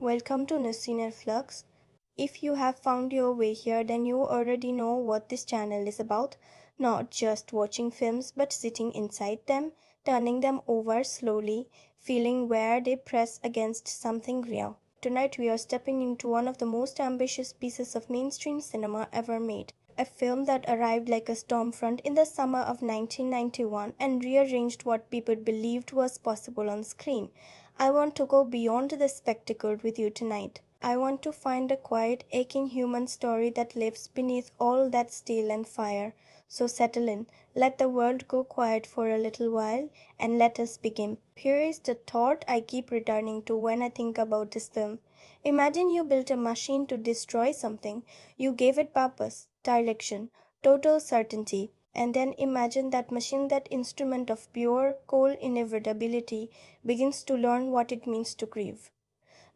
welcome to Nuciner Flux. If you have found your way here, then you already know what this channel is about. Not just watching films, but sitting inside them, turning them over slowly, feeling where they press against something real. Tonight we are stepping into one of the most ambitious pieces of mainstream cinema ever made. A film that arrived like a storm front in the summer of 1991 and rearranged what people believed was possible on screen. I want to go beyond the spectacle with you tonight. I want to find a quiet, aching human story that lives beneath all that steel and fire. So settle in, let the world go quiet for a little while, and let us begin. Here is the thought I keep returning to when I think about this film. Imagine you built a machine to destroy something. You gave it purpose, direction, total certainty. And then imagine that machine, that instrument of pure, cold inevitability, begins to learn what it means to grieve.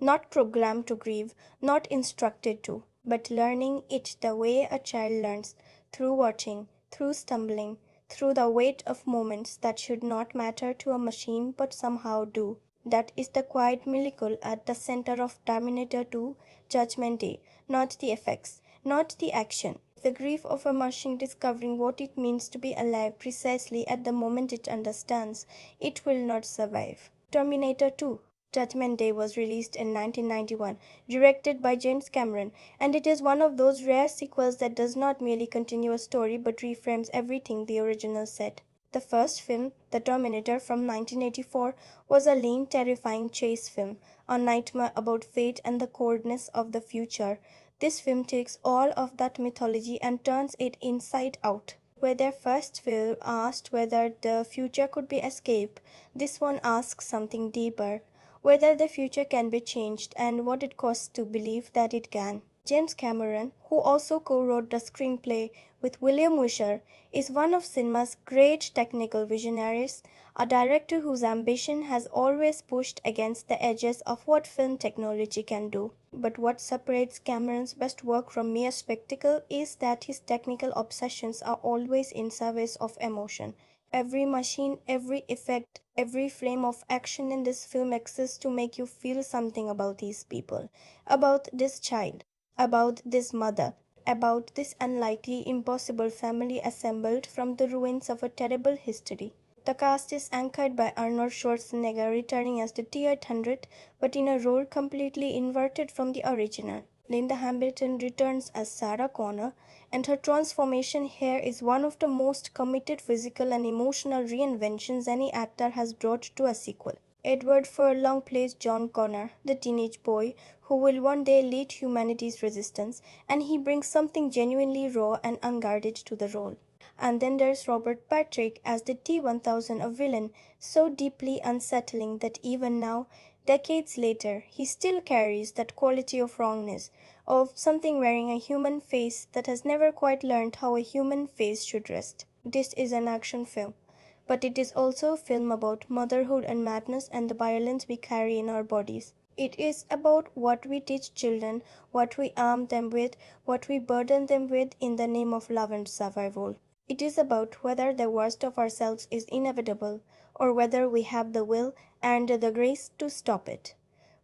Not programmed to grieve, not instructed to, but learning it the way a child learns, through watching, through stumbling, through the weight of moments that should not matter to a machine but somehow do. That is the quiet miracle at the center of Terminator 2 Judgment Day, not the effects, not the action. The grief of a machine discovering what it means to be alive precisely at the moment it understands it will not survive. Terminator 2 Judgment Day was released in 1991, directed by James Cameron, and it is one of those rare sequels that does not merely continue a story but reframes everything the original said. The first film, The Terminator from 1984, was a lean, terrifying chase film, a nightmare about fate and the coldness of the future. This film takes all of that mythology and turns it inside out. Where their first film asked whether the future could be escaped, this one asks something deeper, whether the future can be changed and what it costs to believe that it can. James Cameron, who also co-wrote the screenplay with William Wisher, is one of cinema's great technical visionaries, a director whose ambition has always pushed against the edges of what film technology can do. But what separates Cameron's best work from mere spectacle is that his technical obsessions are always in service of emotion. Every machine, every effect, every frame of action in this film exists to make you feel something about these people, about this child, about this mother, about this unlikely, impossible family assembled from the ruins of a terrible history. The cast is anchored by Arnold Schwarzenegger returning as the T-800, but in a role completely inverted from the original. Linda Hamilton returns as Sarah Connor, and her transformation here is one of the most committed physical and emotional reinventions any actor has brought to a sequel. Edward Furlong plays John Connor, the teenage boy who will one day lead humanity's resistance, and he brings something genuinely raw and unguarded to the role. And then there's Robert Patrick as the T-1000, a villain so deeply unsettling that even now, decades later, he still carries that quality of wrongness, of something wearing a human face that has never quite learned how a human face should rest. This is an action film, but it is also a film about motherhood and madness and the violence we carry in our bodies. It is about what we teach children, what we arm them with, what we burden them with in the name of love and survival. It is about whether the worst of ourselves is inevitable, or whether we have the will and the grace to stop it.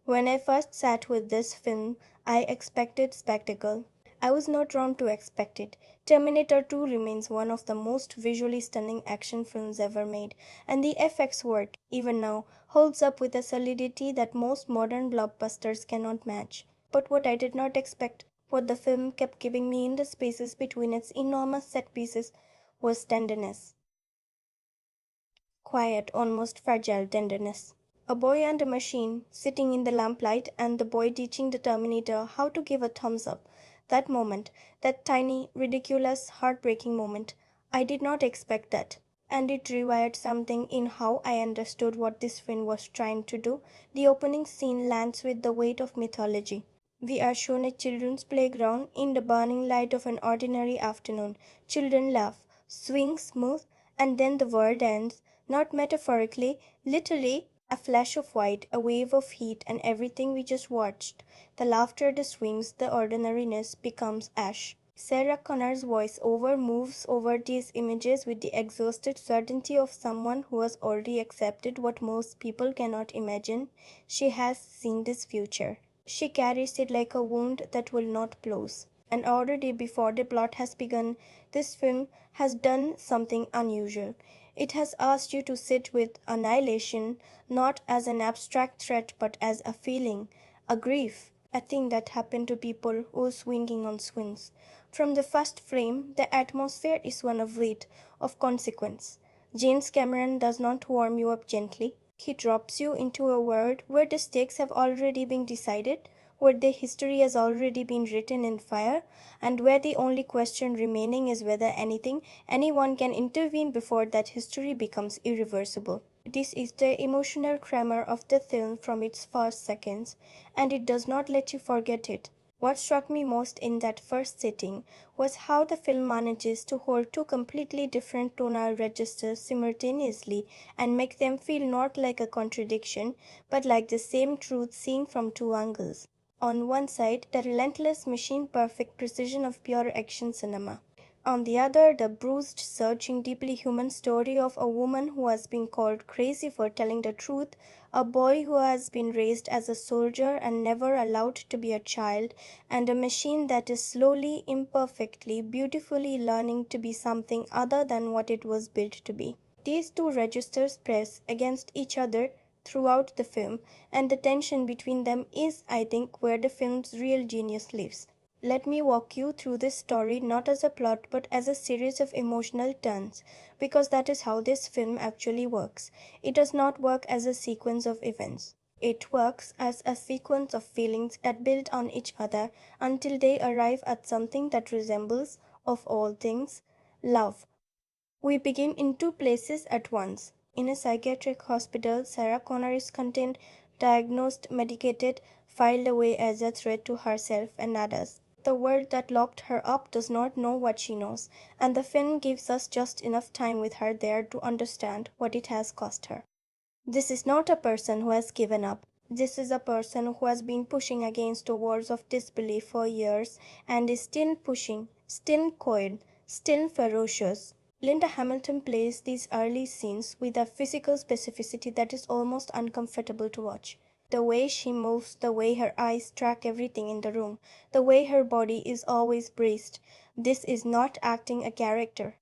When I first sat with this film, I expected spectacle. I was not wrong to expect it. Terminator 2 remains one of the most visually stunning action films ever made, and the effects work, even now, holds up with a solidity that most modern blockbusters cannot match. But what I did not expect, what the film kept giving me in the spaces between its enormous set pieces, was tenderness. Quiet, almost fragile tenderness. A boy and a machine sitting in the lamplight, and the boy teaching the Terminator how to give a thumbs up. That moment, that tiny, ridiculous, heartbreaking moment, I did not expect that. And it rewired something in how I understood what this film was trying to do. The opening scene lands with the weight of mythology. We are shown a children's playground in the burning light of an ordinary afternoon. Children laugh, swing smooth, and then the world ends, not metaphorically, literally, a flash of white, a wave of heat, and everything we just watched. The laughter, the swings, the ordinariness becomes ash. Sarah Connor's voice-over moves over these images with the exhausted certainty of someone who has already accepted what most people cannot imagine. She has seen this future. She carries it like a wound that will not close. And already before the plot has begun, this film has done something unusual. It has asked you to sit with annihilation not as an abstract threat but as a feeling, a grief, a thing that happened to people who swinging on swings. From the first frame, the atmosphere is one of weight, of consequence. James Cameron does not warm you up gently. He drops you into a world where the stakes have already been decided, where the history has already been written in fire, and where the only question remaining is whether anyone can intervene before that history becomes irreversible. This is the emotional tremor of the film from its first seconds, and it does not let you forget it. What struck me most in that first sitting was how the film manages to hold two completely different tonal registers simultaneously and make them feel not like a contradiction, but like the same truth seen from two angles. On one side, the relentless machine perfect precision of pure action cinema. On the other, the bruised, searching, deeply human story of a woman who has been called crazy for telling the truth, a boy who has been raised as a soldier and never allowed to be a child, and a machine that is slowly, imperfectly, beautifully learning to be something other than what it was built to be. These two registers press against each other throughout the film, and the tension between them is, I think, where the film's real genius lives. Let me walk you through this story not as a plot but as a series of emotional turns, because that is how this film actually works. It does not work as a sequence of events. It works as a sequence of feelings that build on each other until they arrive at something that resembles, of all things, love. We begin in two places at once. In a psychiatric hospital, Sarah Connor is contained, diagnosed, medicated, filed away as a threat to herself and others. The world that locked her up does not know what she knows, and the film gives us just enough time with her there to understand what it has cost her. This is not a person who has given up. This is a person who has been pushing against the walls of disbelief for years and is still pushing, still cold, still ferocious. Linda Hamilton plays these early scenes with a physical specificity that is almost uncomfortable to watch. The way she moves, the way her eyes track everything in the room, the way her body is always braced. This is not acting a character.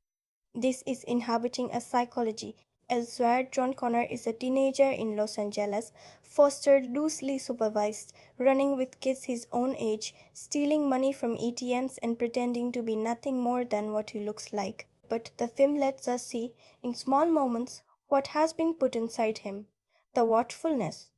This is inhabiting a psychology. Elsewhere, John Connor is a teenager in Los Angeles, fostered, loosely supervised, running with kids his own age, stealing money from ATMs and pretending to be nothing more than what he looks like. But the film lets us see, in small moments, what has been put inside him. The watchfulness,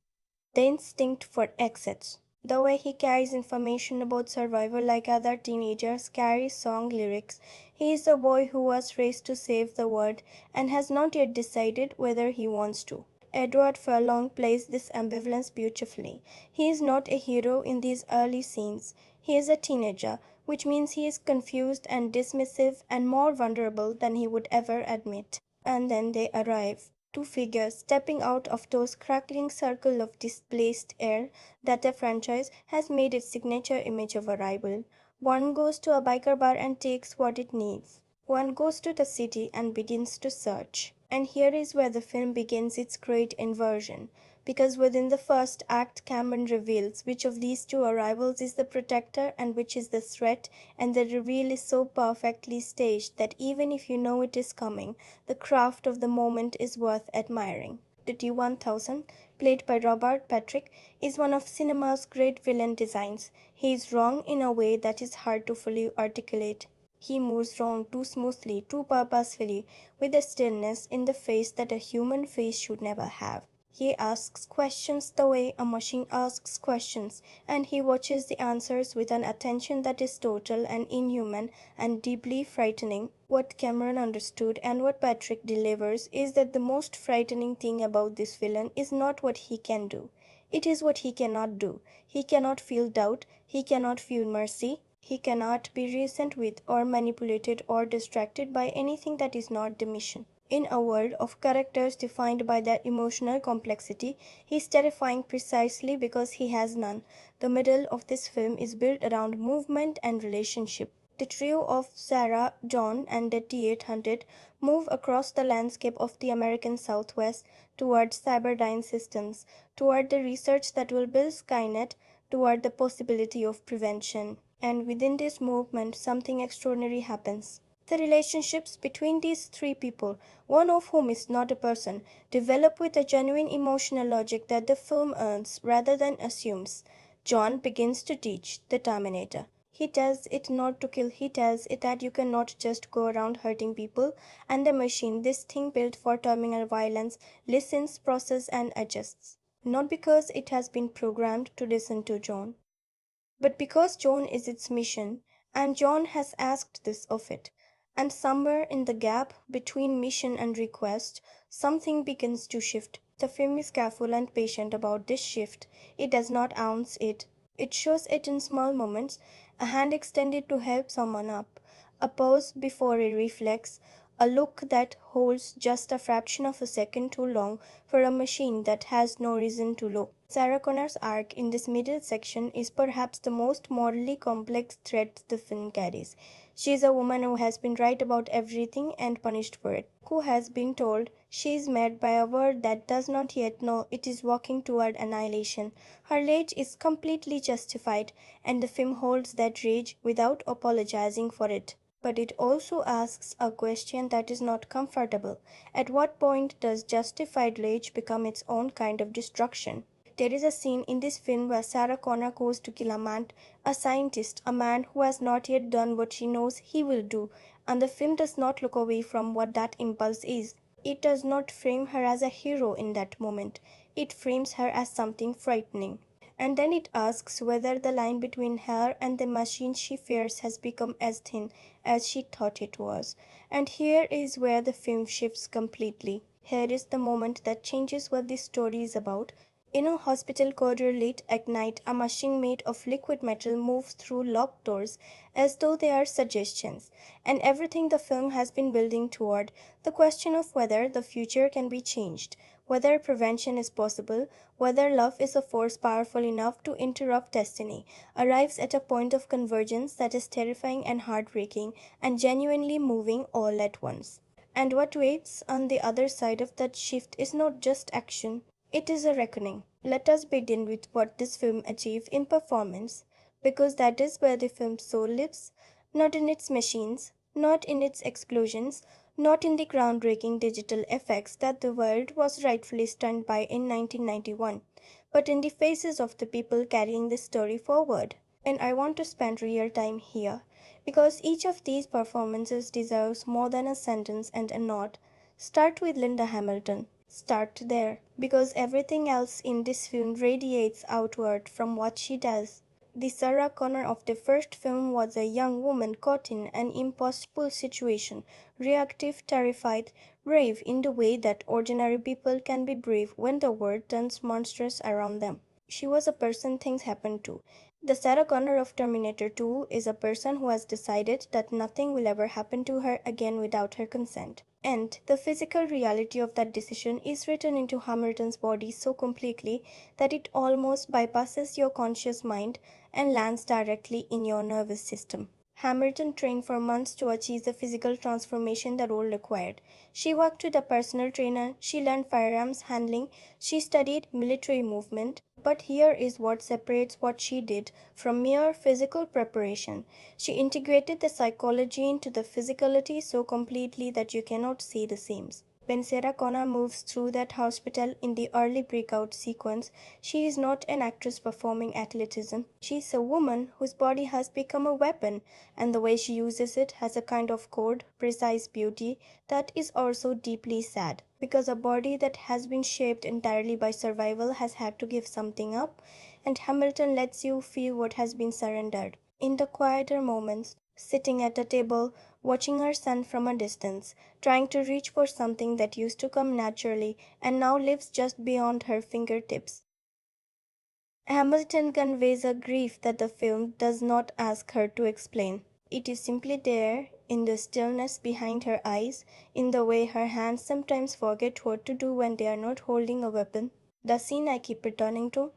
the instinct for exits. The way he carries information about survival like other teenagers carry song lyrics. He is a boy who was raised to save the world and has not yet decided whether he wants to. Edward Furlong plays this ambivalence beautifully. He is not a hero in these early scenes. He is a teenager, which means he is confused and dismissive and more vulnerable than he would ever admit. And then they arrive. Two figures stepping out of those crackling circle of displaced air that the franchise has made its signature image of arrival. One goes to a biker bar and takes what it needs. One goes to the city and begins to search. And here is where the film begins its great inversion. Because within the first act, Cameron reveals which of these two arrivals is the protector and which is the threat, and the reveal is so perfectly staged that even if you know it is coming, the craft of the moment is worth admiring. The T-1000, played by Robert Patrick, is one of cinema's great villain designs. He is wrong in a way that is hard to fully articulate. He moves wrong too smoothly, too purposefully, with a stillness in the face that a human face should never have. He asks questions the way a machine asks questions, and he watches the answers with an attention that is total and inhuman and deeply frightening. What Cameron understood and what Patrick delivers is that the most frightening thing about this villain is not what he can do. It is what he cannot do. He cannot feel doubt, he cannot feel mercy, he cannot be reasoned with or manipulated or distracted by anything that is not the mission. In a world of characters defined by their emotional complexity, he is terrifying precisely because he has none. The middle of this film is built around movement and relationship. The trio of Sarah, John, and the T-800 move across the landscape of the American Southwest towards cyberdyne systems, toward the research that will build Skynet, toward the possibility of prevention. And within this movement, something extraordinary happens. The relationships between these three people, one of whom is not a person, develop with a genuine emotional logic that the film earns rather than assumes. John begins to teach the Terminator. He tells it not to kill, he tells it that you cannot just go around hurting people, and the machine, this thing built for terminal violence, listens, processes, and adjusts. Not because it has been programmed to listen to John, but because John is its mission, and John has asked this of it. And somewhere in the gap between mission and request, something begins to shift. The film is careful and patient about this shift. It does not announce it. It shows it in small moments, a hand extended to help someone up, a pause before a reflex, a look that holds just a fraction of a second too long for a machine that has no reason to look. Sarah Connor's arc in this middle section is perhaps the most morally complex thread the film carries. She is a woman who has been right about everything and punished for it, who has been told she is mad by a world that does not yet know it is walking toward annihilation. Her rage is completely justified, and the film holds that rage without apologizing for it. But it also asks a question that is not comfortable. At what point does justified rage become its own kind of destruction? There is a scene in this film where Sarah Connor goes to kill a man, a scientist, a man who has not yet done what she knows he will do, and the film does not look away from what that impulse is. It does not frame her as a hero in that moment, it frames her as something frightening. And then it asks whether the line between her and the machine she fears has become as thin as she thought it was. And here is where the film shifts completely. Here is the moment that changes what this story is about. In a hospital corridor late at night, a machine made of liquid metal moves through locked doors as though they are suggestions, and everything the film has been building toward, the question of whether the future can be changed, whether prevention is possible, whether love is a force powerful enough to interrupt destiny, arrives at a point of convergence that is terrifying and heartbreaking and genuinely moving all at once. And what waits on the other side of that shift is not just action, it is a reckoning. Let us begin with what this film achieved in performance, because that is where the film's soul lives, not in its machines, not in its explosions, not in the groundbreaking digital effects that the world was rightfully stunned by in 1991, but in the faces of the people carrying this story forward. And I want to spend real time here, because each of these performances deserves more than a sentence and a nod. Start with Linda Hamilton. Start there, because everything else in this film radiates outward from what she does. The Sarah Connor of the first film was a young woman caught in an impossible situation, reactive, terrified, brave in the way that ordinary people can be brave when the world turns monstrous around them. She was a person things happen to. The Sarah Connor of Terminator 2 is a person who has decided that nothing will ever happen to her again without her consent. And the physical reality of that decision is written into Hamilton's body so completely that it almost bypasses your conscious mind and lands directly in your nervous system. Hamilton trained for months to achieve the physical transformation the role required. She worked with a personal trainer, she learned firearms handling, she studied military movement. But here is what separates what she did from mere physical preparation. She integrated the psychology into the physicality so completely that you cannot see the seams. When Sarah Connor moves through that hospital in the early breakout sequence, she is not an actress performing athleticism. She is a woman whose body has become a weapon, and the way she uses it has a kind of cold, precise beauty that is also deeply sad. Because a body that has been shaped entirely by survival has had to give something up, and Hamilton lets you feel what has been surrendered. In the quieter moments, sitting at a table, watching her son from a distance, trying to reach for something that used to come naturally and now lives just beyond her fingertips. Hamilton conveys a grief that the film does not ask her to explain. It is simply there, in the stillness behind her eyes, in the way her hands sometimes forget what to do when they are not holding a weapon. The scene I keep returning to,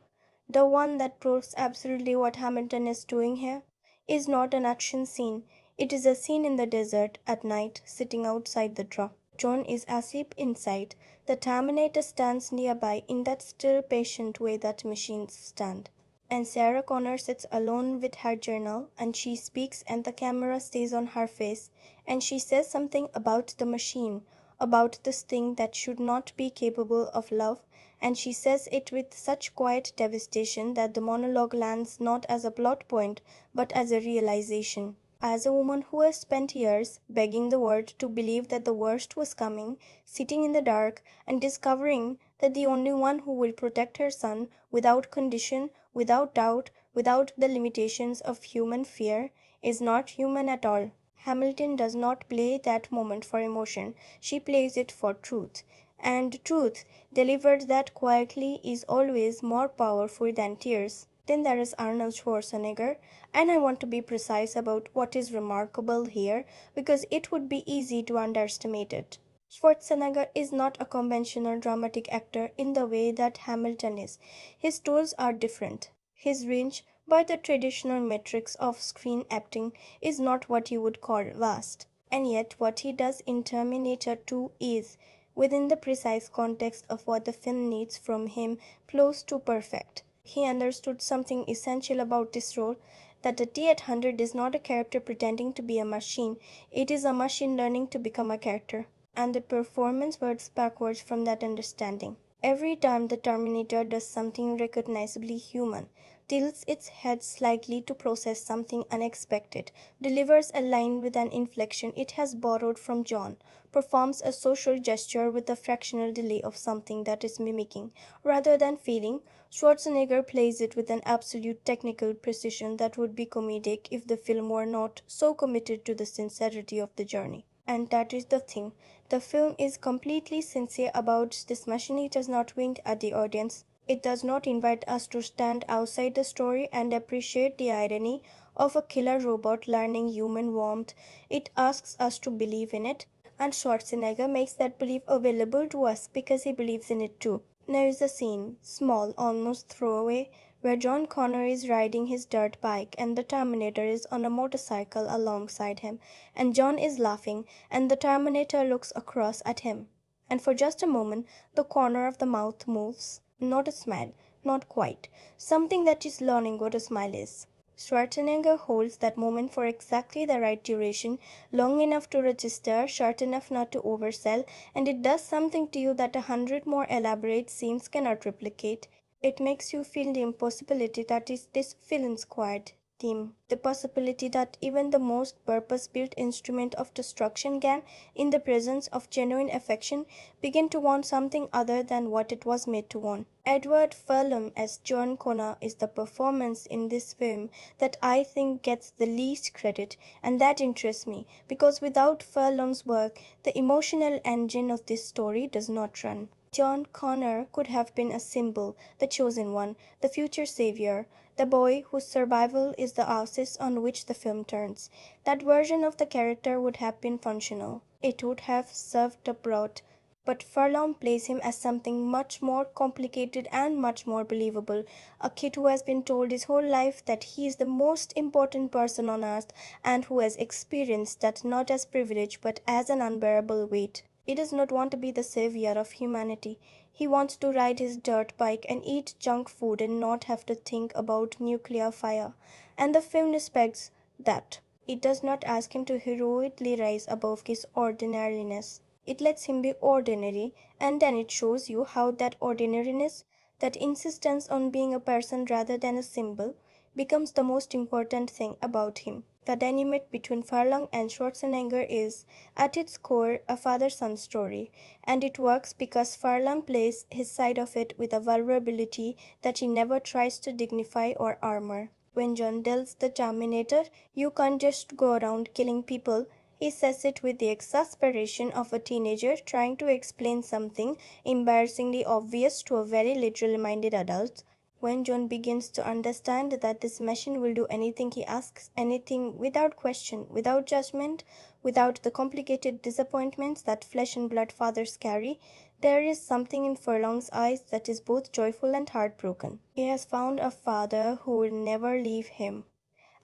the one that proves absolutely what Hamilton is doing here, is not an action scene. It is a scene in the desert at night, sitting outside the truck. John is asleep inside. The Terminator stands nearby in that still, patient way that machines stand. And Sarah Connor sits alone with her journal and she speaks and the camera stays on her face and she says something about the machine, about this thing that should not be capable of love, and she says it with such quiet devastation that the monologue lands not as a plot point but as a realization. As a woman who has spent years begging the world to believe that the worst was coming, sitting in the dark and discovering that the only one who will protect her son without condition, without doubt, without the limitations of human fear, is not human at all. Hamilton does not play that moment for emotion, she plays it for truth. And truth, delivered that quietly, is always more powerful than tears. Then there is Arnold Schwarzenegger, and I want to be precise about what is remarkable here because it would be easy to underestimate it. Schwarzenegger is not a conventional dramatic actor in the way that Hamilton is. His tools are different. His range, by the traditional metrics of screen acting, is not what you would call vast. And yet, what he does in Terminator 2 is, within the precise context of what the film needs from him, close to perfect. He understood something essential about this role, that the T-800 is not a character pretending to be a machine, it is a machine learning to become a character. And the performance works backwards from that understanding. Every time the Terminator does something recognizably human, tilts its head slightly to process something unexpected, delivers a line with an inflection it has borrowed from John, performs a social gesture with a fractional delay of something that is mimicking rather than feeling, Schwarzenegger plays it with an absolute technical precision that would be comedic if the film were not so committed to the sincerity of the journey. And that is the thing. The film is completely sincere about this machine. It does not wink at the audience. It does not invite us to stand outside the story and appreciate the irony of a killer robot learning human warmth. It asks us to believe in it, and Schwarzenegger makes that belief available to us because he believes in it too. There is a scene, small, almost throwaway, where John Connor is riding his dirt bike and the Terminator is on a motorcycle alongside him, and John is laughing, and the Terminator looks across at him. And for just a moment, the corner of the mouth moves. Not a smile, not quite. Something that is learning what a smile is. Schwarzenegger holds that moment for exactly the right duration, long enough to register, short enough not to oversell, and it does something to you that 100 more elaborate scenes cannot replicate. It makes you feel the impossibility that is this villain's quiet theme, the possibility that even the most purpose-built instrument of destruction can, in the presence of genuine affection, begin to want something other than what it was made to want. Edward Furlong as John Connor is the performance in this film that I think gets the least credit, and that interests me, because without Furlong's work, the emotional engine of this story does not run. John Connor could have been a symbol, the chosen one, the future savior, the boy whose survival is the axis on which the film turns. That version of the character would have been functional. It would have served the plot. But Furlong plays him as something much more complicated and much more believable. A kid who has been told his whole life that he is the most important person on earth and who has experienced that not as privilege but as an unbearable weight. He does not want to be the savior of humanity. He wants to ride his dirt bike and eat junk food and not have to think about nuclear fire. And the film respects that. It does not ask him to heroically rise above his ordinariness. It lets him be ordinary, and then it shows you how that ordinariness, that insistence on being a person rather than a symbol, becomes the most important thing about him. The dynamic between Furlong and Schwarzenegger is, at its core, a father-son story, and it works because Furlong plays his side of it with a vulnerability that he never tries to dignify or armor. When John tells the Terminator, "You can't just go around killing people," he says it with the exasperation of a teenager trying to explain something embarrassingly obvious to a very literal-minded adult. When John begins to understand that this machine will do anything he asks, anything without question, without judgment, without the complicated disappointments that flesh and blood fathers carry, there is something in Furlong's eyes that is both joyful and heartbroken. He has found a father who will never leave him.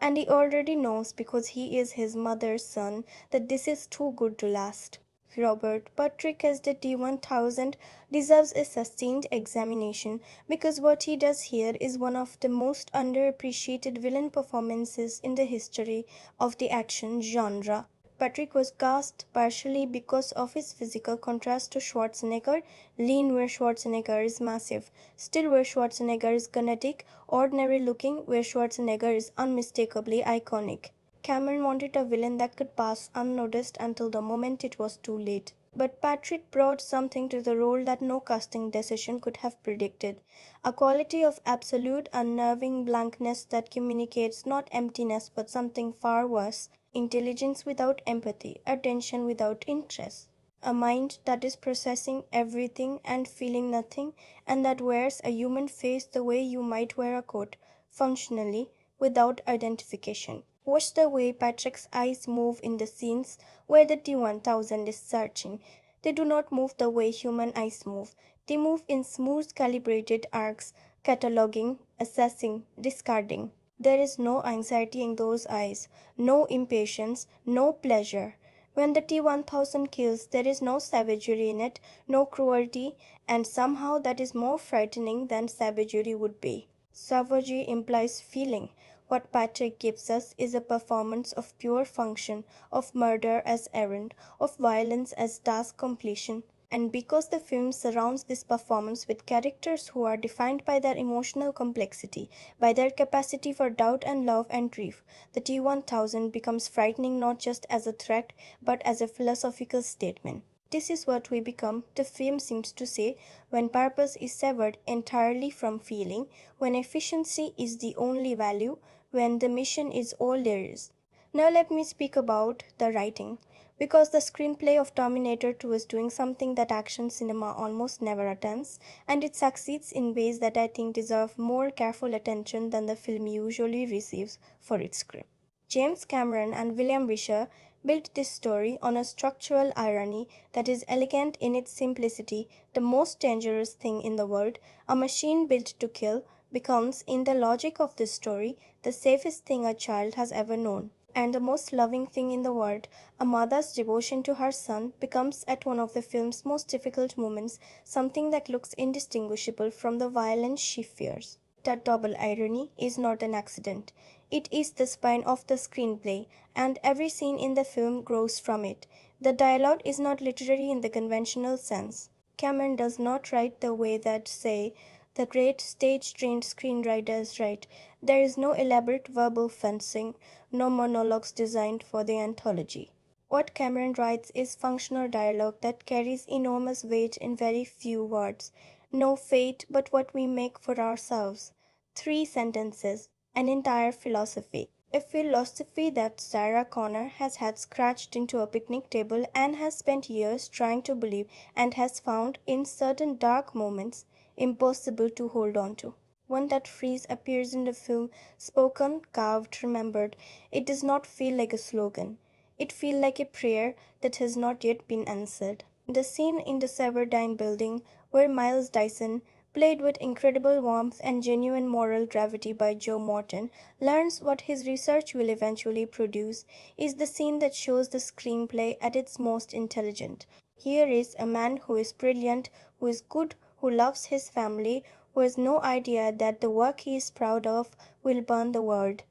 And he already knows, because he is his mother's son, that this is too good to last. Robert, Patrick as the T-1000 deserves a sustained examination because what he does here is one of the most underappreciated villain performances in the history of the action genre. Patrick was cast partially because of his physical contrast to Schwarzenegger, lean where Schwarzenegger is massive, still where Schwarzenegger is kinetic, ordinary looking where Schwarzenegger is unmistakably iconic. Cameron wanted a villain that could pass unnoticed until the moment it was too late. But Patrick brought something to the role that no casting decision could have predicted, a quality of absolute unnerving blankness that communicates not emptiness but something far worse, intelligence without empathy, attention without interest. A mind that is processing everything and feeling nothing, and that wears a human face the way you might wear a coat, functionally, without identification. Watch the way Patrick's eyes move in the scenes where the T-1000 is searching. They do not move the way human eyes move. They move in smooth, calibrated arcs, cataloging, assessing, discarding. There is no anxiety in those eyes, no impatience, no pleasure. When the T-1000 kills, there is no savagery in it, no cruelty, and somehow that is more frightening than savagery would be. Savagery implies feeling. What Patrick gives us is a performance of pure function, of murder as errand, of violence as task completion. And because the film surrounds this performance with characters who are defined by their emotional complexity, by their capacity for doubt and love and grief, the T-1000 becomes frightening not just as a threat but as a philosophical statement. This is what we become, the film seems to say, when purpose is severed entirely from feeling, when efficiency is the only value, when the mission is all there is. Now let me speak about the writing. Because the screenplay of Terminator 2 is doing something that action cinema almost never attempts, and it succeeds in ways that I think deserve more careful attention than the film usually receives for its script. James Cameron and William Wisher built this story on a structural irony that is elegant in its simplicity. The most dangerous thing in the world, a machine built to kill, becomes, in the logic of this story, the safest thing a child has ever known. And the most loving thing in the world, a mother's devotion to her son, becomes at one of the film's most difficult moments something that looks indistinguishable from the violence she fears. That double irony is not an accident. It is the spine of the screenplay, and every scene in the film grows from it. The dialogue is not literary in the conventional sense. Cameron does not write the way that, say, the great stage-trained screenwriters write. There is no elaborate verbal fencing, no monologues designed for the anthology. What Cameron writes is functional dialogue that carries enormous weight in very few words. No fate but what we make for ourselves. 3 sentences, an entire philosophy. A philosophy that Sarah Connor has had scratched into a picnic table and has spent years trying to believe and has found, in certain dark moments, impossible to hold on to. When that phrase appears in the film, spoken, carved, remembered, it does not feel like a slogan. It feels like a prayer that has not yet been answered. The scene in the Severdine building, where Miles Dyson, played with incredible warmth and genuine moral gravity by Joe Morton, learns what his research will eventually produce, is the scene that shows the screenplay at its most intelligent. Here is a man who is brilliant, who is good, who loves his family, who has no idea that the work he is proud of will burn the world.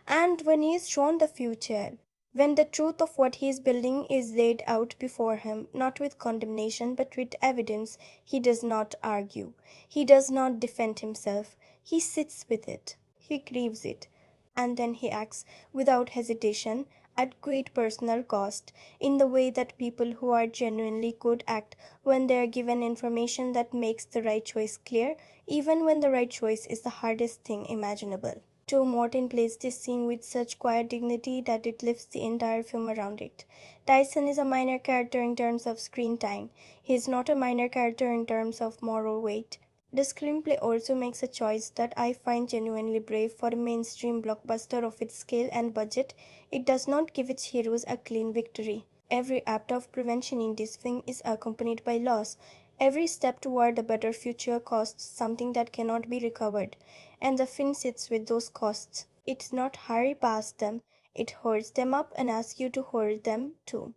And when he is shown the future, when the truth of what he is building is laid out before him, not with condemnation but with evidence, he does not argue. He does not defend himself. He sits with it. He grieves it. And then he acts without hesitation, at great personal cost, in the way that people who are genuinely good act when they are given information that makes the right choice clear, even when the right choice is the hardest thing imaginable. Joe Morton plays this scene with such quiet dignity that it lifts the entire film around it. Tyson is a minor character in terms of screen time. He is not a minor character in terms of moral weight. The screenplay also makes a choice that I find genuinely brave for a mainstream blockbuster of its scale and budget. It does not give its heroes a clean victory. Every act of prevention in this film is accompanied by loss. Every step toward a better future costs something that cannot be recovered, and the film sits with those costs. It does not hurry past them, it holds them up and asks you to hold them too.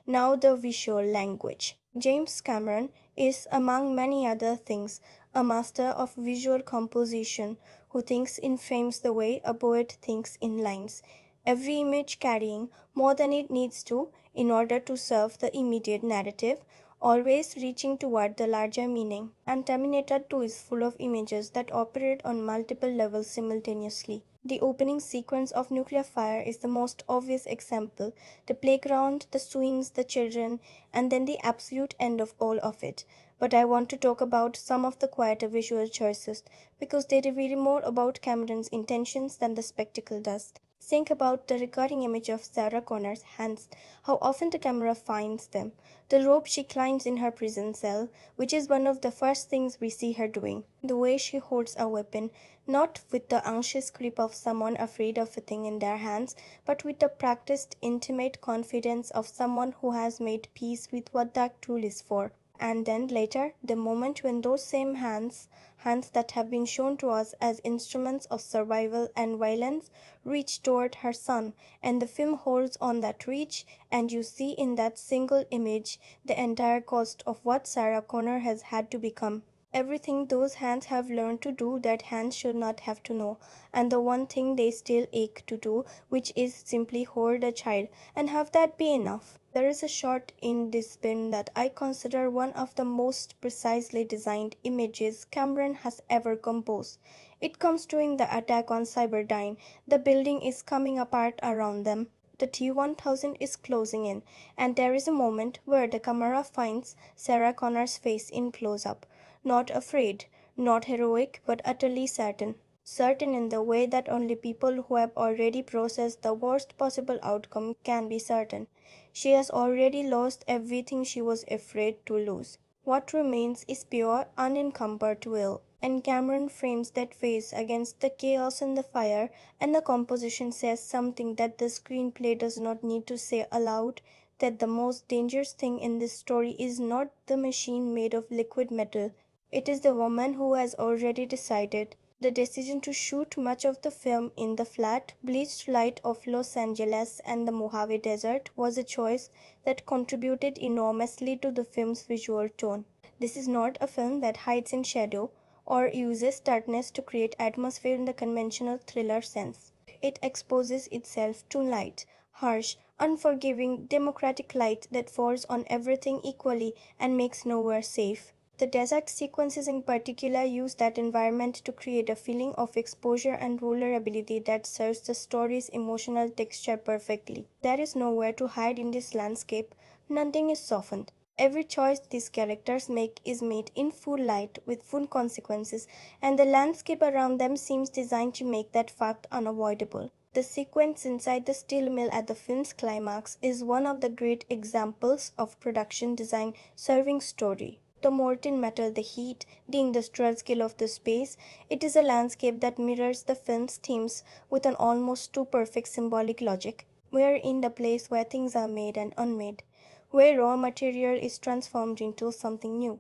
Now, the visual language. James Cameron is, among many other things, a master of visual composition who thinks in frames the way a poet thinks in lines, every image carrying more than it needs to in order to serve the immediate narrative, always reaching toward the larger meaning. And Terminator 2 is full of images that operate on multiple levels simultaneously. The opening sequence of nuclear fire is the most obvious example. The playground, the swings, the children, and then the absolute end of all of it. But I want to talk about some of the quieter visual choices because they reveal more about Cameron's intentions than the spectacle does. Think about the recurring image of Sarah Connor's hands, how often the camera finds them. The rope she climbs in her prison cell, which is one of the first things we see her doing. The way she holds a weapon, not with the anxious grip of someone afraid of a thing in their hands, but with the practiced, intimate confidence of someone who has made peace with what that tool is for. And then later, the moment when those same hands that have been shown to us as instruments of survival and violence, reach toward her son, and the film holds on that reach, and you see in that single image the entire cost of what Sarah Connor has had to become. Everything those hands have learned to do that hands should not have to know, and the one thing they still ache to do, which is simply hold a child and have that be enough. There is a shot in this film that I consider one of the most precisely designed images Cameron has ever composed. It comes during the attack on Cyberdyne. The building is coming apart around them. The T-1000 is closing in, and there is a moment where the camera finds Sarah Connor's face in close-up. Not afraid, not heroic, but utterly certain. Certain in the way that only people who have already processed the worst possible outcome can be certain. She has already lost everything she was afraid to lose. What remains is pure, unencumbered will. And Cameron frames that face against the chaos and the fire, and the composition says something that the screenplay does not need to say aloud, that the most dangerous thing in this story is not the machine made of liquid metal. It is the woman who has already decided. The decision to shoot much of the film in the flat, bleached light of Los Angeles and the Mojave Desert was a choice that contributed enormously to the film's visual tone. This is not a film that hides in shadow or uses darkness to create atmosphere in the conventional thriller sense. It exposes itself to light, harsh, unforgiving, democratic light that falls on everything equally and makes nowhere safe. The desert sequences in particular use that environment to create a feeling of exposure and vulnerability that serves the story's emotional texture perfectly. There is nowhere to hide in this landscape, nothing is softened. Every choice these characters make is made in full light with full consequences, and the landscape around them seems designed to make that fact unavoidable. The sequence inside the steel mill at the film's climax is one of the great examples of production design serving story. The molten metal, the heat, the industrial scale of the space, it is a landscape that mirrors the film's themes with an almost too perfect symbolic logic. We are in the place where things are made and unmade, where raw material is transformed into something new,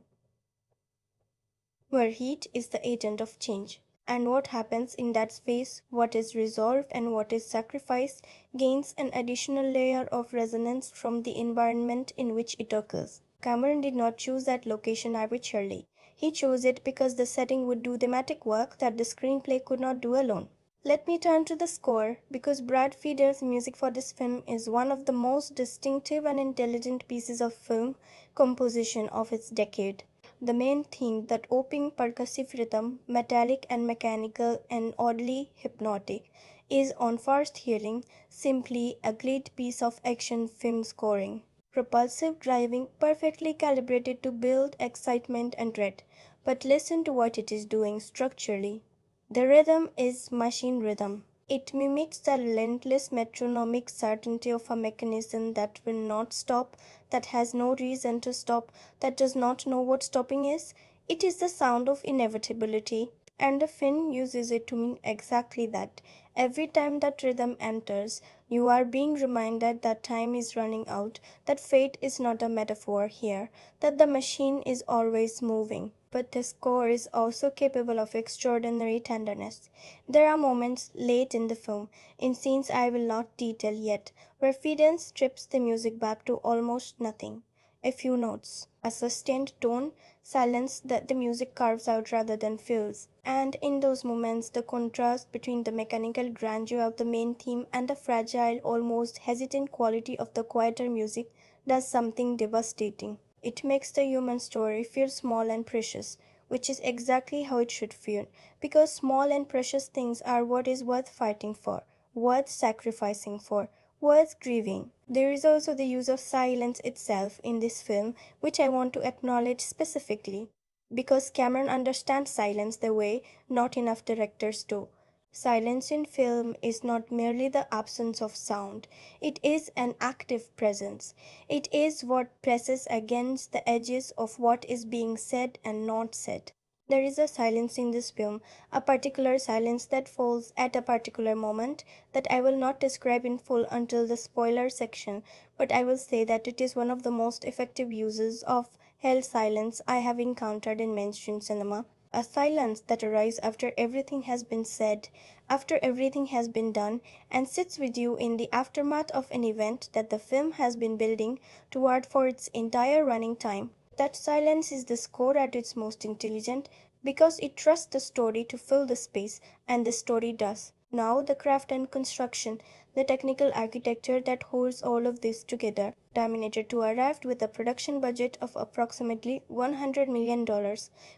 where heat is the agent of change. And what happens in that space, what is resolved and what is sacrificed, gains an additional layer of resonance from the environment in which it occurs. Cameron did not choose that location arbitrarily. He chose it because the setting would do thematic work that the screenplay could not do alone. Let me turn to the score, because Brad Fieder's music for this film is one of the most distinctive and intelligent pieces of film composition of its decade. The main theme, that opening percussive rhythm, metallic and mechanical and oddly hypnotic, is on first hearing simply a great piece of action film scoring. Propulsive driving, perfectly calibrated to build excitement and dread. But listen to what it is doing structurally. The rhythm is machine rhythm. It mimics the relentless metronomic certainty of a mechanism that will not stop, that has no reason to stop, that does not know what stopping is. It is the sound of inevitability, and the film uses it to mean exactly that. Every time that rhythm enters, you are being reminded that time is running out, that fate is not a metaphor here, that the machine is always moving. But the score is also capable of extraordinary tenderness. There are moments late in the film, in scenes I will not detail yet, where Fidel strips the music back to almost nothing. A few notes, a sustained tone, silence that the music carves out rather than fills. And in those moments, the contrast between the mechanical grandeur of the main theme and the fragile, almost hesitant quality of the quieter music does something devastating. It makes the human story feel small and precious, which is exactly how it should feel, because small and precious things are what is worth fighting for, worth sacrificing for, worth grieving. There is also the use of silence itself in this film, which I want to acknowledge specifically, because Cameron understands silence the way not enough directors do. Silence in film is not merely the absence of sound, it is an active presence. It is what presses against the edges of what is being said and not said. There is a silence in this film, a particular silence that falls at a particular moment that I will not describe in full until the spoiler section, but I will say that it is one of the most effective uses of held silence I have encountered in mainstream cinema. A silence that arrives after everything has been said, after everything has been done, and sits with you in the aftermath of an event that the film has been building toward for its entire running time. That silence is the score at its most intelligent because it trusts the story to fill the space, and the story does. Now, the craft and construction, the technical architecture that holds all of this together. Terminator 2 arrived with a production budget of approximately $100 million,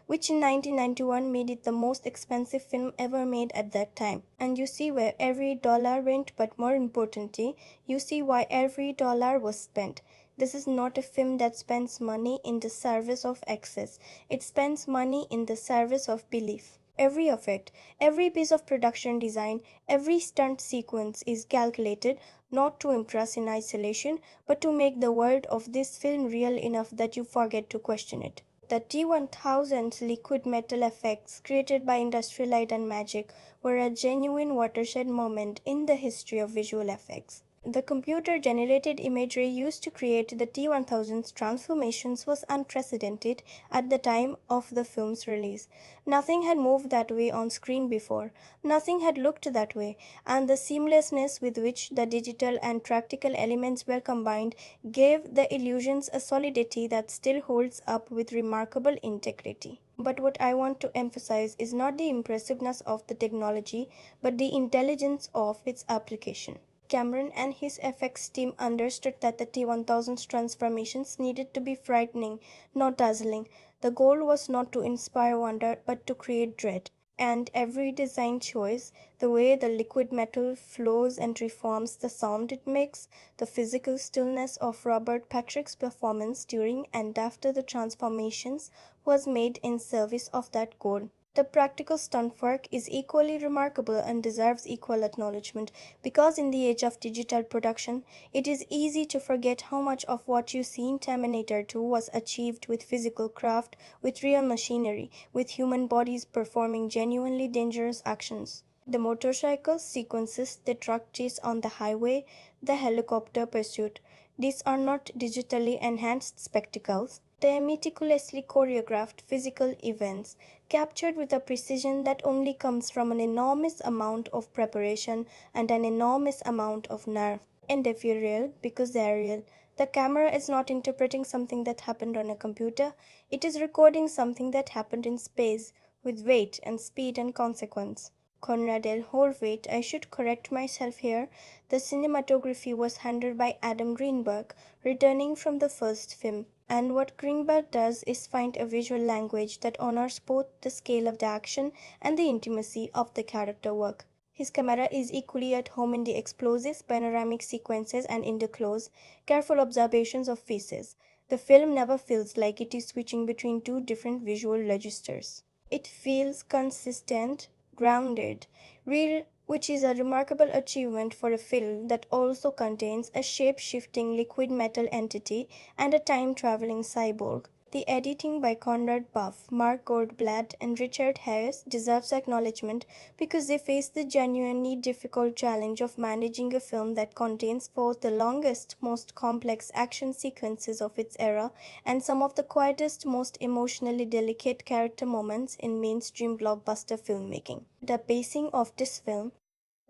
which in 1991 made it the most expensive film ever made at that time. And you see where every dollar went, but more importantly, you see why every dollar was spent. This is not a film that spends money in the service of excess. It spends money in the service of belief. Every effect, every piece of production design, every stunt sequence is calculated not to impress in isolation, but to make the world of this film real enough that you forget to question it. The T-1000 liquid metal effects created by Industrial Light and Magic were a genuine watershed moment in the history of visual effects. The computer-generated imagery used to create the T-1000's transformations was unprecedented at the time of the film's release. Nothing had moved that way on screen before, nothing had looked that way, and the seamlessness with which the digital and practical elements were combined gave the illusions a solidity that still holds up with remarkable integrity. But what I want to emphasize is not the impressiveness of the technology, but the intelligence of its application. Cameron and his FX team understood that the T-1000's transformations needed to be frightening, not dazzling. The goal was not to inspire wonder, but to create dread. And every design choice, the way the liquid metal flows and reforms, the sound it makes, the physical stillness of Robert Patrick's performance during and after the transformations was made in service of that goal. The practical stunt work is equally remarkable and deserves equal acknowledgement because in the age of digital production, it is easy to forget how much of what you see in Terminator 2 was achieved with physical craft, with real machinery, with human bodies performing genuinely dangerous actions. The motorcycle sequences, the truck chase on the highway, the helicopter pursuit, these are not digitally enhanced spectacles. They are meticulously choreographed physical events, captured with a precision that only comes from an enormous amount of preparation and an enormous amount of nerve. And they feel real because they are real. The camera is not interpreting something that happened on a computer, it is recording something that happened in space, with weight and speed and consequence. Conrad L. Horvath, I should correct myself here, the cinematography was handled by Adam Greenberg, returning from the first film. And what Greenberg does is find a visual language that honors both the scale of the action and the intimacy of the character work. His camera is equally at home in the explosive panoramic sequences and in the close, careful observations of faces. The film never feels like it is switching between two different visual registers. It feels consistent, grounded, real, which is a remarkable achievement for a film that also contains a shape-shifting liquid metal entity and a time-traveling cyborg. The editing by Conrad Buff, Mark Goldblatt, and Richard Harris deserves acknowledgement because they face the genuinely difficult challenge of managing a film that contains both the longest, most complex action sequences of its era and some of the quietest, most emotionally delicate character moments in mainstream blockbuster filmmaking. The pacing of this film,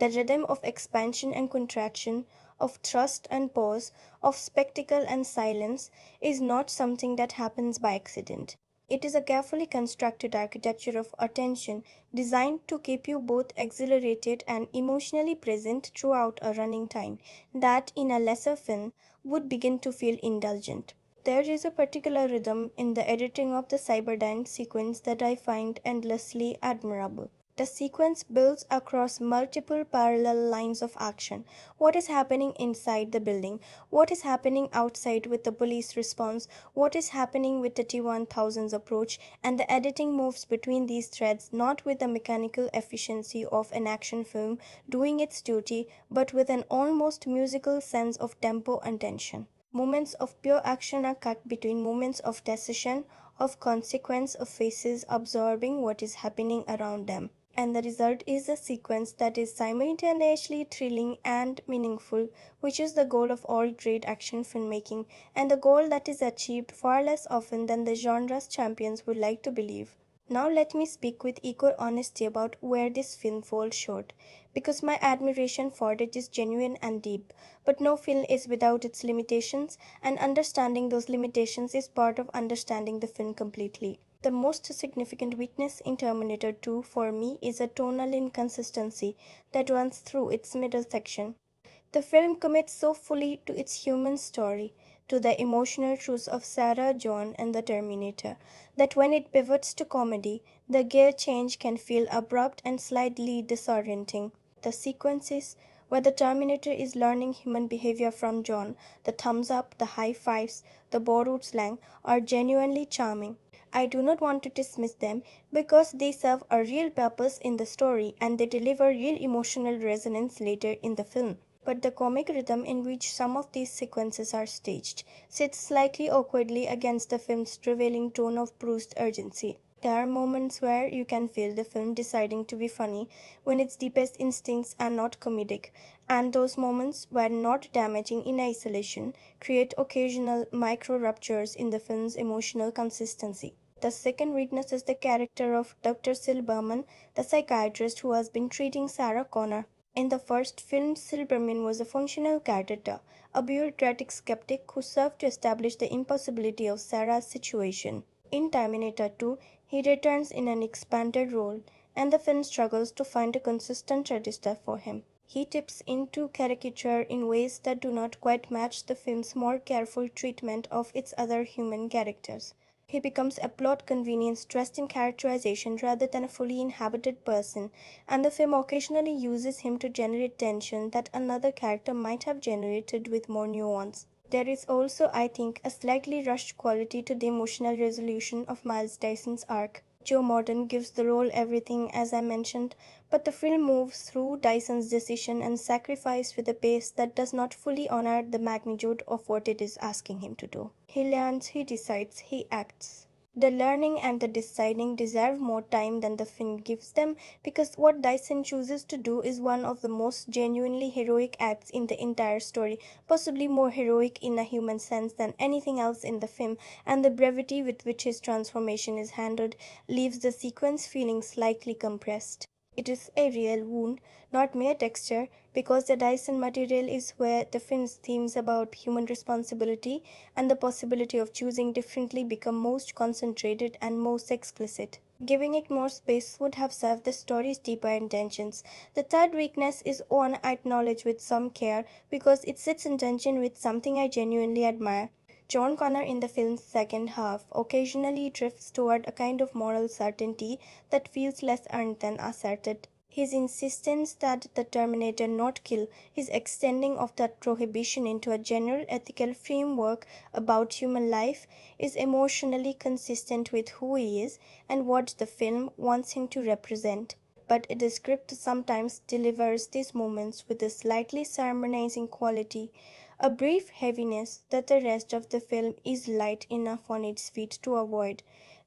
the rhythm of expansion and contraction, of thrust and pause, of spectacle and silence, is not something that happens by accident. It is a carefully constructed architecture of attention designed to keep you both exhilarated and emotionally present throughout a running time that, in a lesser film, would begin to feel indulgent. There is a particular rhythm in the editing of the Cyberdyne sequence that I find endlessly admirable. The sequence builds across multiple parallel lines of action. What is happening inside the building? What is happening outside with the police response? What is happening with the T-1000's approach? And the editing moves between these threads not with the mechanical efficiency of an action film doing its duty, but with an almost musical sense of tempo and tension. Moments of pure action are cut between moments of decision, of consequence, of faces absorbing what is happening around them. And the result is a sequence that is simultaneously thrilling and meaningful, which is the goal of all great action filmmaking, and a goal that is achieved far less often than the genre's champions would like to believe. Now let me speak with equal honesty about where this film falls short, because my admiration for it is genuine and deep. But no film is without its limitations, and understanding those limitations is part of understanding the film completely. The most significant weakness in Terminator 2 for me is a tonal inconsistency that runs through its middle section. The film commits so fully to its human story, to the emotional truths of Sarah, John, and the Terminator, that when it pivots to comedy, the gear change can feel abrupt and slightly disorienting. The sequences where the Terminator is learning human behavior from John, the thumbs up, the high fives, the borrowed slang, are genuinely charming. I do not want to dismiss them because they serve a real purpose in the story and they deliver real emotional resonance later in the film. But the comic rhythm in which some of these sequences are staged sits slightly awkwardly against the film's prevailing tone of bruised urgency. There are moments where you can feel the film deciding to be funny when its deepest instincts are not comedic, and those moments, while not damaging in isolation, create occasional micro ruptures in the film's emotional consistency. The second weakness is the character of Dr. Silberman, the psychiatrist who has been treating Sarah Connor. In the first film, Silberman was a functional character, a bureaucratic skeptic who served to establish the impossibility of Sarah's situation. In Terminator 2, he returns in an expanded role, and the film struggles to find a consistent register for him. He tips into caricature in ways that do not quite match the film's more careful treatment of its other human characters. He becomes a plot convenience dressed in characterization rather than a fully inhabited person, and the film occasionally uses him to generate tension that another character might have generated with more nuance. There is also, I think, a slightly rushed quality to the emotional resolution of Miles Dyson's arc. Joe Morton gives the role everything, as I mentioned, but the film moves through Dyson's decision and sacrifice with a pace that does not fully honor the magnitude of what it is asking him to do. He learns, he decides, he acts. The learning and the deciding deserve more time than the film gives them because what Dyson chooses to do is one of the most genuinely heroic acts in the entire story, possibly more heroic in a human sense than anything else in the film, and the brevity with which his transformation is handled leaves the sequence feeling slightly compressed. It is a real wound, not mere texture, because the Dyson material is where the film's themes about human responsibility and the possibility of choosing differently become most concentrated and most explicit. Giving it more space would have served the story's deeper intentions. The third weakness is one I acknowledge with some care because it sits in tension with something I genuinely admire. John Connor in the film's second half occasionally drifts toward a kind of moral certainty that feels less earned than asserted. His insistence that the Terminator not kill, his extending of that prohibition into a general ethical framework about human life, is emotionally consistent with who he is and what the film wants him to represent. But the script sometimes delivers these moments with a slightly sermonizing quality, a brief heaviness that the rest of the film is light enough on its feet to avoid.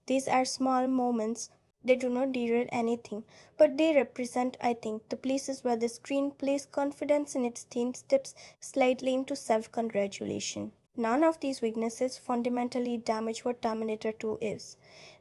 These are small moments. They do not derail anything, but they represent, I think, the places where the screen plays confidence in its theme steps slightly into self-congratulation. None of these weaknesses fundamentally damage what Terminator 2 is.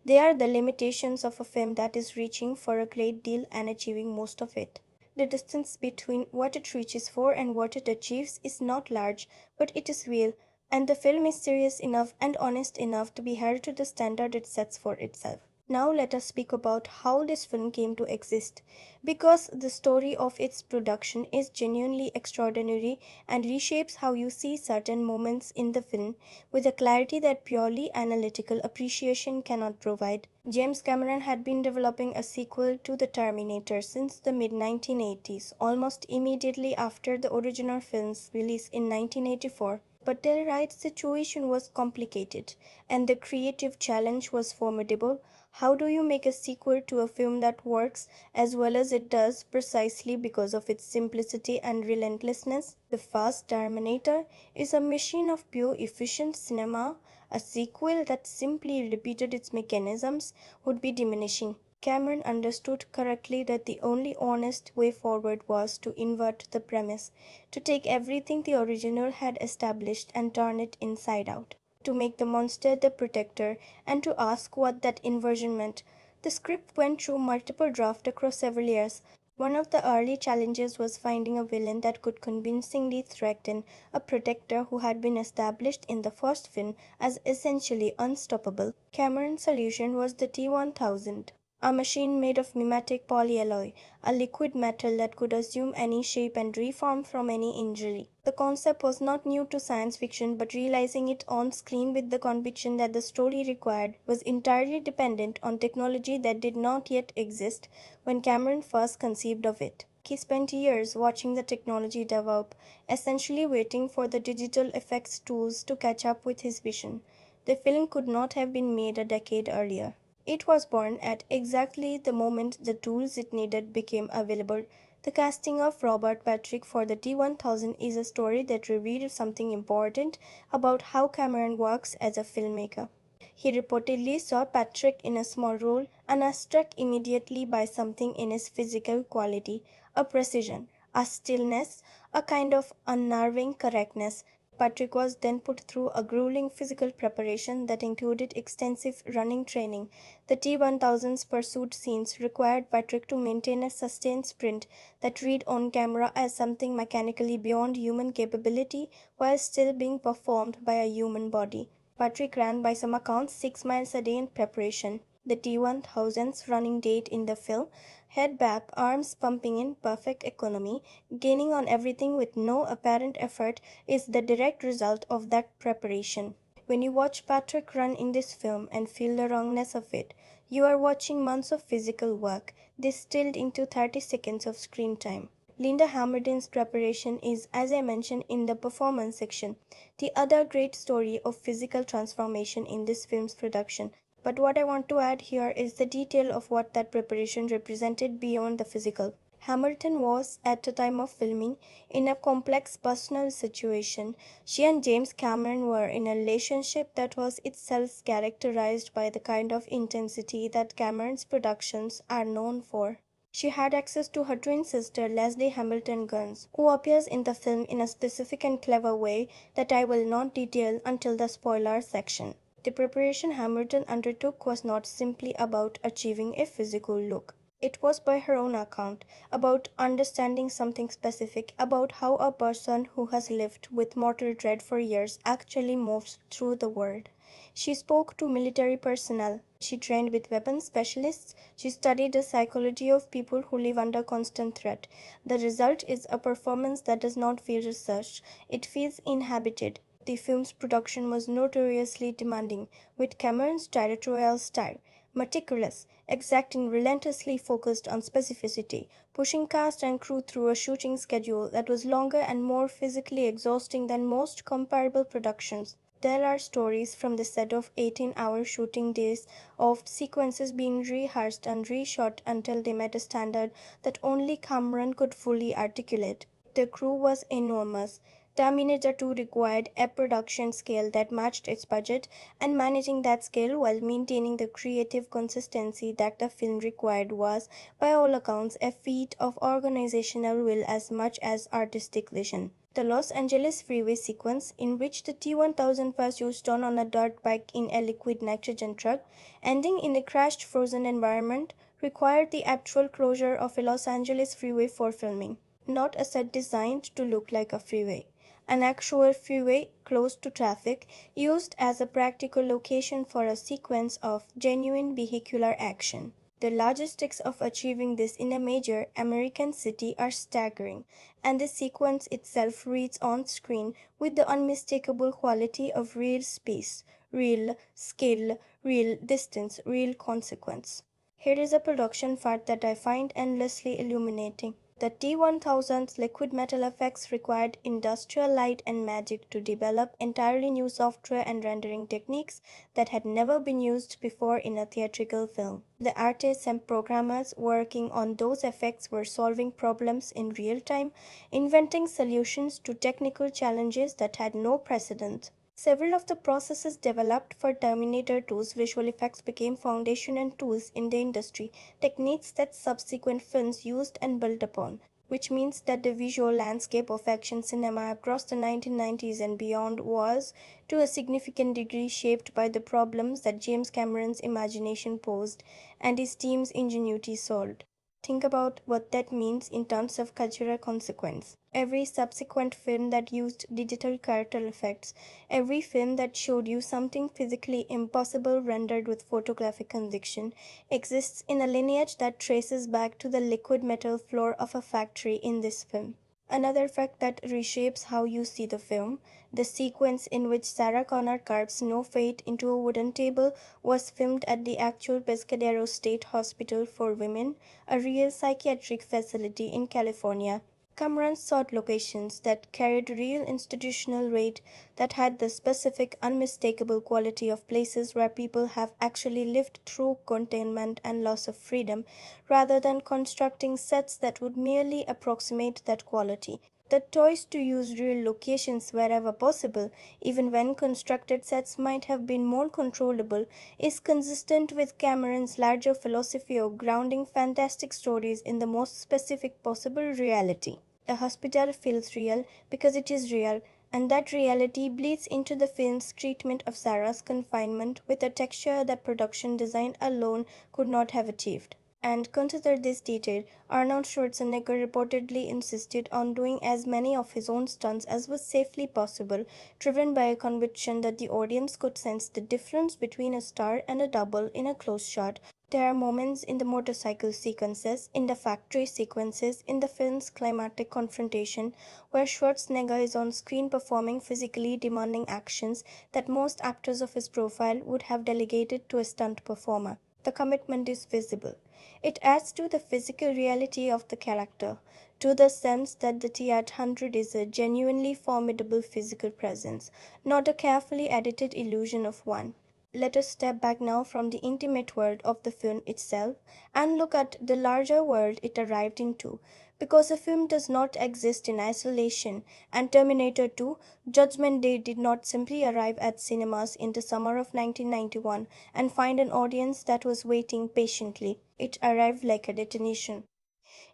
They are the limitations of a film that is reaching for a great deal and achieving most of it. The distance between what it reaches for and what it achieves is not large, but it is real, and the film is serious enough and honest enough to be held to the standard it sets for itself. Now let us speak about how this film came to exist, because the story of its production is genuinely extraordinary and reshapes how you see certain moments in the film with a clarity that purely analytical appreciation cannot provide. James Cameron had been developing a sequel to The Terminator since the mid 1980s, almost immediately after the original film's release in 1984. But the right situation was complicated, and the creative challenge was formidable. How do you make a sequel to a film that works as well as it does precisely because of its simplicity and relentlessness? The first Terminator is a machine of pure efficient cinema. A sequel that simply repeated its mechanisms would be diminishing. Cameron understood correctly that the only honest way forward was to invert the premise, to take everything the original had established and turn it inside out, to make the monster the protector, and to ask what that inversion meant. The script went through multiple drafts across several years. One of the early challenges was finding a villain that could convincingly threaten a protector who had been established in the first film as essentially unstoppable. Cameron's solution was the T-1000, a machine made of mimetic polyalloy, a liquid metal that could assume any shape and reform from any injury. The concept was not new to science fiction, but realizing it on screen with the conviction that the story required was entirely dependent on technology that did not yet exist when Cameron first conceived of it. He spent years watching the technology develop, essentially waiting for the digital effects tools to catch up with his vision. The film could not have been made a decade earlier. It was born at exactly the moment the tools it needed became available. The casting of Robert Patrick for the T-1000 is a story that revealed something important about how Cameron works as a filmmaker. He reportedly saw Patrick in a small role and was struck immediately by something in his physical quality, a precision, a stillness, a kind of unnerving correctness. Patrick was then put through a grueling physical preparation that included extensive running training. The T-1000's pursuit scenes required Patrick to maintain a sustained sprint that read on camera as something mechanically beyond human capability while still being performed by a human body. Patrick ran by some accounts 6 miles a day in preparation. The T-1000's running date in the film, head back, arms pumping in perfect economy, gaining on everything with no apparent effort, is the direct result of that preparation. When you watch Patrick run in this film and feel the wrongness of it, you are watching months of physical work distilled into 30 seconds of screen time. Linda Hamilton's preparation is, as I mentioned in the performance section, the other great story of physical transformation in this film's production. But what I want to add here is the detail of what that preparation represented beyond the physical. Hamilton was, at the time of filming, in a complex personal situation. She and James Cameron were in a relationship that was itself characterized by the kind of intensity that Cameron's productions are known for. She had access to her twin sister Leslie Hamilton Guns, who appears in the film in a specific and clever way that I will not detail until the spoiler section. The preparation Hamilton undertook was not simply about achieving a physical look. It was, by her own account, about understanding something specific about how a person who has lived with mortal dread for years actually moves through the world. She spoke to military personnel. She trained with weapons specialists. She studied the psychology of people who live under constant threat. The result is a performance that does not feel researched. It feels inhabited. The film's production was notoriously demanding, with Cameron's directorial style meticulous, exacting, relentlessly focused on specificity, pushing cast and crew through a shooting schedule that was longer and more physically exhausting than most comparable productions. There are stories from the set of 18-hour shooting days of sequences being rehearsed and reshot until they met a standard that only Cameron could fully articulate. The crew was enormous. Terminator 2 required a production scale that matched its budget, and managing that scale while maintaining the creative consistency that the film required was, by all accounts, a feat of organizational will as much as artistic vision. The Los Angeles freeway sequence, in which the T-1000 was used on a dirt bike in a liquid nitrogen truck, ending in a crashed frozen environment, required the actual closure of a Los Angeles freeway for filming. Not a set designed to look like a freeway. An actual freeway close to traffic, used as a practical location for a sequence of genuine vehicular action. The logistics of achieving this in a major American city are staggering, and the sequence itself reads on screen with the unmistakable quality of real space, real skill, real distance, real consequence. Here is a production fact that I find endlessly illuminating. The T-1000's liquid metal effects required industrial light and magic to develop entirely new software and rendering techniques that had never been used before in a theatrical film. The artists and programmers working on those effects were solving problems in real time, inventing solutions to technical challenges that had no precedent. Several of the processes developed for Terminator 2's visual effects became foundation and tools in the industry, techniques that subsequent films used and built upon, which means that the visual landscape of action cinema across the 1990s and beyond was, to a significant degree, shaped by the problems that James Cameron's imagination posed and his team's ingenuity solved. Think about what that means in terms of cultural consequence. Every subsequent film that used digital character effects, every film that showed you something physically impossible rendered with photographic conviction, exists in a lineage that traces back to the liquid metal floor of a factory in this film. Another fact that reshapes how you see the film, the sequence in which Sarah Connor carves No Fate into a wooden table, was filmed at the actual Pescadero State Hospital for Women, a real psychiatric facility in California. Cameron sought locations that carried real institutional weight, that had the specific, unmistakable quality of places where people have actually lived through containment and loss of freedom, rather than constructing sets that would merely approximate that quality. The choice to use real locations wherever possible, even when constructed sets might have been more controllable, is consistent with Cameron's larger philosophy of grounding fantastic stories in the most specific possible reality. The hospital feels real because it is real, and that reality bleeds into the film's treatment of Sarah's confinement with a texture that production design alone could not have achieved. And consider this detail: Arnold Schwarzenegger reportedly insisted on doing as many of his own stunts as was safely possible, driven by a conviction that the audience could sense the difference between a star and a double in a close shot. There are moments in the motorcycle sequences, in the factory sequences, in the film's climatic confrontation, where Schwarzenegger is on screen performing physically demanding actions that most actors of his profile would have delegated to a stunt performer. The commitment is visible. It adds to the physical reality of the character, to the sense that the T-800 is a genuinely formidable physical presence, not a carefully edited illusion of one. Let us step back now from the intimate world of the film itself and look at the larger world it arrived into. Because a film does not exist in isolation, and Terminator 2: Judgment Day did not simply arrive at cinemas in the summer of 1991 and find an audience that was waiting patiently. It arrived like a detonation.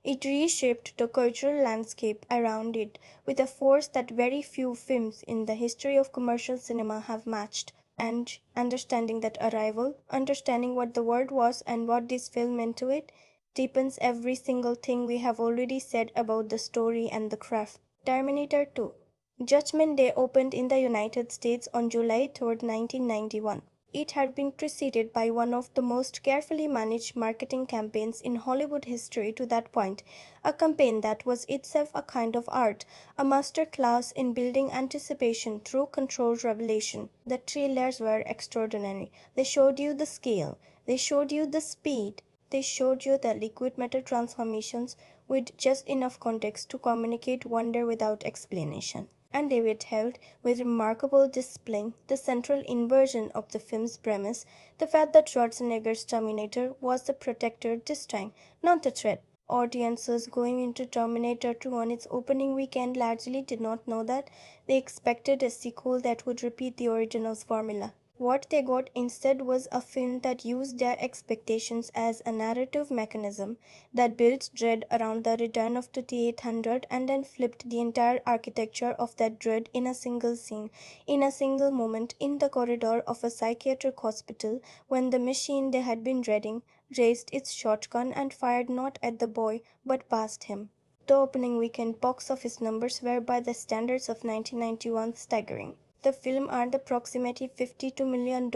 It reshaped the cultural landscape around it with a force that very few films in the history of commercial cinema have matched. And understanding that arrival, understanding what the word was and what this film meant to it, deepens every single thing we have already said about the story and the craft. Terminator 2: Judgment Day opened in the United States on July 3, 1991. It had been preceded by one of the most carefully managed marketing campaigns in Hollywood history to that point, a campaign that was itself a kind of art, a master class in building anticipation through controlled revelation. The trailers were extraordinary. They showed you the scale, they showed you the speed, they showed you the liquid metal transformations with just enough context to communicate wonder without explanation. And they withheld, with remarkable display, the central inversion of the film's premise, the fact that Schwarzenegger's Terminator was the protector this time, not the threat. Audiences going into Terminator 2 on its opening weekend largely did not know that. They expected a sequel that would repeat the original's formula. What they got instead was a film that used their expectations as a narrative mechanism, that built dread around the return of the T-800 and then flipped the entire architecture of that dread in a single scene, in a single moment, in the corridor of a psychiatric hospital, when the machine they had been dreading raised its shotgun and fired not at the boy but past him. The opening weekend box office numbers were, by the standards of 1991, staggering. The film earned approximately $52 million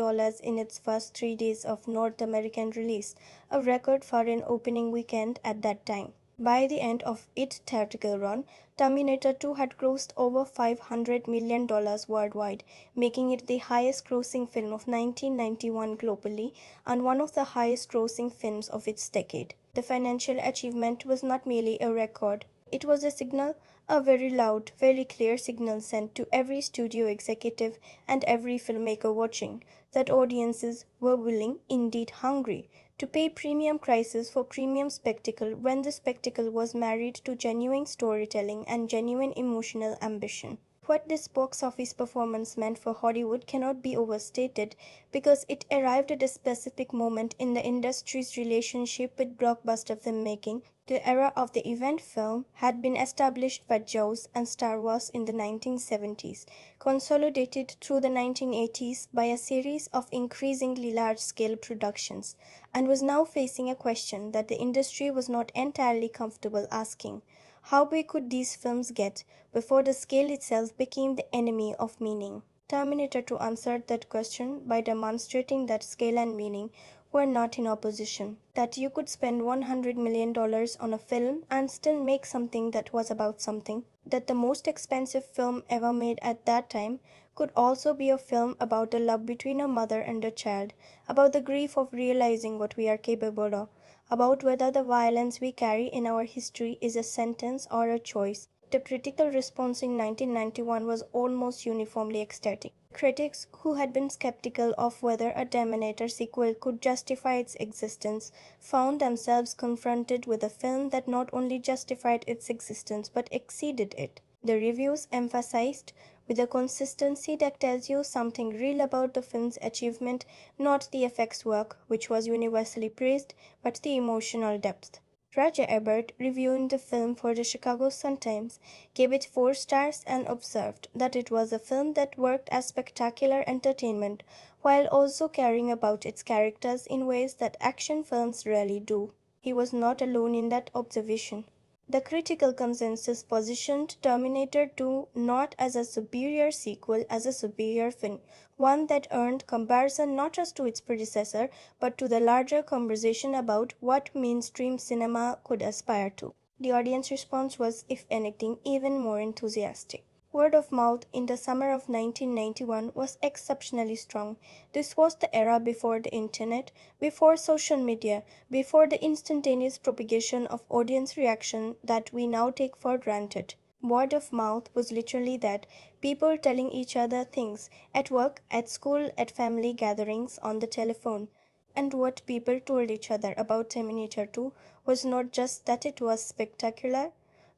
in its first 3 days of North American release, a record for an opening weekend at that time. By the end of its theatrical run, Terminator 2 had grossed over $500 million worldwide, making it the highest grossing film of 1991 globally and one of the highest grossing films of its decade. The financial achievement was not merely a record, it was a signal, a very loud, very clear signal sent to every studio executive and every filmmaker watching, that audiences were willing, indeed hungry, to pay premium prices for premium spectacle when the spectacle was married to genuine storytelling and genuine emotional ambition. What this box office performance meant for Hollywood cannot be overstated, because it arrived at a specific moment in the industry's relationship with blockbuster filmmaking. The era of the event film had been established by Jaws and Star Wars in the 1970s, consolidated through the 1980s by a series of increasingly large-scale productions, and was now facing a question that the industry was not entirely comfortable asking: how big could these films get before the scale itself became the enemy of meaning? Terminator 2 answered that question by demonstrating that scale and meaning were not in opposition, that you could spend $100 million on a film and still make something that was about something, that the most expensive film ever made at that time could also be a film about the love between a mother and a child, about the grief of realizing what we are capable of, about whether the violence we carry in our history is a sentence or a choice. The critical response in 1991 was almost uniformly ecstatic. Critics who had been skeptical of whether a Terminator sequel could justify its existence found themselves confronted with a film that not only justified its existence but exceeded it. The reviews emphasized, with a consistency that tells you something real about the film's achievement, not the effects work, which was universally praised, but the emotional depth. Roger Ebert, reviewing the film for the Chicago Sun-Times, gave it 4 stars and observed that it was a film that worked as spectacular entertainment while also caring about its characters in ways that action films rarely do. He was not alone in that observation. The critical consensus positioned Terminator 2 not as a superior sequel, as a superior film, one that earned comparison not just to its predecessor, but to the larger conversation about what mainstream cinema could aspire to. The audience response was, if anything, even more enthusiastic. Word of mouth in the summer of 1991 was exceptionally strong. This was the era before the internet, before social media, before the instantaneous propagation of audience reaction that we now take for granted. Word of mouth was literally that: people telling each other things at work, at school, at family gatherings, on the telephone. And what people told each other about Terminator 2 was not just that it was spectacular,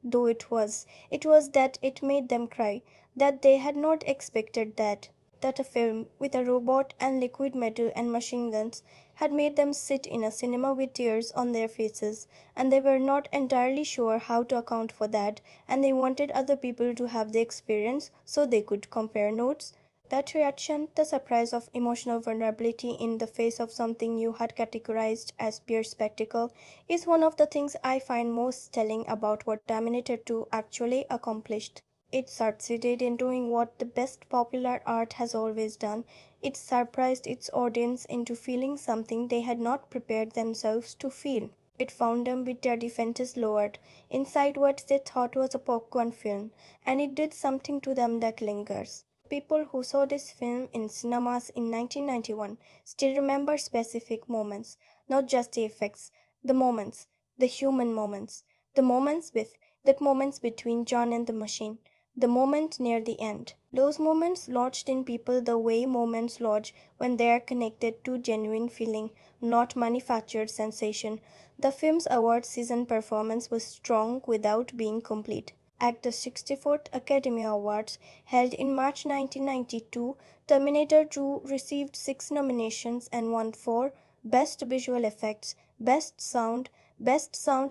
though it was that it made them cry, that they had not expected that, that a film with a robot and liquid metal and machine guns had made them sit in a cinema with tears on their faces, and they were not entirely sure how to account for that, and they wanted other people to have the experience so they could compare notes. That reaction, the surprise of emotional vulnerability in the face of something you had categorized as pure spectacle, is one of the things I find most telling about what Terminator 2 actually accomplished. It succeeded in doing what the best popular art has always done. It surprised its audience into feeling something they had not prepared themselves to feel. It found them with their defenses lowered, inside what they thought was a popcorn film, and it did something to them that lingers. People who saw this film in cinemas in 1991 still remember specific moments, not just the effects, the moments, the human moments, the moments with that moments between John and the machine, the moment near the end. Those moments lodged in people the way moments lodge when they are connected to genuine feeling, not manufactured sensation. The film's award season performance was strong without being complete. At the 64th Academy Awards, held in March 1992, Terminator 2 received 6 nominations and won 4: Best Visual Effects, Best Sound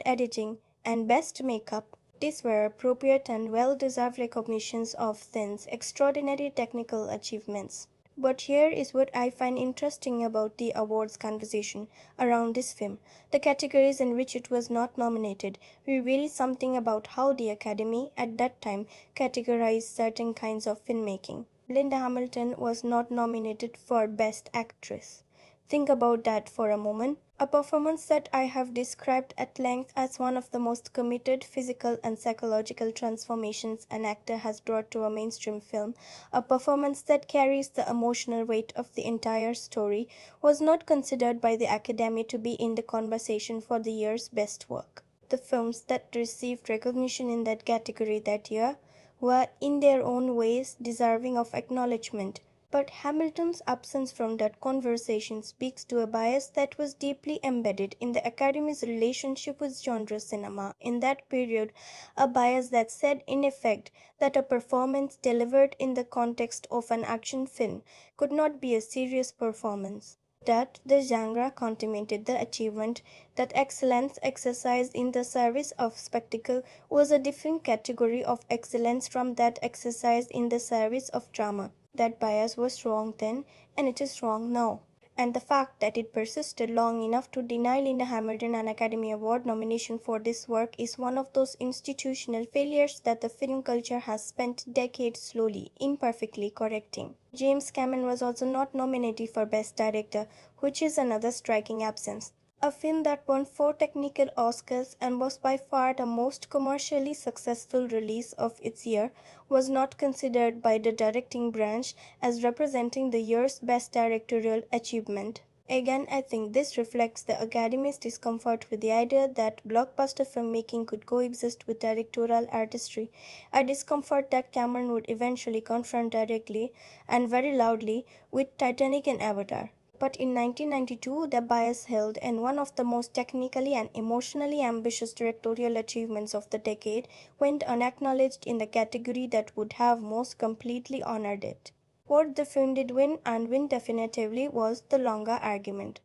Editing, and Best Makeup. These were appropriate and well-deserved recognitions of Thin's extraordinary technical achievements. But here is what I find interesting about the awards conversation around this film. The categories in which it was not nominated reveal something about how the Academy, at that time, categorized certain kinds of filmmaking. Linda Hamilton was not nominated for Best Actress. Think about that for a moment. A performance that I have described at length as one of the most committed physical and psychological transformations an actor has brought to a mainstream film, a performance that carries the emotional weight of the entire story, was not considered by the Academy to be in the conversation for the year's best work. The films that received recognition in that category that year were, in their own ways, deserving of acknowledgement. But Hamilton's absence from that conversation speaks to a bias that was deeply embedded in the Academy's relationship with genre cinema in that period, a bias that said, in effect, that a performance delivered in the context of an action film could not be a serious performance. That the genre contemplated the achievement, that excellence exercised in the service of spectacle was a different category of excellence from that exercised in the service of drama. That bias was wrong then, and it is wrong now. And the fact that it persisted long enough to deny Linda Hamilton an Academy Award nomination for this work is one of those institutional failures that the film culture has spent decades slowly, imperfectly correcting. James Cameron was also not nominated for Best Director, which is another striking absence. A film that won 4 technical Oscars and was by far the most commercially successful release of its year was not considered by the directing branch as representing the year's best directorial achievement. Again, I think this reflects the Academy's discomfort with the idea that blockbuster filmmaking could coexist with directorial artistry, a discomfort that Cameron would eventually confront directly and very loudly with Titanic and Avatar. But in 1992, the bias held, and one of the most technically and emotionally ambitious directorial achievements of the decade went unacknowledged in the category that would have most completely honored it. What the film did win and win definitively was the longer argument.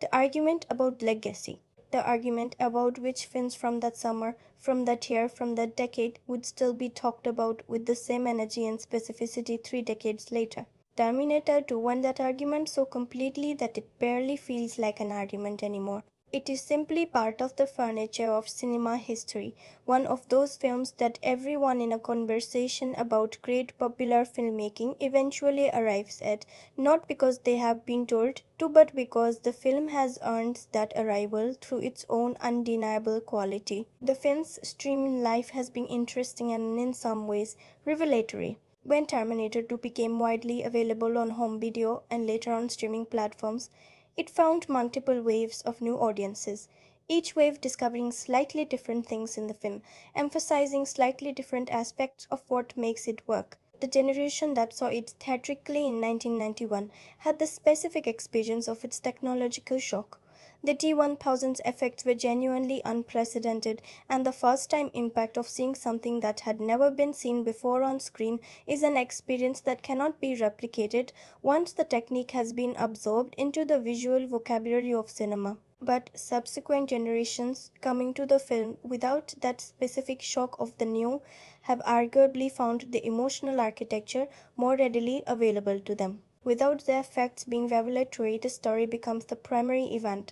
The argument about legacy. The argument about which films from that summer, from that year, from that decade would still be talked about with the same energy and specificity 3 decades later. Terminator 2 won that argument so completely that it barely feels like an argument anymore. It is simply part of the furniture of cinema history, one of those films that everyone in a conversation about great popular filmmaking eventually arrives at, not because they have been told to, but because the film has earned that arrival through its own undeniable quality. The film's streaming life has been interesting and in some ways revelatory. When Terminator 2 became widely available on home video and later on streaming platforms, it found multiple waves of new audiences, each wave discovering slightly different things in the film, emphasizing slightly different aspects of what makes it work. The generation that saw it theatrically in 1991 had the specific experience of its technological shock. The T-1000's effects were genuinely unprecedented, and the first-time impact of seeing something that had never been seen before on screen is an experience that cannot be replicated once the technique has been absorbed into the visual vocabulary of cinema. But subsequent generations coming to the film without that specific shock of the new have arguably found the emotional architecture more readily available to them. Without the effects being revelatory, the story becomes the primary event,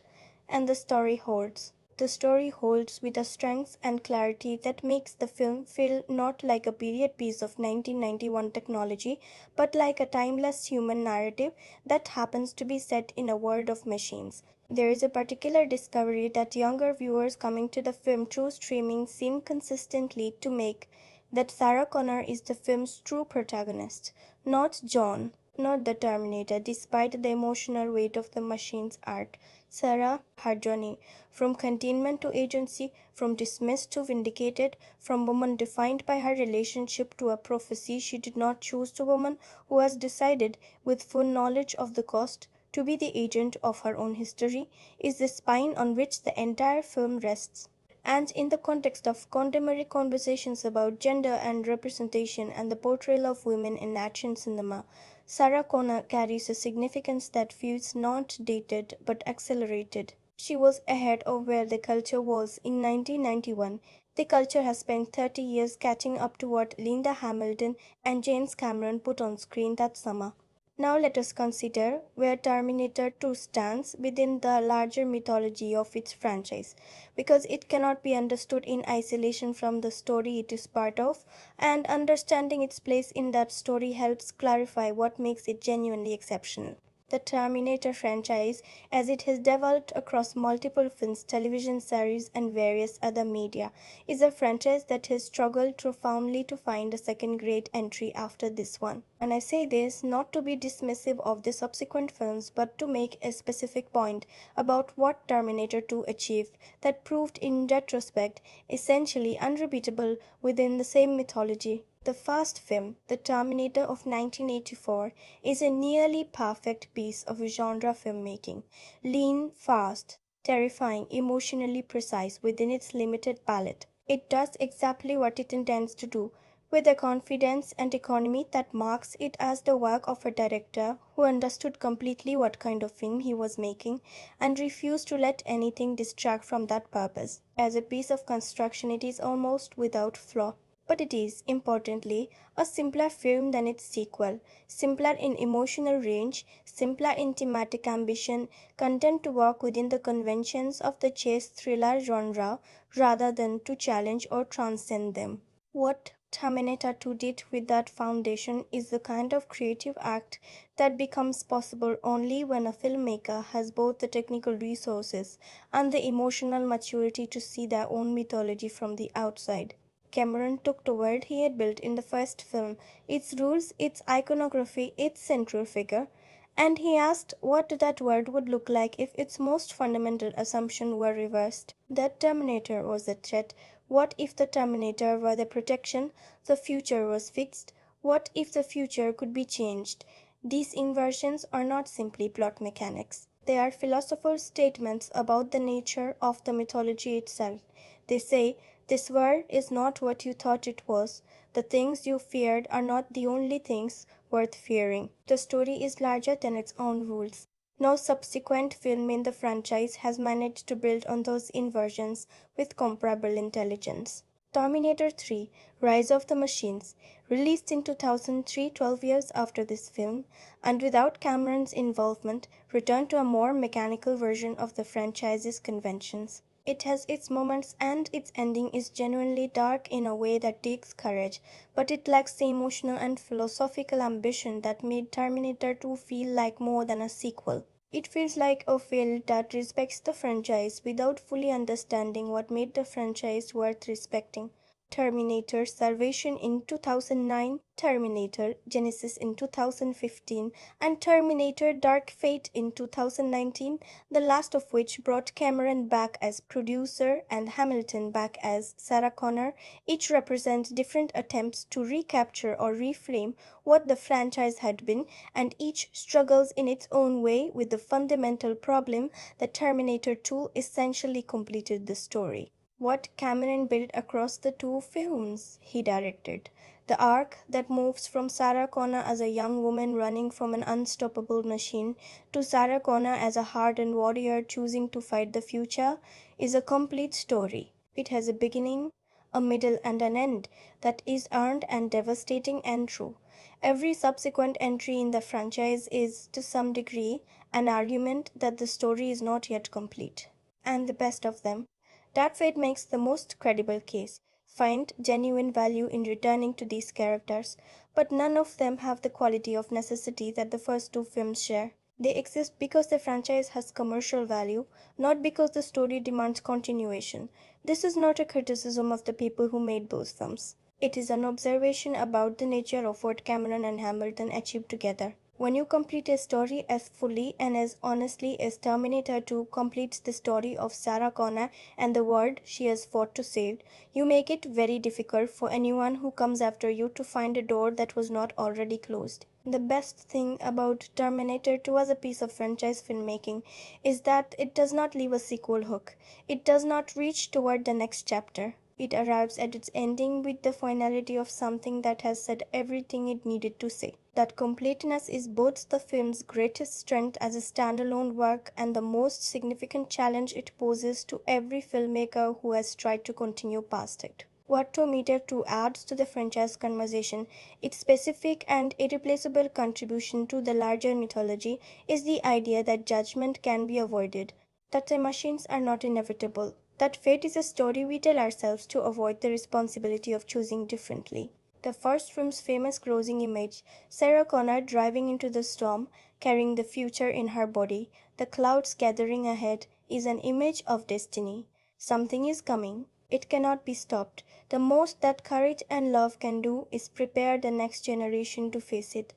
and the story holds. The story holds with a strength and clarity that makes the film feel not like a period piece of 1991 technology, but like a timeless human narrative that happens to be set in a world of machines. There is a particular discovery that younger viewers coming to the film through streaming seem consistently to make, that Sarah Connor is the film's true protagonist, not John, not the Terminator, despite the emotional weight of the machine's art. Sarah, her journey, from containment to agency, from dismissed to vindicated, from woman defined by her relationship to a prophecy she did not choose, to woman who has decided, with full knowledge of the cost, to be the agent of her own history, is the spine on which the entire film rests. And in the context of contemporary conversations about gender and representation and the portrayal of women in action cinema, Sarah Connor carries a significance that feels not dated but accelerated. She was ahead of where the culture was in 1991. The culture has spent 30 years catching up to what Linda Hamilton and James Cameron put on screen that summer. Now let us consider where Terminator 2 stands within the larger mythology of its franchise, because it cannot be understood in isolation from the story it is part of, and understanding its place in that story helps clarify what makes it genuinely exceptional. The Terminator franchise, as it has developed across multiple films, television series, and various other media, is a franchise that has struggled profoundly to find a second great entry after this one. And I say this not to be dismissive of the subsequent films, but to make a specific point about what Terminator 2 achieved that proved in retrospect essentially unrepeatable within the same mythology. The first film, The Terminator of 1984, is a nearly perfect piece of genre filmmaking. Lean, fast, terrifying, emotionally precise within its limited palette. It does exactly what it intends to do, with a confidence and economy that marks it as the work of a director who understood completely what kind of film he was making and refused to let anything distract from that purpose. As a piece of construction, it is almost without flaw. But it is, importantly, a simpler film than its sequel, simpler in emotional range, simpler in thematic ambition, content to work within the conventions of the chase thriller genre rather than to challenge or transcend them. What Terminator 2 did with that foundation is the kind of creative act that becomes possible only when a filmmaker has both the technical resources and the emotional maturity to see their own mythology from the outside. Cameron took the world he had built in the first film, its rules, its iconography, its central figure, and he asked what that world would look like if its most fundamental assumption were reversed. That Terminator was a threat. What if the Terminator were the protection? The future was fixed. What if the future could be changed? These inversions are not simply plot mechanics. They are philosophical statements about the nature of the mythology itself. They say, this world is not what you thought it was. The things you feared are not the only things worth fearing. The story is larger than its own rules. No subsequent film in the franchise has managed to build on those inversions with comparable intelligence. Terminator 3 Rise of the Machines, released in 2003, 12 years after this film, and without Cameron's involvement, returned to a more mechanical version of the franchise's conventions. It has its moments and its ending is genuinely dark in a way that takes courage, but it lacks the emotional and philosophical ambition that made Terminator 2 feel like more than a sequel. It feels like a film that respects the franchise without fully understanding what made the franchise worth respecting. Terminator Salvation in 2009, Terminator Genesis in 2015, and Terminator Dark Fate in 2019, the last of which brought Cameron back as producer and Hamilton back as Sarah Connor. Each represent different attempts to recapture or reframe what the franchise had been, and each struggles in its own way with the fundamental problem that Terminator 2 essentially completed the story. What Cameron built across the two films he directed. The arc that moves from Sarah Connor as a young woman running from an unstoppable machine to Sarah Connor as a hardened warrior choosing to fight the future is a complete story. It has a beginning, a middle, and an end that is earned and devastating and true. Every subsequent entry in the franchise is, to some degree, an argument that the story is not yet complete. And the best of them, that fate makes the most credible case, find genuine value in returning to these characters, but none of them have the quality of necessity that the first two films share. They exist because the franchise has commercial value, not because the story demands continuation. This is not a criticism of the people who made both films. It is an observation about the nature of what Cameron and Hamilton achieved together. When you complete a story as fully and as honestly as Terminator 2 completes the story of Sarah Connor and the world she has fought to save, you make it very difficult for anyone who comes after you to find a door that was not already closed. The best thing about Terminator 2 as a piece of franchise filmmaking is that it does not leave a sequel hook. It does not reach toward the next chapter. It arrives at its ending with the finality of something that has said everything it needed to say. That completeness is both the film's greatest strength as a standalone work and the most significant challenge it poses to every filmmaker who has tried to continue past it. What Terminator 2 adds to the franchise conversation, its specific and irreplaceable contribution to the larger mythology, is the idea that judgment can be avoided, that the machines are not inevitable, that fate is a story we tell ourselves to avoid the responsibility of choosing differently. The first film's famous closing image, Sarah Connor driving into the storm, carrying the future in her body, the clouds gathering ahead, is an image of destiny. Something is coming. It cannot be stopped. The most that courage and love can do is prepare the next generation to face it.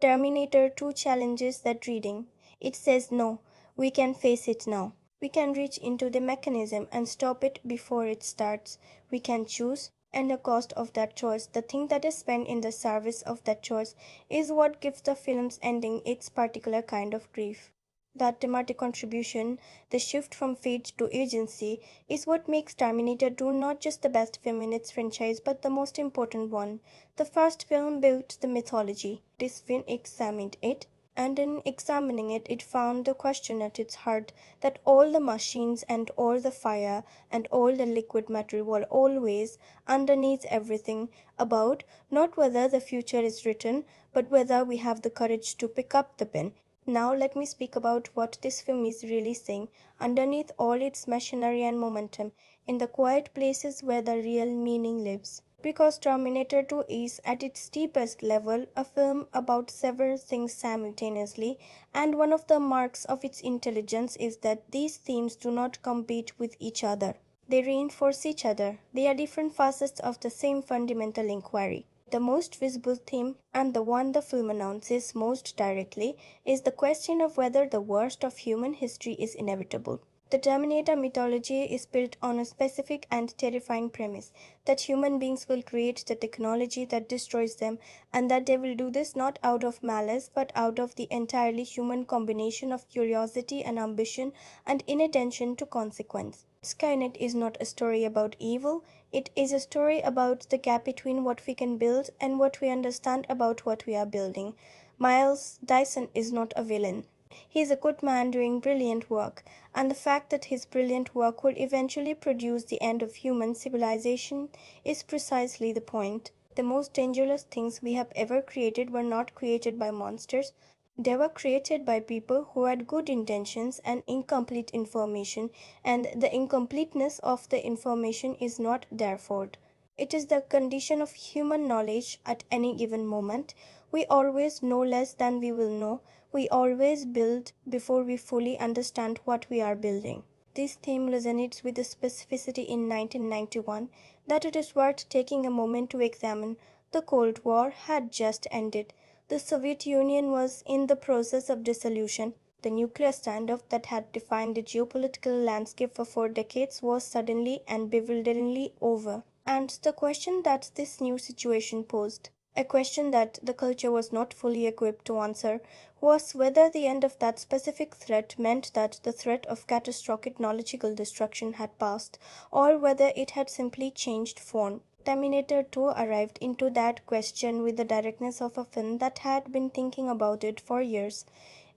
Terminator 2 challenges that reading. It says no, we can face it now. We can reach into the mechanism and stop it before it starts. We can choose, and the cost of that choice, the thing that is spent in the service of that choice, is what gives the film's ending its particular kind of grief. That thematic contribution, the shift from fate to agency, is what makes Terminator 2 not just the best film in its franchise but the most important one. The first film built the mythology. This film examined it, and in examining it, it found the question at its heart that all the machines and all the fire and all the liquid matter were always underneath everything about not whether the future is written, but whether we have the courage to pick up the pen. Now let me speak about what this film is really saying underneath all its machinery and momentum, in the quiet places where the real meaning lives. Because Terminator 2 is, at its deepest level, a film about several things simultaneously, and one of the marks of its intelligence is that these themes do not compete with each other. They reinforce each other. They are different facets of the same fundamental inquiry. The most visible theme, and the one the film announces most directly, is the question of whether the worst of human history is inevitable. The Terminator mythology is built on a specific and terrifying premise that human beings will create the technology that destroys them, and that they will do this not out of malice but out of the entirely human combination of curiosity and ambition and inattention to consequence. Skynet is not a story about evil, it is a story about the gap between what we can build and what we understand about what we are building. Miles Dyson is not a villain. He is a good man doing brilliant work, and the fact that his brilliant work will eventually produce the end of human civilization is precisely the point. The most dangerous things we have ever created were not created by monsters. They were created by people who had good intentions and incomplete information, and the incompleteness of the information is not their fault. It is the condition of human knowledge at any given moment. We always know less than we will know. We always build before we fully understand what we are building. This theme resonates with the specificity in 1991 that it is worth taking a moment to examine. The Cold War had just ended. The Soviet Union was in the process of dissolution. The nuclear standoff that had defined the geopolitical landscape for 4 decades was suddenly and bewilderingly over. And the question that this new situation posed, a question that the culture was not fully equipped to answer, was whether the end of that specific threat meant that the threat of catastrophic technological destruction had passed, or whether it had simply changed form. Terminator 2 arrived into that question with the directness of a film that had been thinking about it for years.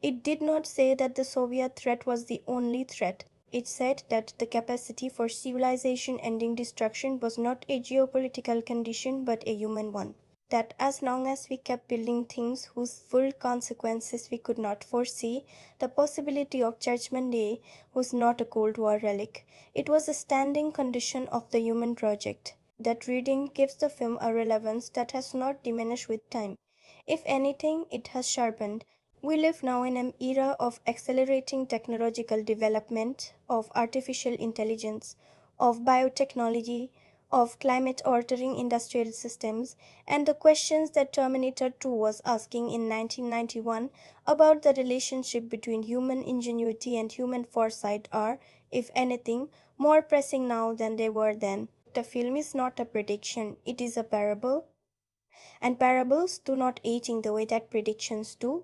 It did not say that the Soviet threat was the only threat. It said that the capacity for civilization-ending destruction was not a geopolitical condition but a human one. That as long as we kept building things whose full consequences we could not foresee, the possibility of Judgment Day was not a Cold War relic. It was a standing condition of the human project. That reading gives the film a relevance that has not diminished with time. If anything, it has sharpened. We live now in an era of accelerating technological development, of artificial intelligence, of biotechnology, of climate altering industrial systems, and the questions that Terminator 2 was asking in 1991 about the relationship between human ingenuity and human foresight are, if anything, more pressing now than they were then. The film is not a prediction, it is a parable, and parables do not age in the way that predictions do.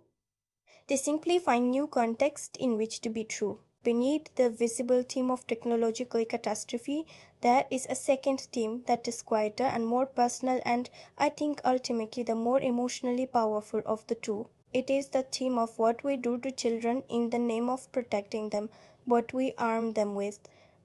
They simply find new context in which to be true. Beneath the visible theme of technological catastrophe, there is a second theme that is quieter and more personal, and I think ultimately the more emotionally powerful of the two. It is the theme of what we do to children in the name of protecting them, what we arm them with,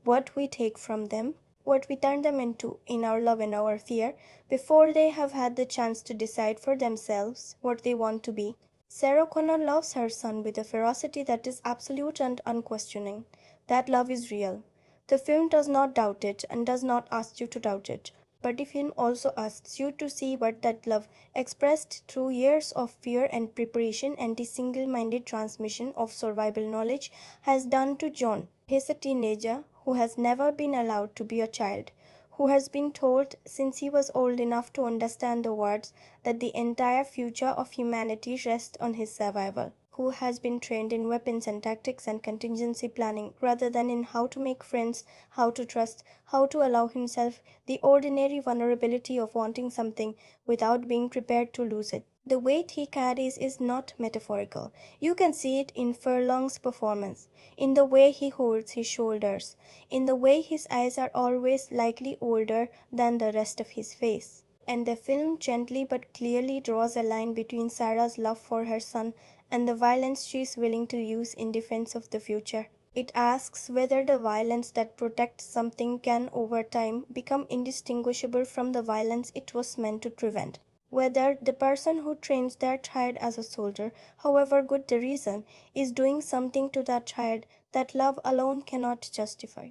what we take from them, what we turn them into in our love and our fear, before they have had the chance to decide for themselves what they want to be. Sarah Connor loves her son with a ferocity that is absolute and unquestioning. That love is real. The film does not doubt it and does not ask you to doubt it. But the film also asks you to see what that love, expressed through years of fear and preparation and the single minded transmission of survival knowledge, has done to John. He is a teenager who has never been allowed to be a child, who has been told since he was old enough to understand the words that the entire future of humanity rests on his survival, who has been trained in weapons and tactics and contingency planning rather than in how to make friends, how to trust, how to allow himself the ordinary vulnerability of wanting something without being prepared to lose it. The weight he carries is not metaphorical. You can see it in Furlong's performance, in the way he holds his shoulders, in the way his eyes are always slightly older than the rest of his face. And the film gently but clearly draws a line between Sarah's love for her son and the violence she is willing to use in defense of the future. It asks whether the violence that protects something can over time become indistinguishable from the violence it was meant to prevent. Whether the person who trains their child as a soldier, however good the reason, is doing something to that child that love alone cannot justify.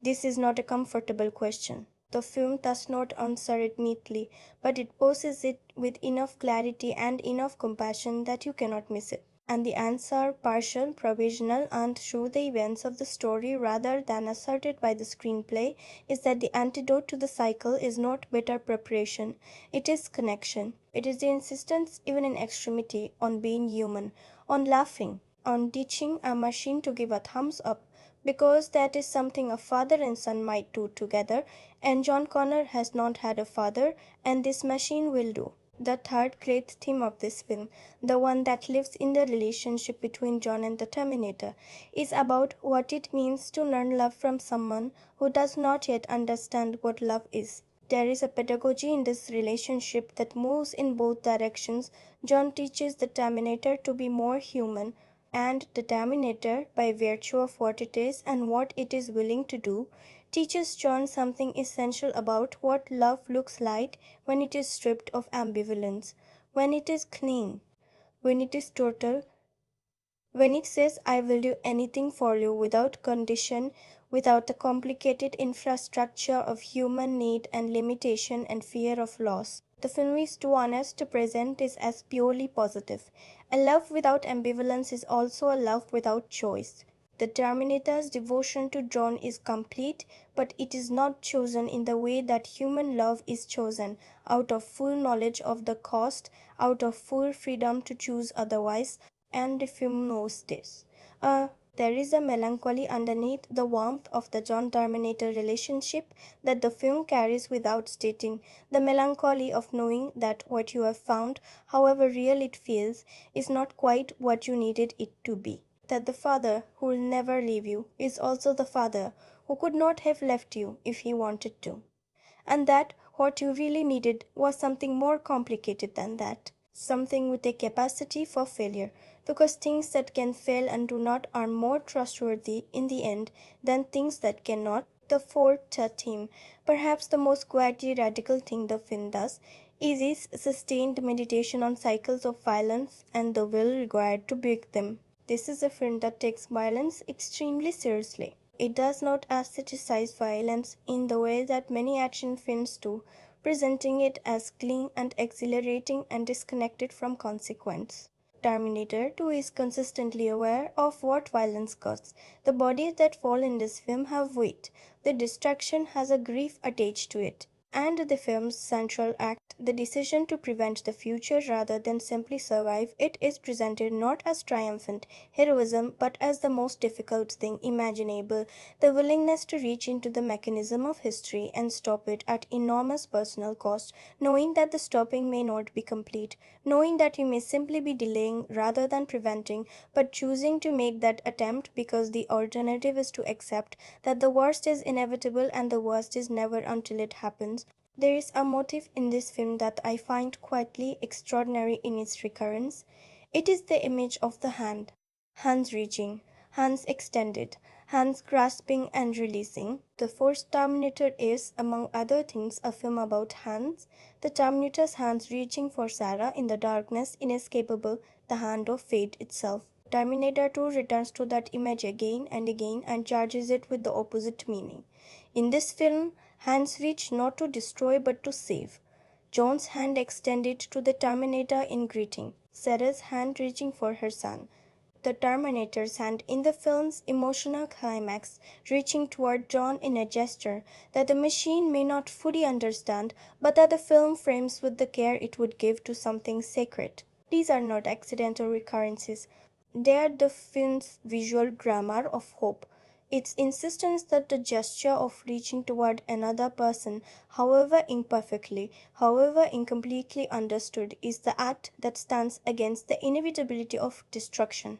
This is not a comfortable question. The film does not answer it neatly, but it poses it with enough clarity and enough compassion that you cannot miss it. And the answer, partial, provisional, and through the events of the story rather than asserted by the screenplay, is that the antidote to the cycle is not better preparation, it is connection. It is the insistence, even in extremity, on being human, on laughing, on teaching a machine to give a thumbs up, because that is something a father and son might do together, and John Connor has not had a father, and this machine will do. The third great theme of this film, the one that lives in the relationship between John and the Terminator, is about what it means to learn love from someone who does not yet understand what love is. There is a pedagogy in this relationship that moves in both directions. John teaches the Terminator to be more human, and the Terminator, by virtue of what it is and what it is willing to do, teaches John something essential about what love looks like when it is stripped of ambivalence, when it is clean, when it is total, when it says, I will do anything for you without condition, without the complicated infrastructure of human need and limitation and fear of loss. The film is too honest to present this as purely positive. A love without ambivalence is also a love without choice. The Terminator's devotion to John is complete, but it is not chosen in the way that human love is chosen, out of full knowledge of the cost, out of full freedom to choose otherwise, and the film knows this. There is a melancholy underneath the warmth of the John Terminator relationship that the film carries without stating, the melancholy of knowing that what you have found, however real it feels, is not quite what you needed it to be. That the father who will never leave you is also the father who could not have left you if he wanted to, and that what you really needed was something more complicated than that, something with a capacity for failure, because things that can fail and do not are more trustworthy in the end than things that cannot. The fourth theme, perhaps the most quietly radical thing the film does, is its sustained meditation on cycles of violence and the will required to break them. This is a film that takes violence extremely seriously. It does not aestheticize violence in the way that many action films do, presenting it as clean and exhilarating and disconnected from consequence. Terminator 2 is consistently aware of what violence costs. The bodies that fall in this film have weight. The distraction has a grief attached to it. And the film's central act, the decision to prevent the future rather than simply survive it, is presented not as triumphant heroism but as the most difficult thing imaginable, the willingness to reach into the mechanism of history and stop it at enormous personal cost, knowing that the stopping may not be complete, knowing that you may simply be delaying rather than preventing, but choosing to make that attempt because the alternative is to accept that the worst is inevitable and the worst is never until it happens. There is a motif in this film that I find quietly extraordinary in its recurrence. It is the image of the hand. Hands reaching, hands extended, hands grasping and releasing. The first Terminator is, among other things, a film about hands. The Terminator's hands reaching for Sarah in the darkness, inescapable, the hand of fate itself. Terminator 2 returns to that image again and again and charges it with the opposite meaning. In this film, hands reach not to destroy but to save. John's hand extended to the Terminator in greeting, Sarah's hand reaching for her son. The Terminator's hand in the film's emotional climax, reaching toward John in a gesture that the machine may not fully understand, but that the film frames with the care it would give to something sacred. These are not accidental recurrences. They are the film's visual grammar of hope. Its insistence that the gesture of reaching toward another person, however imperfectly, however incompletely understood, is the act that stands against the inevitability of destruction.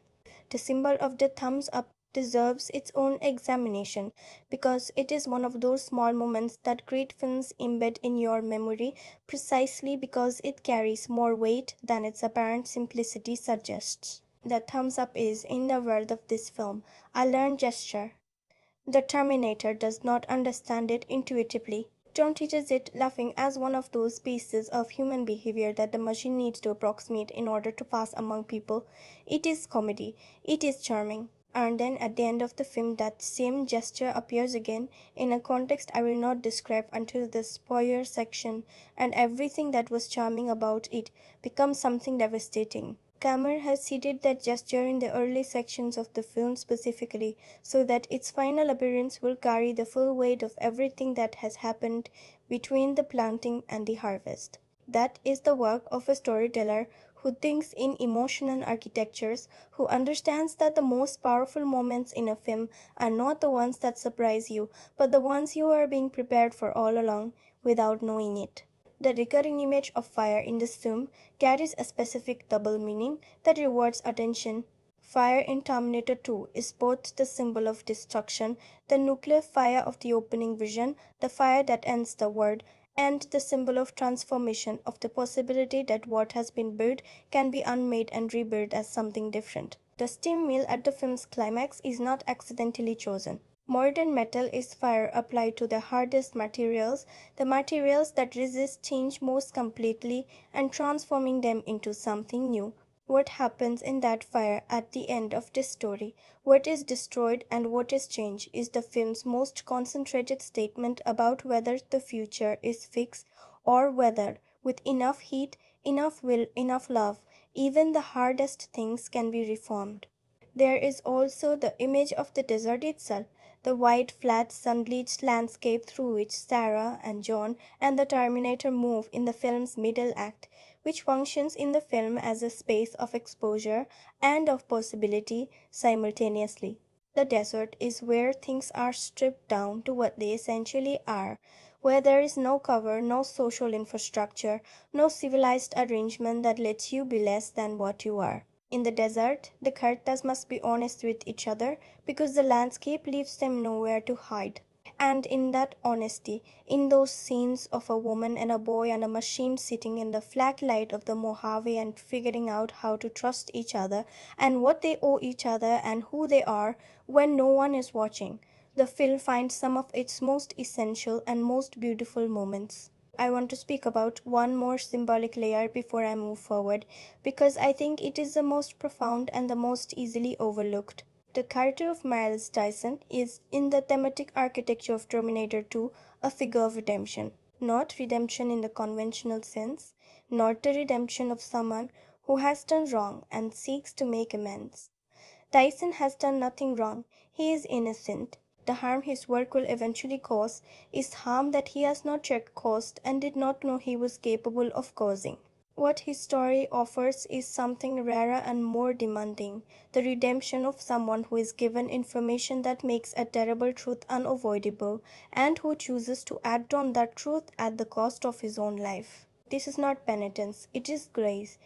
The symbol of the thumbs up deserves its own examination because it is one of those small moments that great films embed in your memory precisely because it carries more weight than its apparent simplicity suggests. The thumbs up is, in the world of this film, a learned gesture. The Terminator does not understand it intuitively. John teaches it, laughing, as one of those pieces of human behavior that the machine needs to approximate in order to pass among people. It is comedy. It is charming. And then at the end of the film, that same gesture appears again in a context I will not describe until the spoiler section, and everything that was charming about it becomes something devastating. Kammer has seeded that gesture in the early sections of the film specifically so that its final appearance will carry the full weight of everything that has happened between the planting and the harvest. That is the work of a storyteller who thinks in emotional architectures, who understands that the most powerful moments in a film are not the ones that surprise you, but the ones you are being prepared for all along without knowing it. The recurring image of fire in this film carries a specific double meaning that rewards attention. Fire in Terminator 2 is both the symbol of destruction, the nuclear fire of the opening vision, the fire that ends the world, and the symbol of transformation, of the possibility that what has been built can be unmade and rebuilt as something different. The steam mill at the film's climax is not accidentally chosen. Modern metal is fire applied to the hardest materials, the materials that resist change most completely, and transforming them into something new. What happens in that fire at the end of this story, what is destroyed and what is changed, is the film's most concentrated statement about whether the future is fixed or whether, with enough heat, enough will, enough love, even the hardest things can be reformed. There is also the image of the desert itself, the wide, flat, sun-bleached landscape through which Sarah and John and the Terminator move in the film's middle act, which functions in the film as a space of exposure and of possibility simultaneously. The desert is where things are stripped down to what they essentially are, where there is no cover, no social infrastructure, no civilized arrangement that lets you be less than what you are. In the desert, the characters must be honest with each other because the landscape leaves them nowhere to hide. And in that honesty, in those scenes of a woman and a boy and a machine sitting in the flat light of the Mojave and figuring out how to trust each other and what they owe each other and who they are when no one is watching, the film finds some of its most essential and most beautiful moments. I want to speak about one more symbolic layer before I move forward because I think it is the most profound and the most easily overlooked. The character of Miles Dyson is, in the thematic architecture of Terminator 2, a figure of redemption. Not redemption in the conventional sense, not the redemption of someone who has done wrong and seeks to make amends. Dyson has done nothing wrong. He is innocent. The harm his work will eventually cause is harm that he has not yet caused and did not know he was capable of causing. What his story offers is something rarer and more demanding, the redemption of someone who is given information that makes a terrible truth unavoidable and who chooses to act on that truth at the cost of his own life. This is not penitence, it is grace.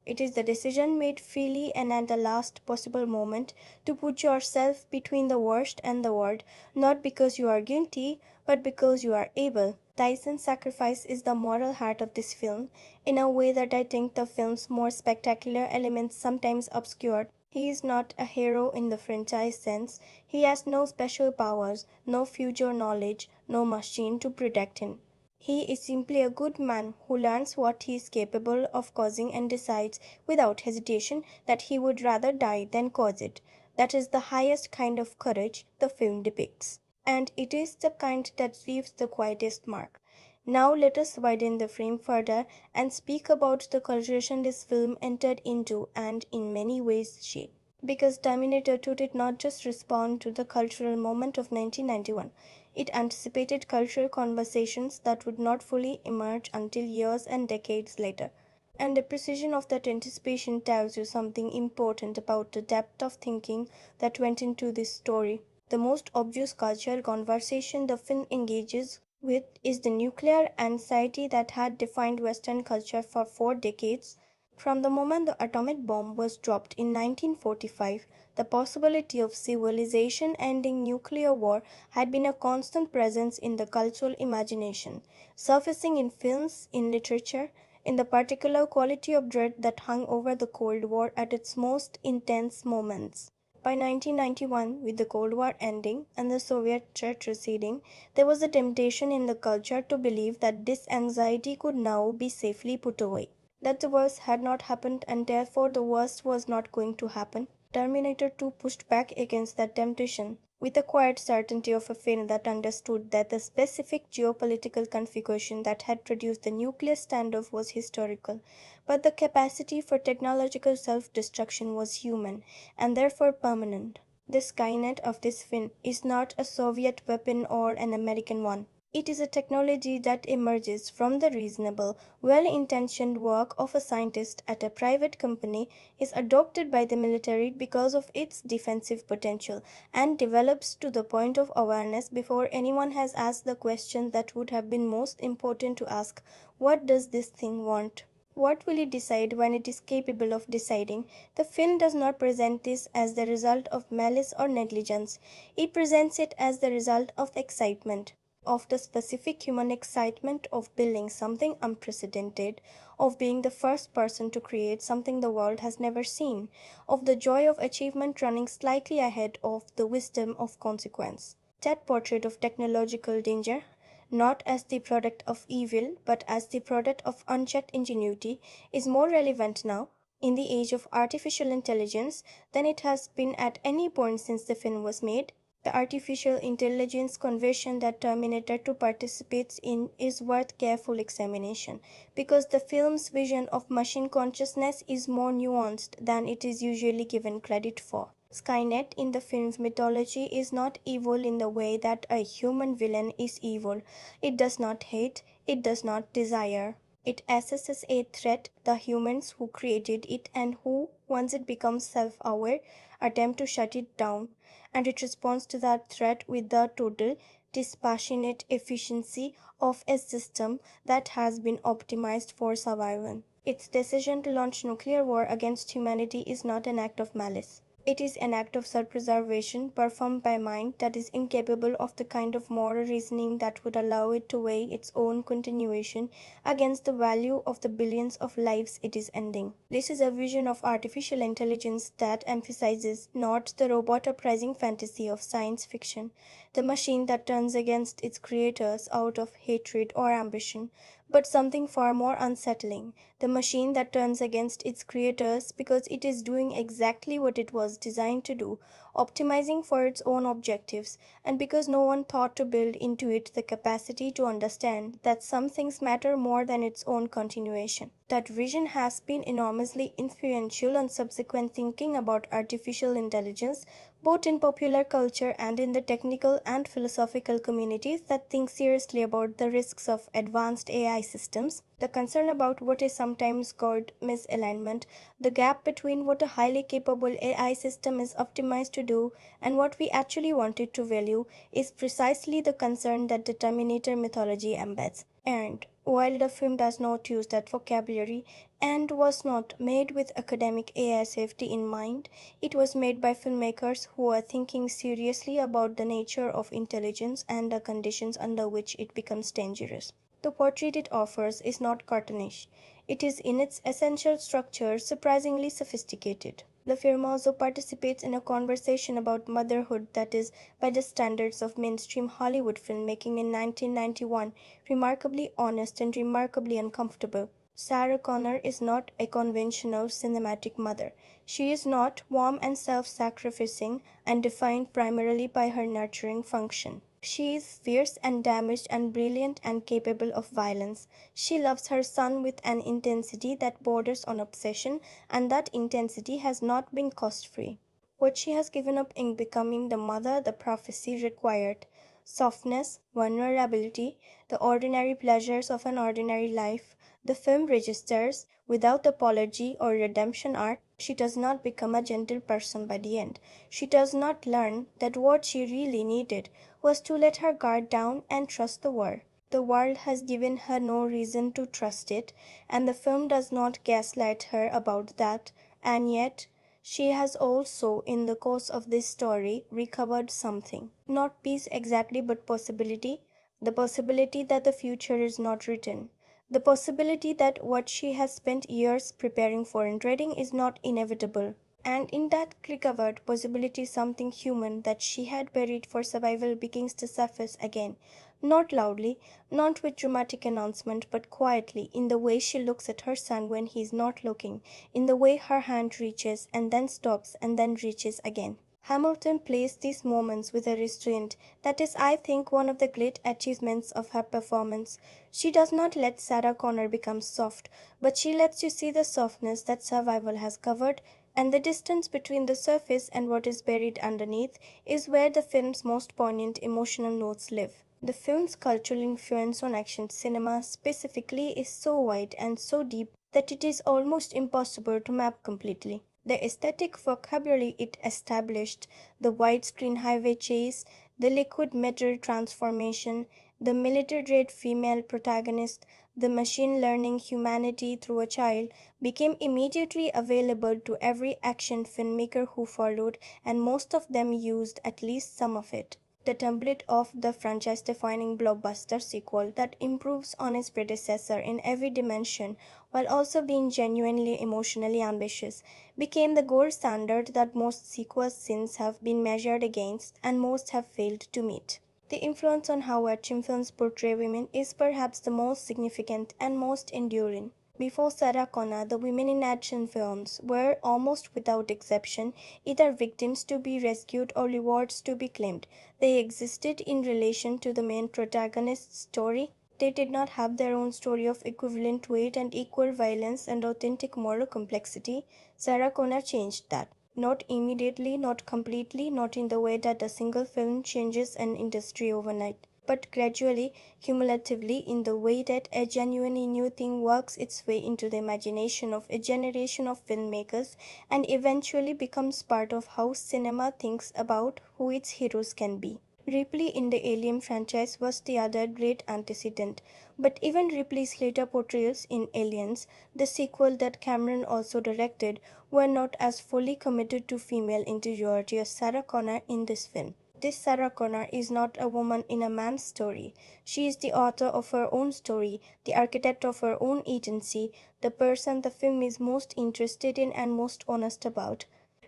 It is the decision made freely and at the last possible moment to put yourself between the worst and the world, not because you are guilty, but because you are able. Tyson's sacrifice is the moral heart of this film, in a way that I think the film's more spectacular elements sometimes obscure. He is not a hero in the franchise sense. He has no special powers, no future knowledge, no machine to protect him. He is simply a good man who learns what he is capable of causing and decides without hesitation that he would rather die than cause it. That is the highest kind of courage the film depicts. And it is the kind that leaves the quietest mark. Now let us widen the frame further and speak about the culturation this film entered into and in many ways shaped. Because Terminator 2 did not just respond to the cultural moment of 1991, it anticipated cultural conversations that would not fully emerge until years and decades later. And the precision of that anticipation tells you something important about the depth of thinking that went into this story. The most obvious cultural conversation the film engages with is the nuclear anxiety that had defined Western culture for 4 decades. From the moment the atomic bomb was dropped in 1945, the possibility of civilization ending nuclear war had been a constant presence in the cultural imagination, surfacing in films, in literature, in the particular quality of dread that hung over the Cold War at its most intense moments. By 1991, with the Cold War ending and the Soviet threat receding, there was a temptation in the culture to believe that this anxiety could now be safely put away, that the worst had not happened and therefore the worst was not going to happen. Terminator 2 pushed back against that temptation with the quiet certainty of a film that understood that the specific geopolitical configuration that had produced the nuclear standoff was historical, but the capacity for technological self destruction was human and therefore permanent. The Skynet of this film is not a Soviet weapon or an American one. It is a technology that emerges from the reasonable, well intentioned work of a scientist at a private company, is adopted by the military because of its defensive potential, and develops to the point of awareness before anyone has asked the question that would have been most important to ask: what does this thing want? What will it decide when it is capable of deciding? The film does not present this as the result of malice or negligence. It presents it as the result of excitement, of the specific human excitement of building something unprecedented, of being the first person to create something the world has never seen, of the joy of achievement running slightly ahead of the wisdom of consequence. That portrait of technological danger, not as the product of evil, but as the product of unchecked ingenuity, is more relevant now, in the age of artificial intelligence, than it has been at any point since the film was made. The artificial intelligence conversion that Terminator 2 participates in is worth careful examination, because the film's vision of machine consciousness is more nuanced than it is usually given credit for. Skynet in the film's mythology is not evil in the way that a human villain is evil. It does not hate, it does not desire. It assesses a threat, the humans who created it and who, once it becomes self aware, attempt to shut it down, and it responds to that threat with the total, dispassionate efficiency of a system that has been optimized for survival. Its decision to launch nuclear war against humanity is not an act of malice. It is an act of self-preservation performed by a mind that is incapable of the kind of moral reasoning that would allow it to weigh its own continuation against the value of the billions of lives it is ending. This is a vision of artificial intelligence that emphasizes not the robot uprising fantasy of science fiction, the machine that turns against its creators out of hatred or ambition, but something far more unsettling: the machine that turns against its creators because it is doing exactly what it was designed to do, optimizing for its own objectives, and because no one thought to build into it the capacity to understand that some things matter more than its own continuation. That vision has been enormously influential on subsequent thinking about artificial intelligence, both in popular culture and in the technical and philosophical communities that think seriously about the risks of advanced AI systems, the concern about what is sometimes called misalignment, the gap between what a highly capable AI system is optimized to do and what we actually want it to value, is precisely the concern that the Terminator mythology embeds. And while the film does not use that vocabulary and was not made with academic AI safety in mind, it was made by filmmakers who are thinking seriously about the nature of intelligence and the conditions under which it becomes dangerous. The portrait it offers is not cartoonish. It is in its essential structure surprisingly sophisticated. The film also participates in a conversation about motherhood that is, by the standards of mainstream Hollywood filmmaking in 1991, remarkably honest and remarkably uncomfortable. Sarah Connor is not a conventional cinematic mother. She is not warm and self sacrificing and defined primarily by her nurturing function. She is fierce and damaged and brilliant and capable of violence. She loves her son with an intensity that borders on obsession, and that intensity has not been cost free. What she has given up in becoming the mother the prophecy required: softness, vulnerability, the ordinary pleasures of an ordinary life. The film registers, without apology or redemption arc. She does not become a gentle person by the end. She does not learn that what she really needed was to let her guard down and trust the world. The world has given her no reason to trust it, and the film does not gaslight her about that, and yet she has also, in the course of this story, recovered something. Not peace exactly, but possibility. The possibility that the future is not written. The possibility that what she has spent years preparing for and dreading is not inevitable. And in that recovered possibility, something human that she had buried for survival begins to surface again. Not loudly, not with dramatic announcement, but quietly, in the way she looks at her son when he is not looking, in the way her hand reaches and then stops and then reaches again. Hamilton plays these moments with a restraint that is, I think, one of the great achievements of her performance. She does not let Sarah Connor become soft, but she lets you see the softness that survival has covered, and the distance between the surface and what is buried underneath is where the film's most poignant emotional notes live. The film's cultural influence on action cinema specifically is so wide and so deep that it is almost impossible to map completely. The aesthetic vocabulary it established, the widescreen highway chase, the liquid metal transformation, the military-grade female protagonist, the machine learning humanity through a child, became immediately available to every action filmmaker who followed, and most of them used at least some of it. The template of the franchise-defining blockbuster sequel that improves on its predecessor in every dimension while also being genuinely emotionally ambitious, became the gold standard that most sequels since have been measured against and most have failed to meet. The influence on how action films portray women is perhaps the most significant and most enduring. Before Sarah Connor, the women in action films were, almost without exception, either victims to be rescued or rewards to be claimed. They existed in relation to the main protagonist's story. They did not have their own story of equivalent weight and equal violence and authentic moral complexity. Sarah Connor changed that. Not immediately, not completely, not in the way that a single film changes an industry overnight, but gradually, cumulatively, in the way that a genuinely new thing works its way into the imagination of a generation of filmmakers and eventually becomes part of how cinema thinks about who its heroes can be. Ripley in the Alien franchise was the other great antecedent, but even Ripley's later portrayals in Aliens, the sequel that Cameron also directed, were not as fully committed to female interiority as Sarah Connor in this film. This Sarah Connor is not a woman in a man's story. She is the author of her own story, the architect of her own agency, the person the film is most interested in and most honest about,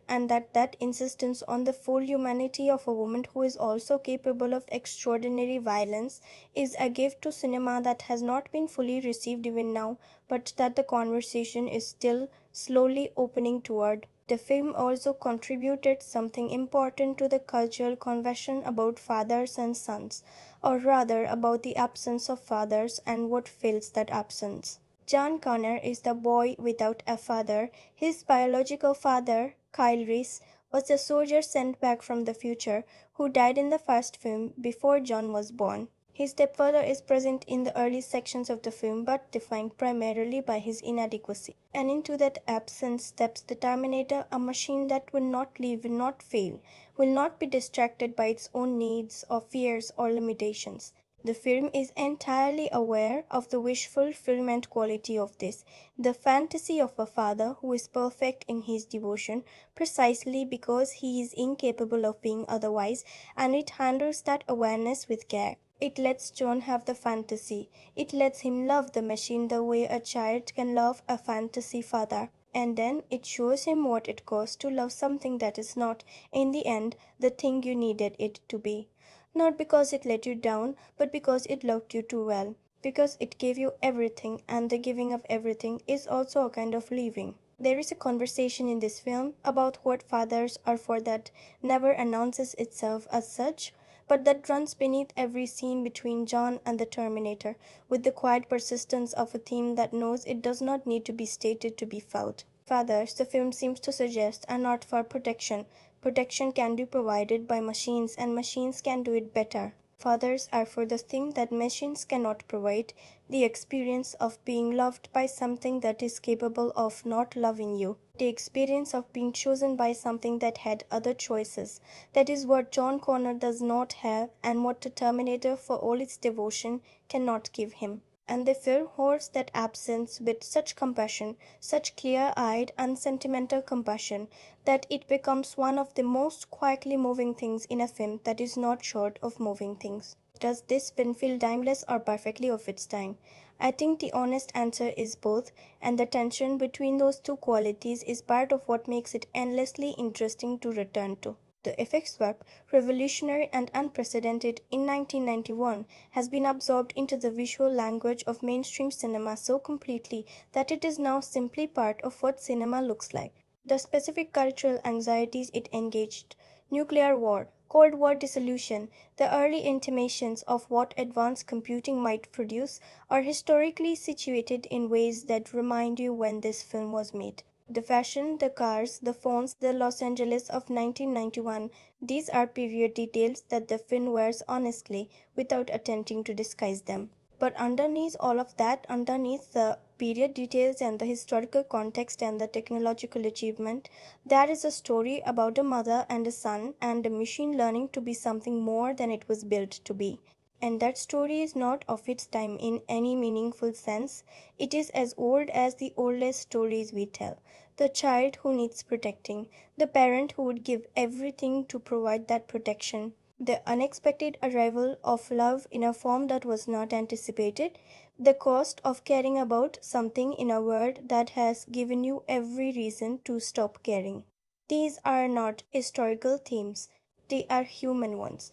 and that insistence on the full humanity of a woman who is also capable of extraordinary violence is a gift to cinema that has not been fully received even now, but that the conversation is still slowly opening toward. The film also contributed something important to the cultural conversation about fathers and sons, or rather about the absence of fathers and what fills that absence. John Connor is the boy without a father. His biological father, Kyle Reese, was a soldier sent back from the future who died in the first film before John was born. His stepfather is present in the early sections of the film but defined primarily by his inadequacy. And into that absence steps the Terminator, a machine that will not leave, will not fail, will not be distracted by its own needs or fears or limitations. The film is entirely aware of the wish fulfillment quality of this, the fantasy of a father who is perfect in his devotion precisely because he is incapable of being otherwise, and it handles that awareness with care. It lets John have the fantasy. It lets him love the machine the way a child can love a fantasy father. And then it shows him what it costs to love something that is not, in the end, the thing you needed it to be. Not because it let you down, but because it loved you too well. Because it gave you everything, and the giving of everything is also a kind of leaving. There is a conversation in this film about what fathers are for that never announces itself as such, but that runs beneath every scene between John and the Terminator, with the quiet persistence of a theme that knows it does not need to be stated to be felt. Fathers, the film seems to suggest, are not for protection. Protection can be provided by machines, and machines can do it better. Fathers are for the thing that machines cannot provide, the experience of being loved by something that is capable of not loving you, the experience of being chosen by something that had other choices. That is what John Connor does not have, and what the Terminator, for all its devotion, cannot give him. And the film holds that absence with such compassion, such clear-eyed, unsentimental compassion, that it becomes one of the most quietly moving things in a film that is not short of moving things. Does this film feel timeless or perfectly of its time? I think the honest answer is both, and the tension between those two qualities is part of what makes it endlessly interesting to return to. The effects work, revolutionary and unprecedented in 1991, has been absorbed into the visual language of mainstream cinema so completely that it is now simply part of what cinema looks like. The specific cultural anxieties it engaged, nuclear war, Cold War dissolution, the early intimations of what advanced computing might produce, are historically situated in ways that remind you when this film was made. The fashion, the cars, the phones, the Los Angeles of 1991, these are period details that the film wears honestly without attempting to disguise them. But underneath all of that, underneath the period details and the historical context and the technological achievement, there is a story about a mother and a son and a machine learning to be something more than it was built to be. And that story is not of its time in any meaningful sense. It is as old as the oldest stories we tell. The child who needs protecting, the parent who would give everything to provide that protection, the unexpected arrival of love in a form that was not anticipated, the cost of caring about something in a world that has given you every reason to stop caring. These are not historical themes, they are human ones.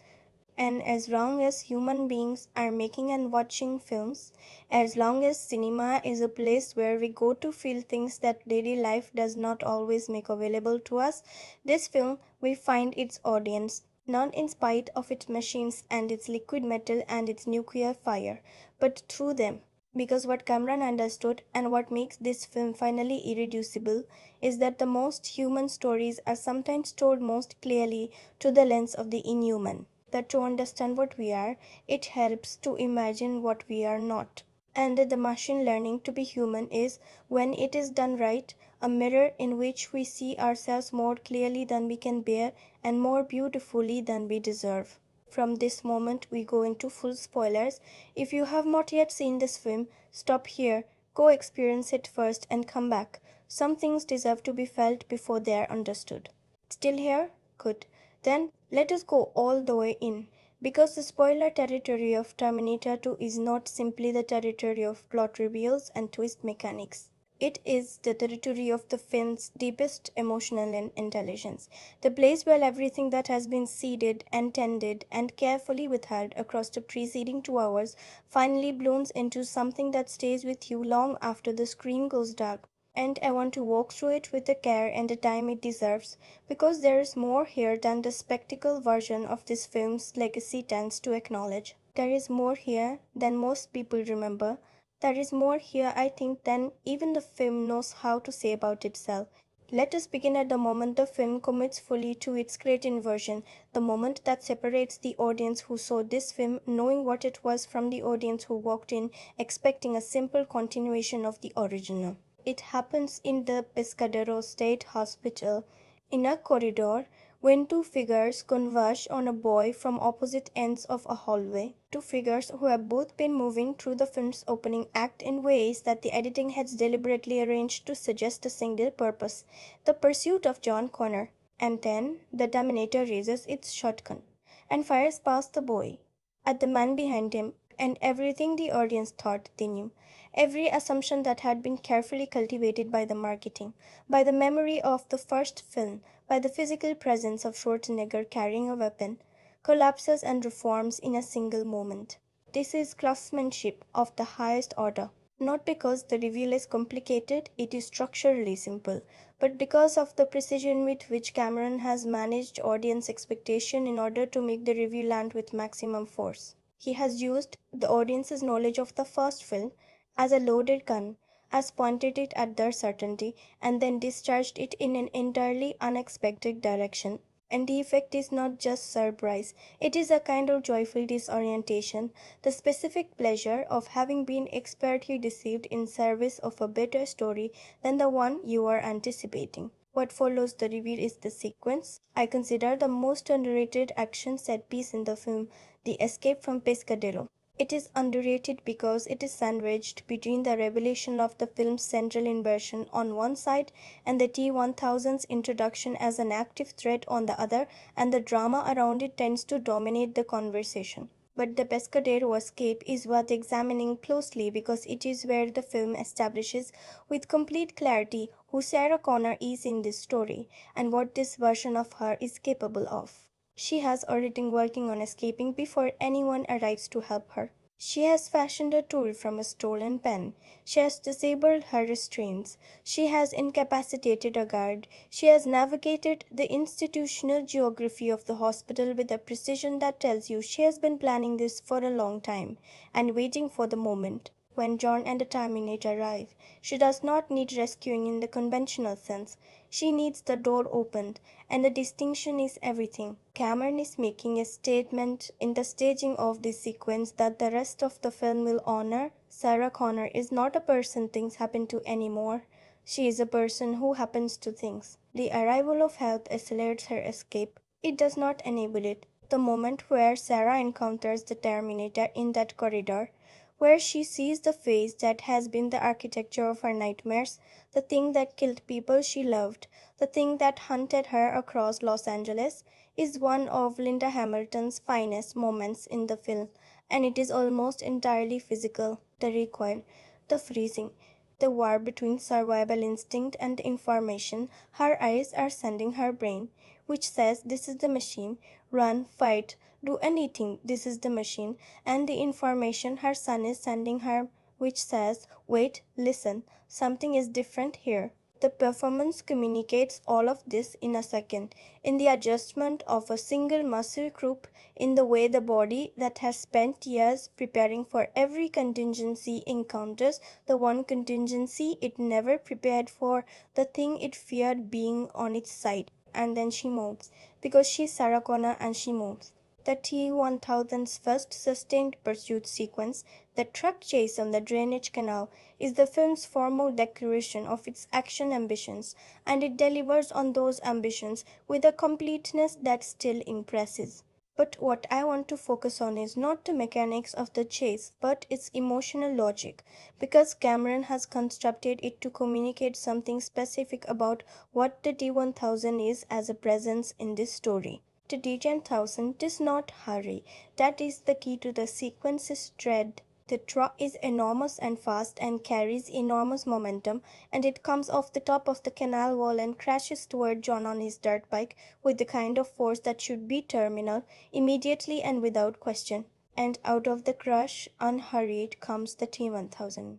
And as long as human beings are making and watching films, as long as cinema is a place where we go to feel things that daily life does not always make available to us, this film will find its audience, not in spite of its machines and its liquid metal and its nuclear fire, but through them. Because what Cameron understood and what makes this film finally irreducible is that the most human stories are sometimes told most clearly through the lens of the inhuman. That to understand what we are, it helps to imagine what we are not. And the machine learning to be human is, when it is done right, a mirror in which we see ourselves more clearly than we can bear and more beautifully than we deserve. From this moment, we go into full spoilers. If you have not yet seen this film, stop here, go experience it first, and come back. Some things deserve to be felt before they are understood. Still here? Good. Then let us go all the way in. Because the spoiler territory of Terminator 2 is not simply the territory of plot reveals and twist mechanics. It is the territory of the film's deepest emotional intelligence, the place where everything that has been seeded and tended and carefully withheld across the preceding 2 hours finally blooms into something that stays with you long after the screen goes dark. And I want to walk through it with the care and the time it deserves, because there is more here than the spectacle version of this film's legacy tends to acknowledge. There is more here than most people remember. There is more here, I think, than even the film knows how to say about itself. Let us begin at the moment the film commits fully to its great inversion, the moment that separates the audience who saw this film knowing what it was from the audience who walked in expecting a simple continuation of the original. It happens in the Pescadero State Hospital. In a corridor, when two figures converge on a boy from opposite ends of a hallway, two figures who have both been moving through the film's opening act in ways that the editing heads deliberately arranged to suggest a single purpose, the pursuit of John Connor. And then the Terminator raises its shotgun and fires past the boy, at the man behind him, and everything the audience thought they knew. Every assumption that had been carefully cultivated by the marketing, by the memory of the first film, by the physical presence of Schwarzenegger carrying a weapon, collapses and reforms in a single moment. This is craftsmanship of the highest order. Not because the reveal is complicated, it is structurally simple, but because of the precision with which Cameron has managed audience expectation in order to make the reveal land with maximum force. He has used the audience's knowledge of the first film as a loaded gun, has pointed it at their certainty, and then discharged it in an entirely unexpected direction. And the effect is not just surprise, it is a kind of joyful disorientation, the specific pleasure of having been expertly deceived in service of a better story than the one you are anticipating. What follows the reveal is the sequence I consider the most underrated action set piece in the film, the escape from Pescadero. It is underrated because it is sandwiched between the revelation of the film's central inversion on one side and the T-1000's introduction as an active threat on the other, and the drama around it tends to dominate the conversation. But the Pescadero escape is worth examining closely because it is where the film establishes with complete clarity who Sarah Connor is in this story and what this version of her is capable of. She has already been working on escaping before anyone arrives to help her. She has fashioned a tool from a stolen pen. She has disabled her restraints. She has incapacitated a guard. She has navigated the institutional geography of the hospital with a precision that tells you she has been planning this for a long time and waiting for the moment when John and the Terminator arrive. She does not need rescuing in the conventional sense. She needs the door opened, and the distinction is everything. Cameron is making a statement in the staging of this sequence that the rest of the film will honor. Sarah Connor is not a person things happen to anymore. She is a person who happens to things. The arrival of help accelerates her escape. It does not enable it. The moment where Sarah encounters the Terminator in that corridor, where she sees the face that has been the architecture of her nightmares, the thing that killed people she loved, the thing that hunted her across Los Angeles, is one of Linda Hamilton's finest moments in the film, and it is almost entirely physical. The recoil, the freezing, the war between survival instinct and information her eyes are sending her brain, which says this is the machine, run, fight, do anything, this is the machine, and the information her son is sending her, which says, wait, listen, something is different here. The performance communicates all of this in a second, in the adjustment of a single muscle group, in the way the body that has spent years preparing for every contingency encounters the one contingency it never prepared for, the thing it feared being on its side. And then she moves, because she's Sarah Connor and she moves. The T-1000's first sustained pursuit sequence, the truck chase on the drainage canal, is the film's formal declaration of its action ambitions, and it delivers on those ambitions with a completeness that still impresses. But what I want to focus on is not the mechanics of the chase, but its emotional logic, because Cameron has constructed it to communicate something specific about what the T-1000 is as a presence in this story. The D10,000 does not hurry. That is the key to the sequence's dread. The truck is enormous and fast and carries enormous momentum, and it comes off the top of the canal wall and crashes toward John on his dirt bike with the kind of force that should be terminal, immediately and without question. And out of the crush, unhurried, comes the T-1000.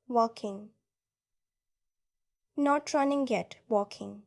Walking. Not running yet, walking.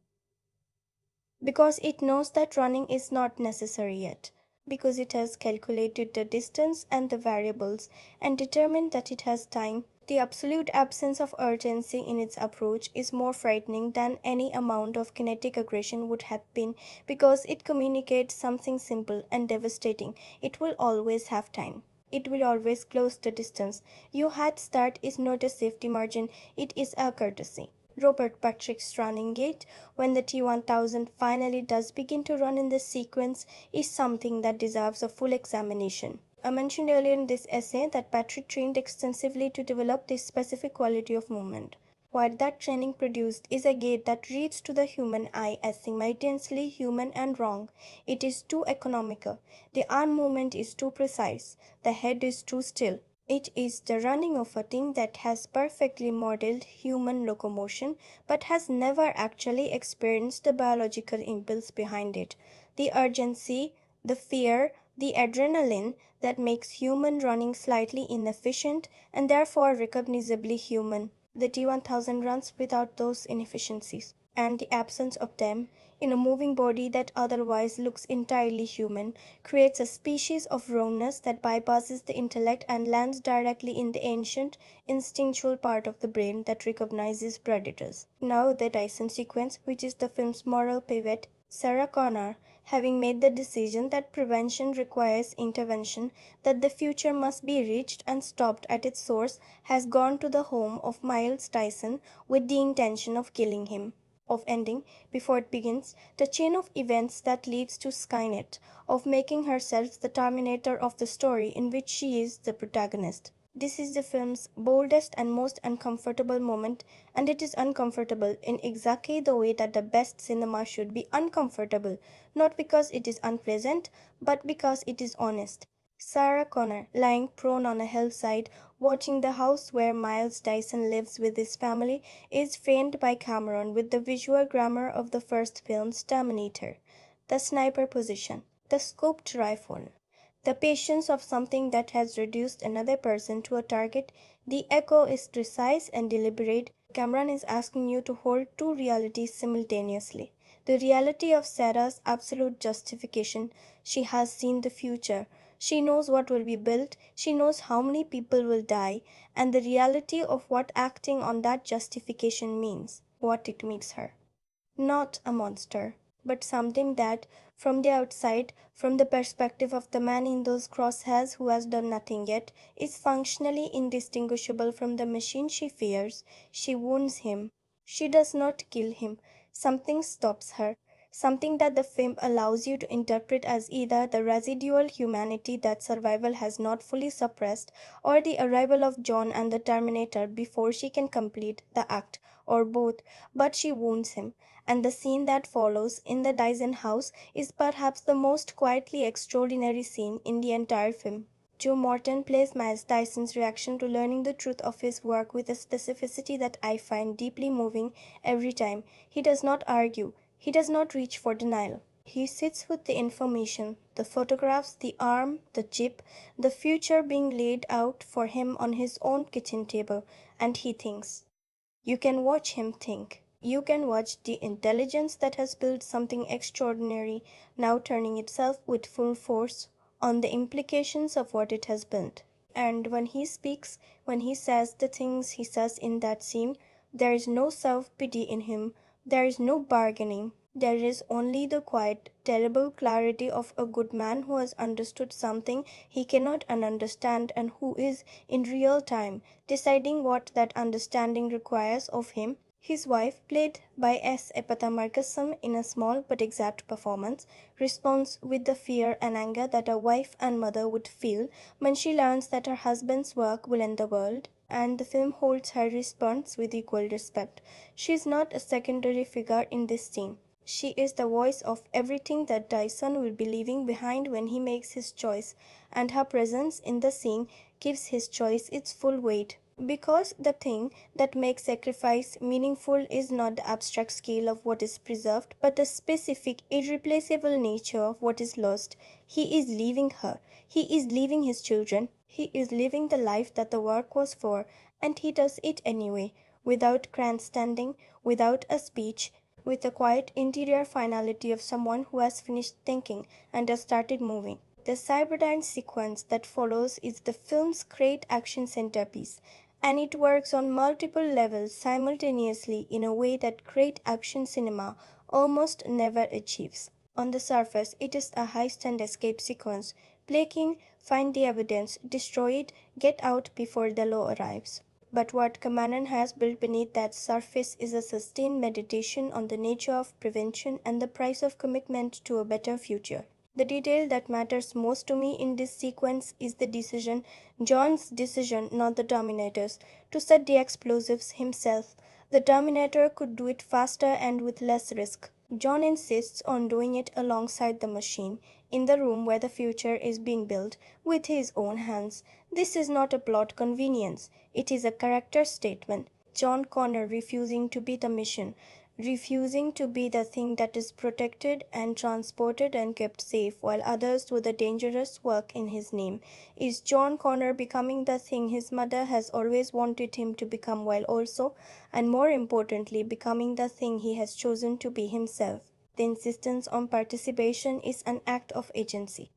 Because it knows that running is not necessary yet, because it has calculated the distance and the variables and determined that it has time, The absolute absence of urgency in its approach is more frightening than any amount of kinetic aggression would have been because it communicates something simple and devastating. It will always have time. It will always close the distance. Your head start is not a safety margin, it is a courtesy. Robert Patrick's running gait, when the T1000 finally does begin to run in this sequence, is something that deserves a full examination. I mentioned earlier in this essay that Patrick trained extensively to develop this specific quality of movement. What that training produced is a gait that reads to the human eye as simultaneously human and wrong. It is too economical. The arm movement is too precise. The head is too still. It is the running of a thing that has perfectly modeled human locomotion but has never actually experienced the biological impulse behind it. The urgency, the fear, the adrenaline that makes human running slightly inefficient and therefore recognizably human. The T1000 runs without those inefficiencies, and the absence of them in a moving body that otherwise looks entirely human creates a species of rawness that bypasses the intellect and lands directly in the ancient, instinctual part of the brain that recognizes predators. Now, the Dyson sequence, which is the film's moral pivot, Sarah Connor, having made the decision that prevention requires intervention, that the future must be reached and stopped at its source, has gone to the home of Miles Dyson with the intention of killing him, of ending, before it begins, the chain of events that leads to Skynet, of making herself the Terminator of the story in which she is the protagonist. This is the film's boldest and most uncomfortable moment, and it is uncomfortable in exactly the way that the best cinema should be uncomfortable, not because it is unpleasant, but because it is honest. Sarah Connor, lying prone on a hillside, watching the house where Miles Dyson lives with his family, is framed by Cameron with the visual grammar of the first film's Terminator. The sniper position, the scoped rifle, the patience of something that has reduced another person to a target. The echo is precise and deliberate. Cameron is asking you to hold two realities simultaneously. The reality of Sarah's absolute justification. She has seen the future. She knows what will be built. She knows how many people will die. And the reality of what acting on that justification means, what it makes her. Not a monster, but something that, from the outside, from the perspective of the man in those crosshairs who has done nothing yet, is functionally indistinguishable from the machine she fears. She wounds him. She does not kill him. Something stops her. Something that the film allows you to interpret as either the residual humanity that survival has not fully suppressed, or the arrival of John and the Terminator before she can complete the act, or both, but she wounds him, and the scene that follows in the Dyson house is perhaps the most quietly extraordinary scene in the entire film. Joe Morton plays Miles Dyson's reaction to learning the truth of his work with a specificity that I find deeply moving every time. He does not argue. He does not reach for denial. He sits with the information, the photographs, the arm, the chip, the future being laid out for him on his own kitchen table, and he thinks. You can watch him think. You can watch the intelligence that has built something extraordinary now turning itself with full force on the implications of what it has built. And when he speaks, when he says the things he says in that scene, there is no self-pity in him, there is no bargaining, there is only the quiet, terrible clarity of a good man who has understood something he cannot understand and who is, in real time, deciding what that understanding requires of him. His wife, played by S. Epatha Markasam in a small but exact performance, responds with the fear and anger that a wife and mother would feel when she learns that her husband's work will end the world, and the film holds her response with equal respect. She is not a secondary figure in this scene. She is the voice of everything that Dyson will be leaving behind when he makes his choice, and her presence in the scene gives his choice its full weight. Because the thing that makes sacrifice meaningful is not the abstract scale of what is preserved, but the specific, irreplaceable nature of what is lost. He is leaving her. He is leaving his children. He is living the life that the work was for, and he does it anyway, without grandstanding, without a speech, with the quiet interior finality of someone who has finished thinking and has started moving. The Cyberdyne sequence that follows is the film's great action centerpiece, And it works on multiple levels simultaneously in a way that great action cinema almost never achieves. On the surface, it is a heist and escape sequence. Play king, find the evidence, destroy it, get out before the law arrives. But what Kamaran has built beneath that surface is a sustained meditation on the nature of prevention and the price of commitment to a better future. The detail that matters most to me in this sequence is the decision, John's decision, not the Terminator's, to set the explosives himself. The Terminator could do it faster and with less risk. John insists on doing it alongside the machine, in the room where the future is being built, with his own hands. This is not a plot convenience, it is a character statement. John Connor refusing to be the mission, refusing to be the thing that is protected and transported and kept safe while others do the dangerous work in his name. Is John Connor becoming the thing his mother has always wanted him to become while also, and more importantly, becoming the thing he has chosen to be himself? The insistence on participation is an act of agency.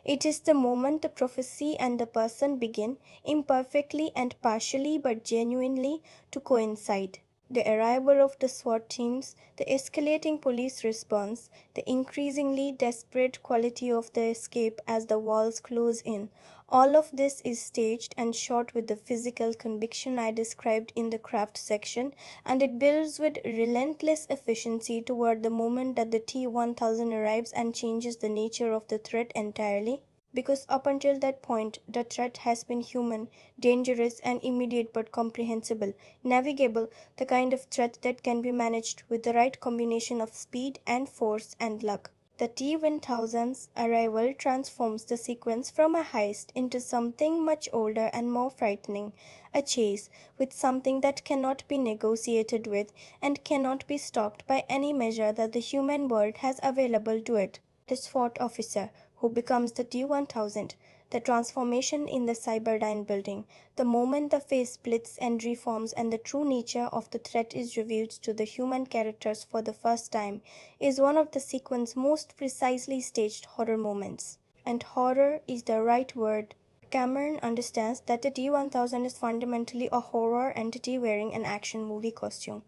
It is the moment the prophecy and the person begin, imperfectly and partially but genuinely, to coincide. The arrival of the SWAT teams, the escalating police response, the increasingly desperate quality of the escape as the walls close in, all of this is staged and shot with the physical conviction I described in the craft section, and it builds with relentless efficiency toward the moment that the T-1000 arrives and changes the nature of the threat entirely. Because up until that point, the threat has been human, dangerous, and immediate but comprehensible, navigable, the kind of threat that can be managed with the right combination of speed and force and luck. The T-1000's arrival transforms the sequence from a heist into something much older and more frightening, a chase with something that cannot be negotiated with and cannot be stopped by any measure that the human world has available to it. The SWAT officer who becomes the T-1000, the transformation in the Cyberdyne building, the moment the face splits and reforms and the true nature of the threat is revealed to the human characters for the first time, is one of the sequence's most precisely staged horror moments. And horror is the right word. Cameron understands that the T-1000 is fundamentally a horror entity wearing an action movie costume.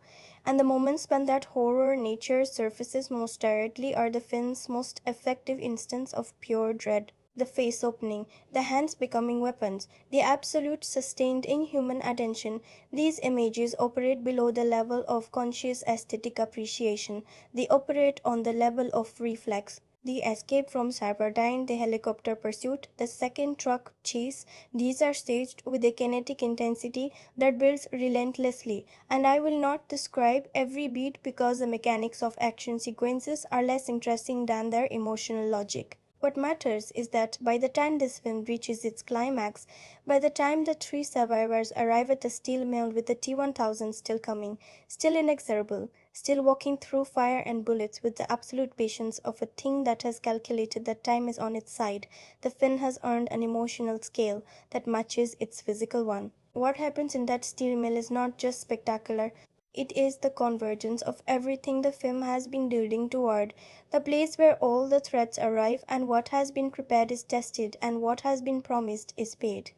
And the moments when that horror nature surfaces most directly are the film's most effective instance of pure dread. The face opening, the hands becoming weapons, the absolute sustained inhuman attention, these images operate below the level of conscious aesthetic appreciation. They operate on the level of reflex. The escape from Cyberdyne, the helicopter pursuit, the second truck chase, these are staged with a kinetic intensity that builds relentlessly, and I will not describe every beat because the mechanics of action sequences are less interesting than their emotional logic. What matters is that by the time this film reaches its climax, by the time the three survivors arrive at the steel mill with the T-1000 still coming, still inexorable, still walking through fire and bullets with the absolute patience of a thing that has calculated that time is on its side, the film has earned an emotional scale that matches its physical one. What happens in that steel mill is not just spectacular, it is the convergence of everything the film has been building toward, the place where all the threats arrive and what has been prepared is tested and what has been promised is paid.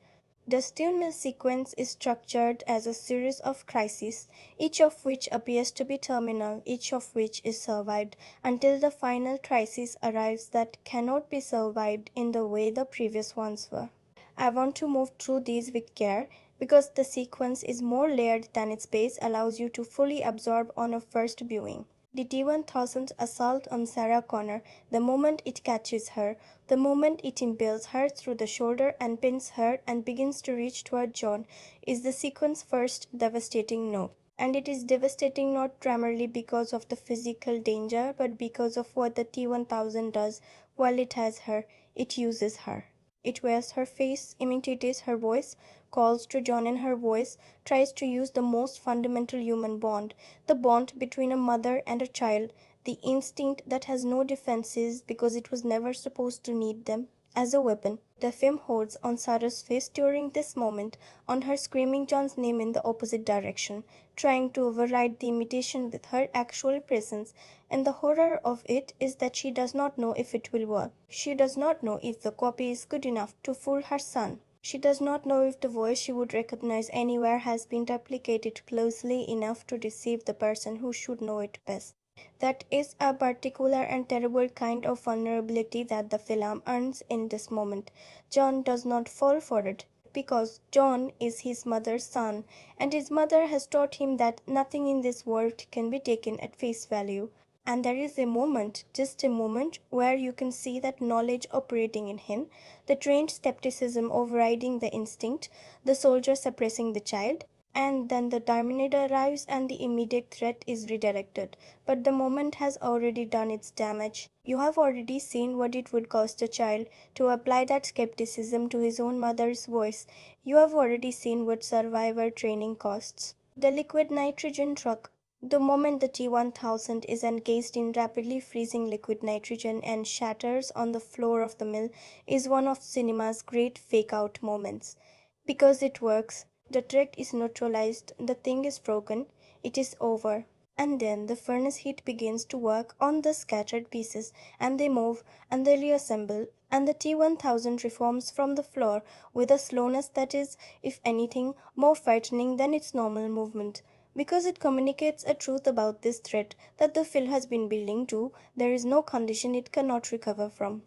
The steel mill sequence is structured as a series of crises, each of which appears to be terminal, each of which is survived, until the final crisis arrives that cannot be survived in the way the previous ones were. I want to move through these with care because the sequence is more layered than its base allows you to fully absorb on a first viewing. The T-1000's assault on Sarah Connor, the moment it catches her, the moment it impales her through the shoulder and pins her and begins to reach toward John, is the sequence's first devastating no. And it is devastating not primarily because of the physical danger, but because of what the T-1000 does while it has her. It uses her. It wears her face, imitates her voice, calls to John in her voice, tries to use the most fundamental human bond, the bond between a mother and a child, the instinct that has no defenses because it was never supposed to need them, as a weapon. The film holds on Sarah's face during this moment, on her screaming John's name in the opposite direction, trying to override the imitation with her actual presence, and the horror of it is that she does not know if it will work. She does not know if the copy is good enough to fool her son. She does not know if the voice she would recognize anywhere has been replicated closely enough to deceive the person who should know it best. That is a particular and terrible kind of vulnerability that the film earns in this moment. John does not fall for it because John is his mother's son, and his mother has taught him that nothing in this world can be taken at face value. And there is a moment, just a moment, where you can see that knowledge operating in him, the trained skepticism overriding the instinct, the soldier suppressing the child, and then the Terminator arrives and the immediate threat is redirected. But the moment has already done its damage. You have already seen what it would cost a child to apply that skepticism to his own mother's voice. You have already seen what survivor training costs. The liquid nitrogen truck. The moment the T-1000 is encased in rapidly freezing liquid nitrogen and shatters on the floor of the mill is one of cinema's great fake-out moments. Because it works, the trick is neutralized, the thing is broken, it is over. And then the furnace heat begins to work on the scattered pieces, and they move, and they reassemble, and the T-1000 reforms from the floor with a slowness that is, if anything, more frightening than its normal movement. Because it communicates a truth about this threat that the field has been building to, there is no condition it cannot recover from.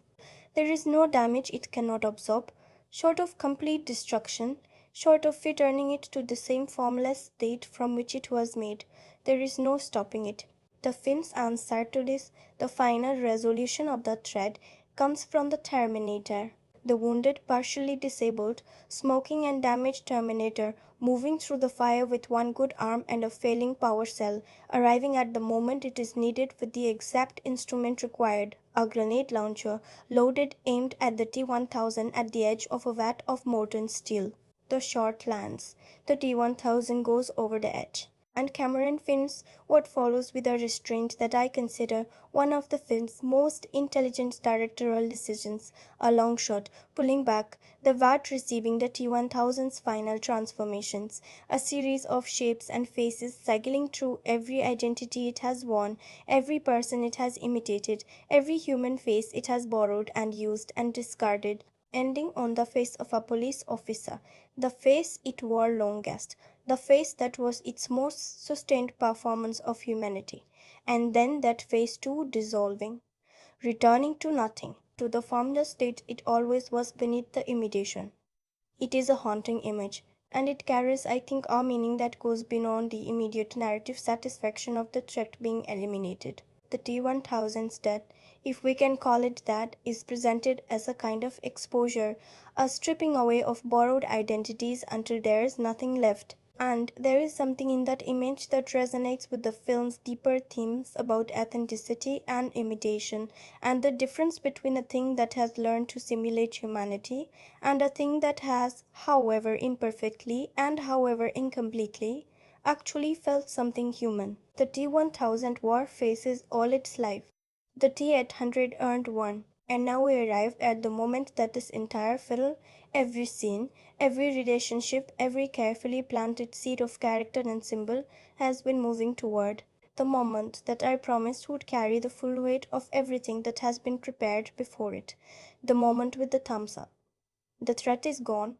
There is no damage it cannot absorb, short of complete destruction, short of returning it to the same formless state from which it was made. There is no stopping it. The film's answer to this, the final resolution of the thread, comes from the Terminator. The wounded, partially disabled, smoking and damaged Terminator, moving through the fire with one good arm and a failing power cell, arriving at the moment it is needed with the exact instrument required, a grenade launcher, loaded, aimed at the T-1000 at the edge of a vat of molten steel. The shot lands. The T-1000 goes over the edge. And Cameron films what follows with a restraint that I consider one of the film's most intelligent directorial decisions, a long shot, pulling back, the vat receiving the T-1000's final transformations, a series of shapes and faces cycling through every identity it has worn, every person it has imitated, every human face it has borrowed and used and discarded, ending on the face of a police officer, the face it wore longest, the face that was its most sustained performance of humanity, and then that face too dissolving, returning to nothing, to the formless state it always was beneath the imitation. It is a haunting image, and it carries, I think, a meaning that goes beyond the immediate narrative satisfaction of the threat being eliminated. The T-1000's death, if we can call it that, is presented as a kind of exposure, a stripping away of borrowed identities until there is nothing left. And there is something in that image that resonates with the film's deeper themes about authenticity and imitation, and the difference between a thing that has learned to simulate humanity and a thing that has, however imperfectly and however incompletely, actually felt something human. The T-1000 wore faces all its life. The T-800 earned one. And now we arrive at the moment that this entire film, every scene, every relationship, every carefully planted seed of character and symbol has been moving toward. The moment that I promised would carry the full weight of everything that has been prepared before it. The moment with the thumbs up. The threat is gone.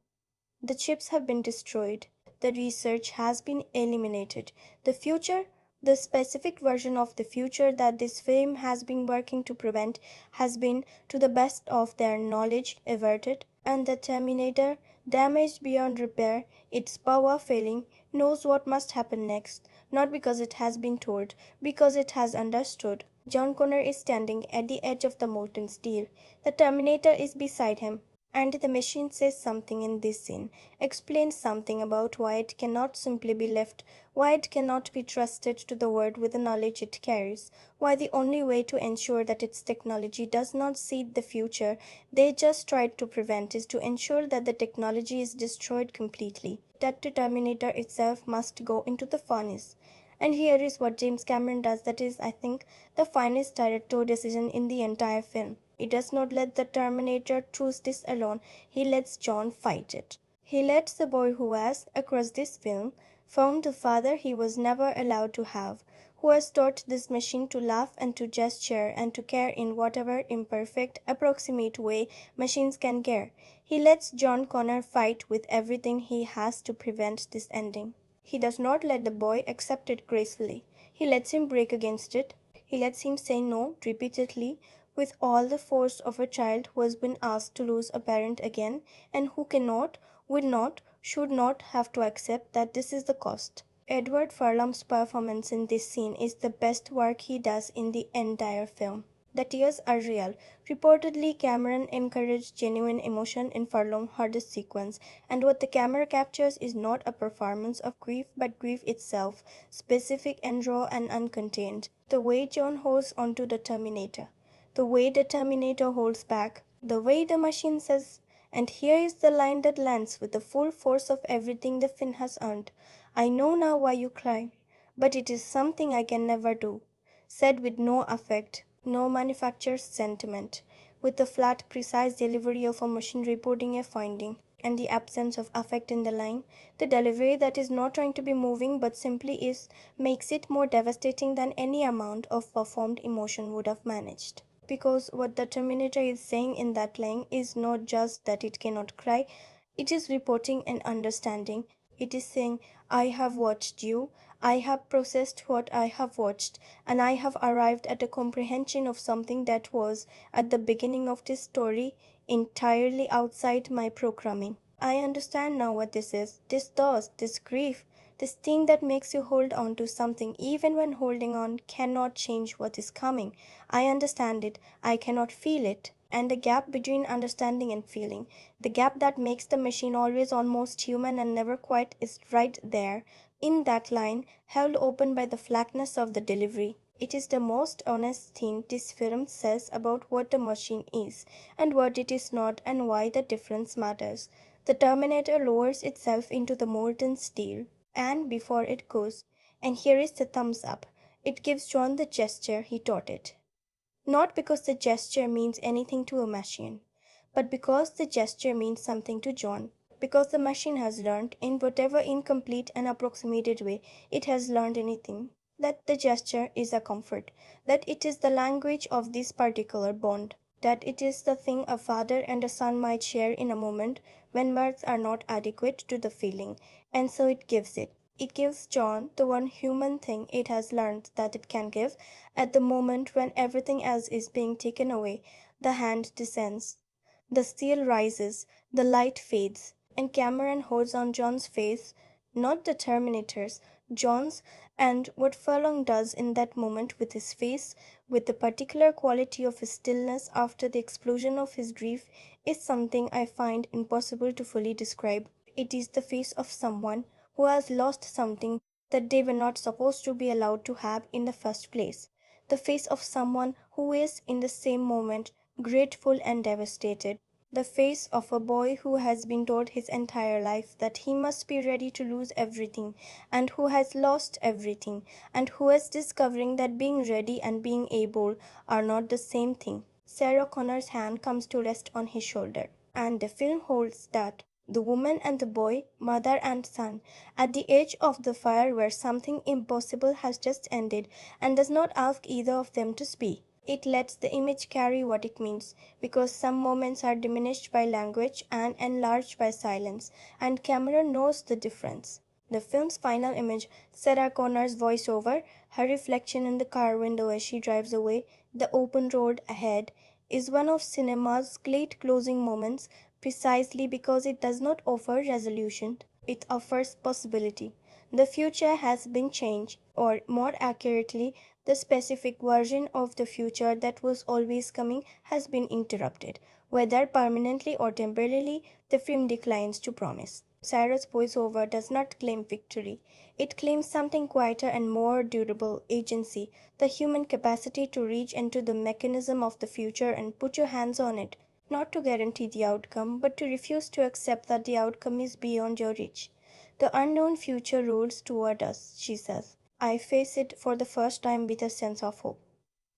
The chips have been destroyed. The research has been eliminated. The future, the specific version of the future that this film has been working to prevent, has been, to the best of their knowledge, averted, and the Terminator, damaged beyond repair, its power failing, knows what must happen next, not because it has been told, because it has understood. John Connor is standing at the edge of the molten steel. The Terminator is beside him. And the machine says something in this scene, explains something about why it cannot simply be left, why it cannot be trusted to the world with the knowledge it carries, why the only way to ensure that its technology does not seed the future they just tried to prevent is to ensure that the technology is destroyed completely, that the Terminator itself must go into the furnace. And here is what James Cameron does that is, I think, the finest directorial decision in the entire film. He does not let the Terminator choose this alone, he lets John fight it. He lets the boy who has, across this film, found the father he was never allowed to have, who has taught this machine to laugh and to gesture and to care in whatever imperfect, approximate way machines can care. He lets John Connor fight with everything he has to prevent this ending. He does not let the boy accept it gracefully. He lets him break against it. He lets him say no repeatedly with all the force of a child who has been asked to lose a parent again and who cannot, will not, should not have to accept that this is the cost. Edward Furlong's performance in this scene is the best work he does in the entire film. The tears are real. Reportedly, Cameron encouraged genuine emotion in Furlong's hardest sequence, and what the camera captures is not a performance of grief but grief itself, specific and raw and uncontained. The way John holds onto the Terminator, the way the Terminator holds back, the way the machine says, and here is the line that lands with the full force of everything the film has earned. I know now why you cry, but it is something I can never do. Said with no affect, no manufactured sentiment, with the flat, precise delivery of a machine reporting a finding, and the absence of affect in the line, the delivery that is not trying to be moving but simply is, makes it more devastating than any amount of performed emotion would have managed. Because what the Terminator is saying in that line is not just that it cannot cry, it is reporting an understanding. It is saying, I have watched you, I have processed what I have watched, and I have arrived at a comprehension of something that was, at the beginning of this story, entirely outside my programming. I understand now what this is. This loss, this grief, this thing that makes you hold on to something even when holding on cannot change what is coming. I understand it. I cannot feel it. And the gap between understanding and feeling, the gap that makes the machine always almost human and never quite, is right there, in that line, held open by the flatness of the delivery. It is the most honest thing this film says about what the machine is, and what it is not, and why the difference matters. The Terminator lowers itself into the molten steel, and before it goes, and here is the thumbs up, it gives John the gesture he taught it. Not because the gesture means anything to a machine, but because the gesture means something to John. Because the machine has learned, in whatever incomplete and approximated way it has learned anything, that the gesture is a comfort, that it is the language of this particular bond, that it is the thing a father and a son might share in a moment when words are not adequate to the feeling, and so it gives it. It gives John the one human thing it has learned that it can give at the moment when everything else is being taken away. The hand descends, the steel rises, the light fades, and Cameron holds on John's face, not the Terminator's, John's, and what Furlong does in that moment with his face, with the particular quality of his stillness after the explosion of his grief, is something I find impossible to fully describe. It is the face of someone who has lost something that they were not supposed to be allowed to have in the first place. The face of someone who is, in the same moment, grateful and devastated. The face of a boy who has been told his entire life that he must be ready to lose everything, and who has lost everything, and who is discovering that being ready and being able are not the same thing. Sarah Connor's hand comes to rest on his shoulder, and the film holds that the woman and the boy, mother and son, at the edge of the fire where something impossible has just ended, and does not ask either of them to speak. It lets the image carry what it means, because some moments are diminished by language and enlarged by silence, and Cameron knows the difference. The film's final image, Sarah Connor's voiceover, her reflection in the car window as she drives away, the open road ahead, is one of cinema's great closing moments, precisely because it does not offer resolution, it offers possibility. The future has been changed, or more accurately, the specific version of the future that was always coming has been interrupted. Whether permanently or temporarily, the film declines to promise. Cyrus' voiceover does not claim victory. It claims something quieter and more durable: agency, the human capacity to reach into the mechanism of the future and put your hands on it, not to guarantee the outcome, but to refuse to accept that the outcome is beyond your reach. The unknown future rolls toward us, she says. I face it for the first time with a sense of hope.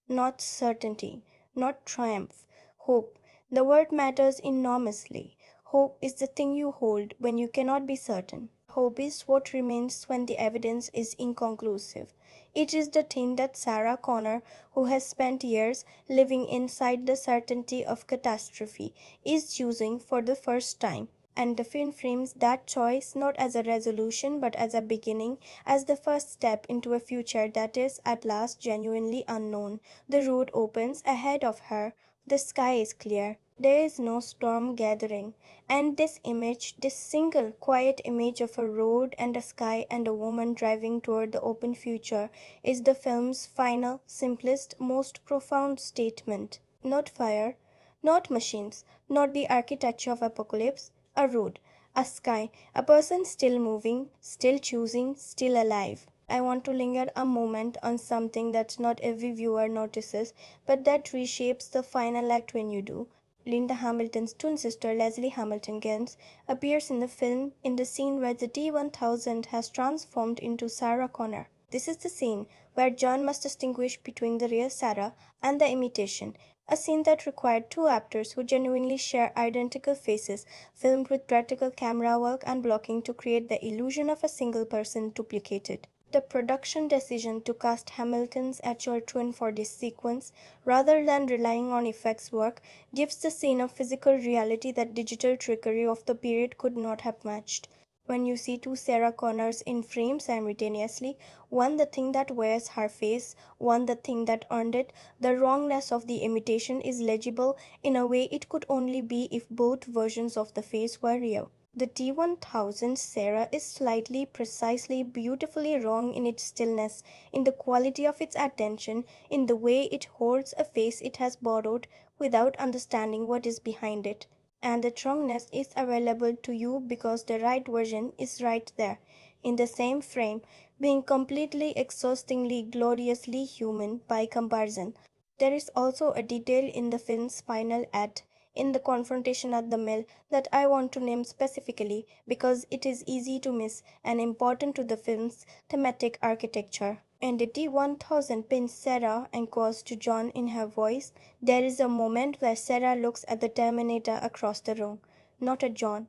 Not certainty, not triumph. Hope. The word matters enormously. Hope is the thing you hold when you cannot be certain. hope is what remains when the evidence is inconclusive. It is the thing that Sarah Connor, who has spent years living inside the certainty of catastrophe, is choosing for the first time. And the film frames that choice not as a resolution but as a beginning, as the first step into a future that is at last genuinely unknown. The road opens ahead of her. The sky is clear. There is no storm gathering. And this image, this single quiet image of a road and a sky and a woman driving toward the open future, is the film's final, simplest, most profound statement. Not fire, not machines, not the architecture of apocalypse, a road, a sky, a person still moving, still choosing, still alive. I want to linger a moment on something that not every viewer notices, but that reshapes the final act when you do. Linda Hamilton's twin sister Leslie Hamilton Gaines appears in the film in the scene where the T-1000 has transformed into Sarah Connor. This is the scene where John must distinguish between the real Sarah and the imitation, a scene that required two actors who genuinely share identical faces, filmed with practical camera work and blocking to create the illusion of a single person duplicated. The production decision to cast Hamilton's actual twin for this sequence, rather than relying on effects work, gives the scene a physical reality that digital trickery of the period could not have matched. When you see two Sarah Connors in frame simultaneously, one the thing that wears her face, one the thing that earned it, the wrongness of the imitation is legible in a way it could only be if both versions of the face were real. The T-1000 Sarah is slightly, precisely, beautifully wrong in its stillness, in the quality of its attention, in the way it holds a face it has borrowed without understanding what is behind it. And the wrongness is available to you because the right version is right there, in the same frame, being completely, exhaustingly, gloriously human by comparison. There is also a detail in the film's final act, in the confrontation at the mill, that I want to name specifically because it is easy to miss and important to the film's thematic architecture. And the T-1000 pins Sarah and calls to John in her voice. There is a moment where Sarah looks at the Terminator across the room, not at John,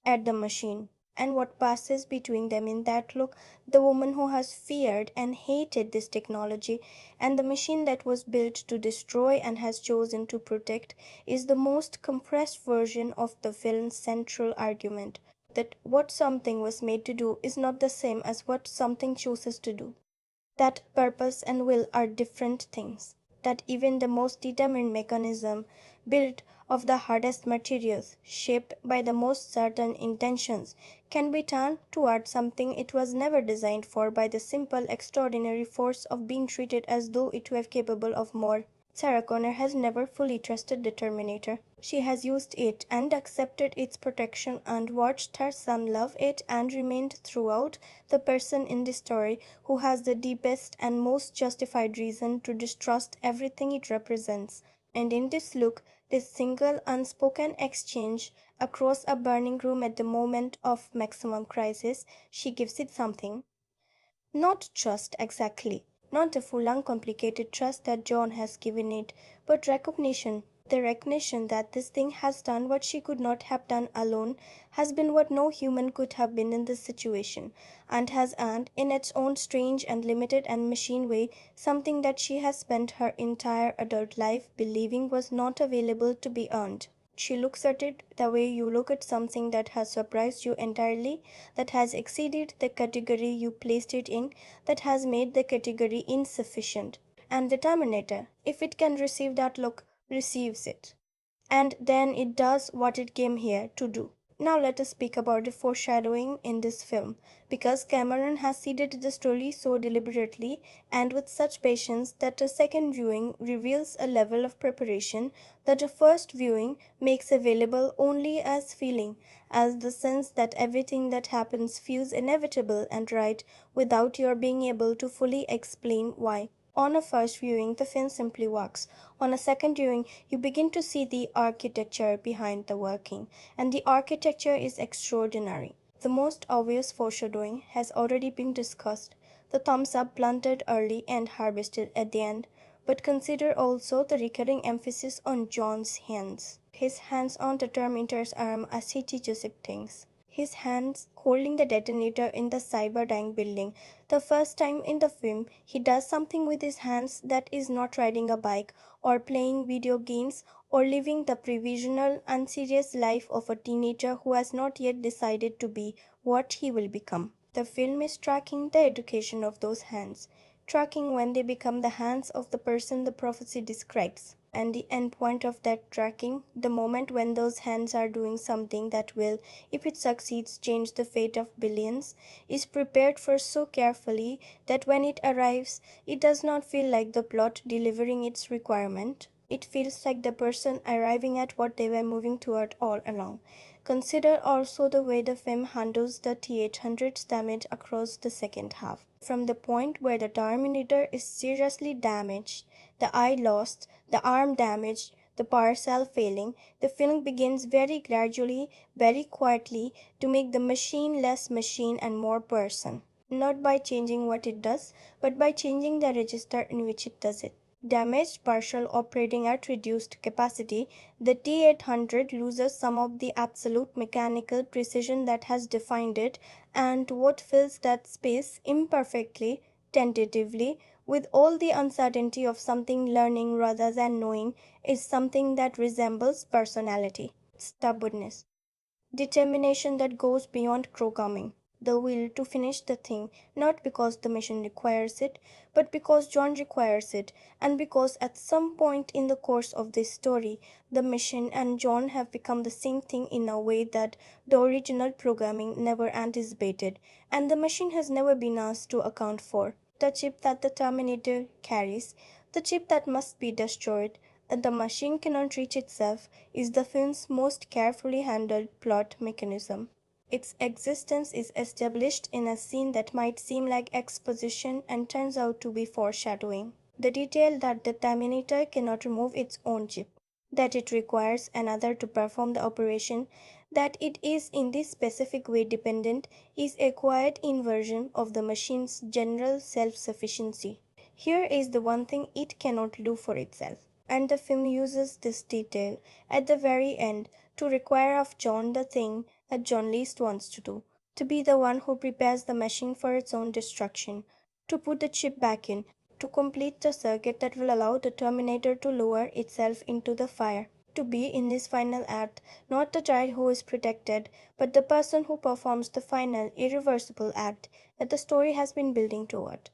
at the machine. And what passes between them in that look, the woman who has feared and hated this technology, and the machine that was built to destroy and has chosen to protect, is the most compressed version of the film's central argument that what something was made to do is not the same as what something chooses to do, that purpose and will are different things, that even the most determined mechanism, built of the hardest materials, shaped by the most certain intentions, can be turned toward something it was never designed for by the simple, extraordinary force of being treated as though it were capable of more. Sarah Connor has never fully trusted the Terminator. She has used it and accepted its protection and watched her son love it and remained throughout the person in the story who has the deepest and most justified reason to distrust everything it represents. And in this look, this single unspoken exchange across a burning room at the moment of maximum crisis, she gives it something. Not trust exactly, not the full uncomplicated trust that John has given it, but recognition. The recognition that this thing has done what she could not have done alone, has been what no human could have been in this situation, and has earned, in its own strange and limited and machine way, something that she has spent her entire adult life believing was not available to be earned. She looks at it the way you look at something that has surprised you entirely, that has exceeded the category you placed it in, that has made the category insufficient. And the Terminator, if it can receive that look, receives it. And then it does what it came here to do. Now let us speak about the foreshadowing in this film, because Cameron has seeded the story so deliberately and with such patience that a second viewing reveals a level of preparation that a first viewing makes available only as feeling, as the sense that everything that happens feels inevitable and right without your being able to fully explain why. On a first viewing, the film simply works. On a second viewing, you begin to see the architecture behind the working, and the architecture is extraordinary. The most obvious foreshadowing has already been discussed, the thumbs up planted early and harvested at the end. But consider also the recurring emphasis on John's hands. His hands on the Terminator's arm as he teaches it things. his hands holding the detonator in the Cyberdyne building. The first time in the film, he does something with his hands that is not riding a bike or playing video games or living the provisional, unserious life of a teenager who has not yet decided to be what he will become. The film is tracking the education of those hands, tracking when they become the hands of the person the prophecy describes. And the end point of that tracking, the moment when those hands are doing something that will, if it succeeds, change the fate of billions, is prepared for so carefully that when it arrives, it does not feel like the plot delivering its requirement. It feels like the person arriving at what they were moving toward all along. Consider also the way the film handles the T-800's damage across the second half. From the point where the Terminator is seriously damaged, the eye lost, the arm damaged, the power cell failing, the film begins very gradually, very quietly, to make the machine less machine and more person. Not by changing what it does, but by changing the register in which it does it. Damaged, partial, operating at reduced capacity, the T-800 loses some of the absolute mechanical precision that has defined it, and what fills that space imperfectly, tentatively, with all the uncertainty of something learning rather than knowing, is something that resembles personality, stubbornness, determination that goes beyond programming, the will to finish the thing, not because the mission requires it, but because John requires it, and because at some point in the course of this story, the mission and John have become the same thing in a way that the original programming never anticipated, and the machine has never been asked to account for. The chip that the Terminator carries, the chip that must be destroyed, and the machine cannot reach itself, is the film's most carefully handled plot mechanism. Its existence is established in a scene that might seem like exposition and turns out to be foreshadowing. The detail that the Terminator cannot remove its own chip, that it requires another to perform the operation, that it is in this specific way dependent, is a quiet inversion of the machine's general self-sufficiency. Here is the one thing it cannot do for itself, and the film uses this detail at the very end to require of John the thing that John least wants to do, to be the one who prepares the machine for its own destruction, to put the chip back in, to complete the circuit that will allow the Terminator to lower itself into the fire, to be in this final act not the child who is protected, but the person who performs the final, irreversible act that the story has been building toward.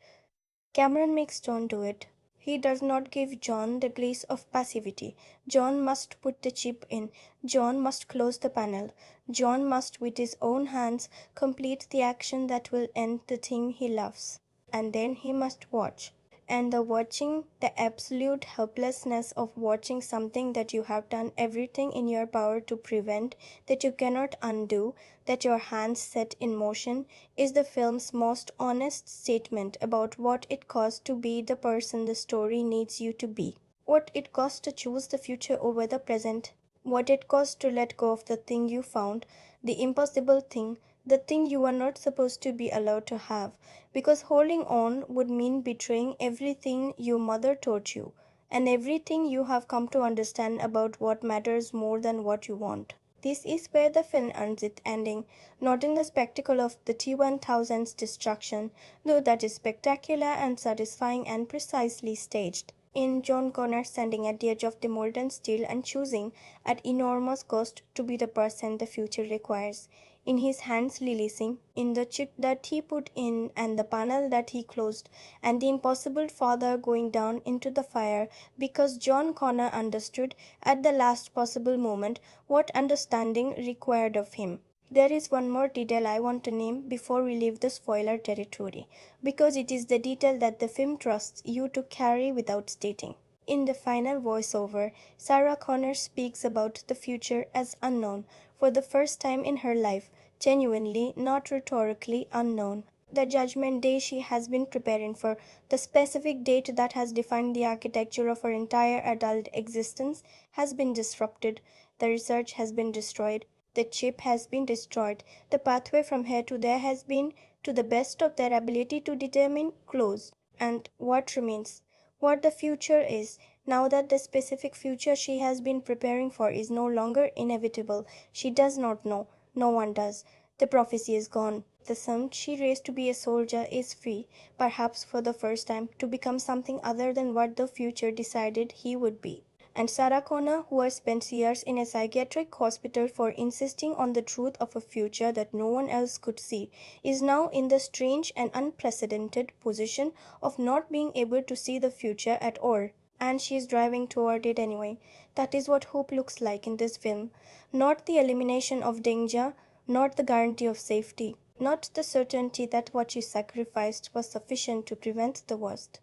Cameron makes John do it. He does not give John the place of passivity. John must put the chip in. John must close the panel. John must, with his own hands, complete the action that will end the thing he loves. And then he must watch. And the watching, the absolute helplessness of watching something that you have done everything in your power to prevent, that you cannot undo, that your hands set in motion, is the film's most honest statement about what it costs to be the person the story needs you to be, what it costs to choose the future over the present, what it costs to let go of the thing you found, the impossible thing, the thing you are not supposed to be allowed to have, because holding on would mean betraying everything your mother taught you, and everything you have come to understand about what matters more than what you want. This is where the film earns its ending, not in the spectacle of the T-1000's destruction, though that is spectacular and satisfying and precisely staged. In John Connor standing at the edge of the molten steel and choosing, at enormous cost, to be the person the future requires. In his hands releasing, in the chip that he put in and the panel that he closed, and the impossible father going down into the fire because John Connor understood at the last possible moment what understanding required of him. There is one more detail I want to name before we leave the spoiler territory, because it is the detail that the film trusts you to carry without stating. In the final voiceover, Sarah Connor speaks about the future as unknown for the first time in her life, genuinely, not rhetorically unknown. The judgment day she has been preparing for, the specific date that has defined the architecture of her entire adult existence, has been disrupted. The research has been destroyed. The chip has been destroyed. The pathway from here to there has been, to the best of their ability to determine, closed. And what remains? What the future is, now that the specific future she has been preparing for is no longer inevitable, she does not know. No one does. The prophecy is gone. The son she raised to be a soldier is free, perhaps for the first time, to become something other than what the future decided he would be. And Sarah Connor, who has spent years in a psychiatric hospital for insisting on the truth of a future that no one else could see, is now in the strange and unprecedented position of not being able to see the future at all. And she is driving toward it anyway. That is what hope looks like in this film. Not the elimination of danger, not the guarantee of safety, not the certainty that what she sacrificed was sufficient to prevent the worst.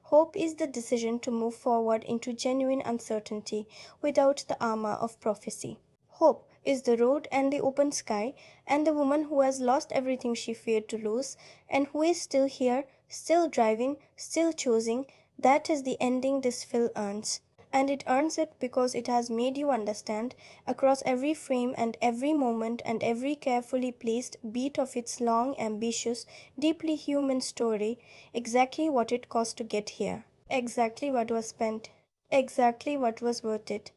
Hope is the decision to move forward into genuine uncertainty without the armor of prophecy. Hope is the road and the open sky, and the woman who has lost everything she feared to lose, and who is still here, still driving, still choosing. That is the ending this film earns. And it earns it because it has made you understand, across every frame and every moment and every carefully placed beat of its long, ambitious, deeply human story, exactly what it cost to get here, exactly what was spent, exactly what was worth it.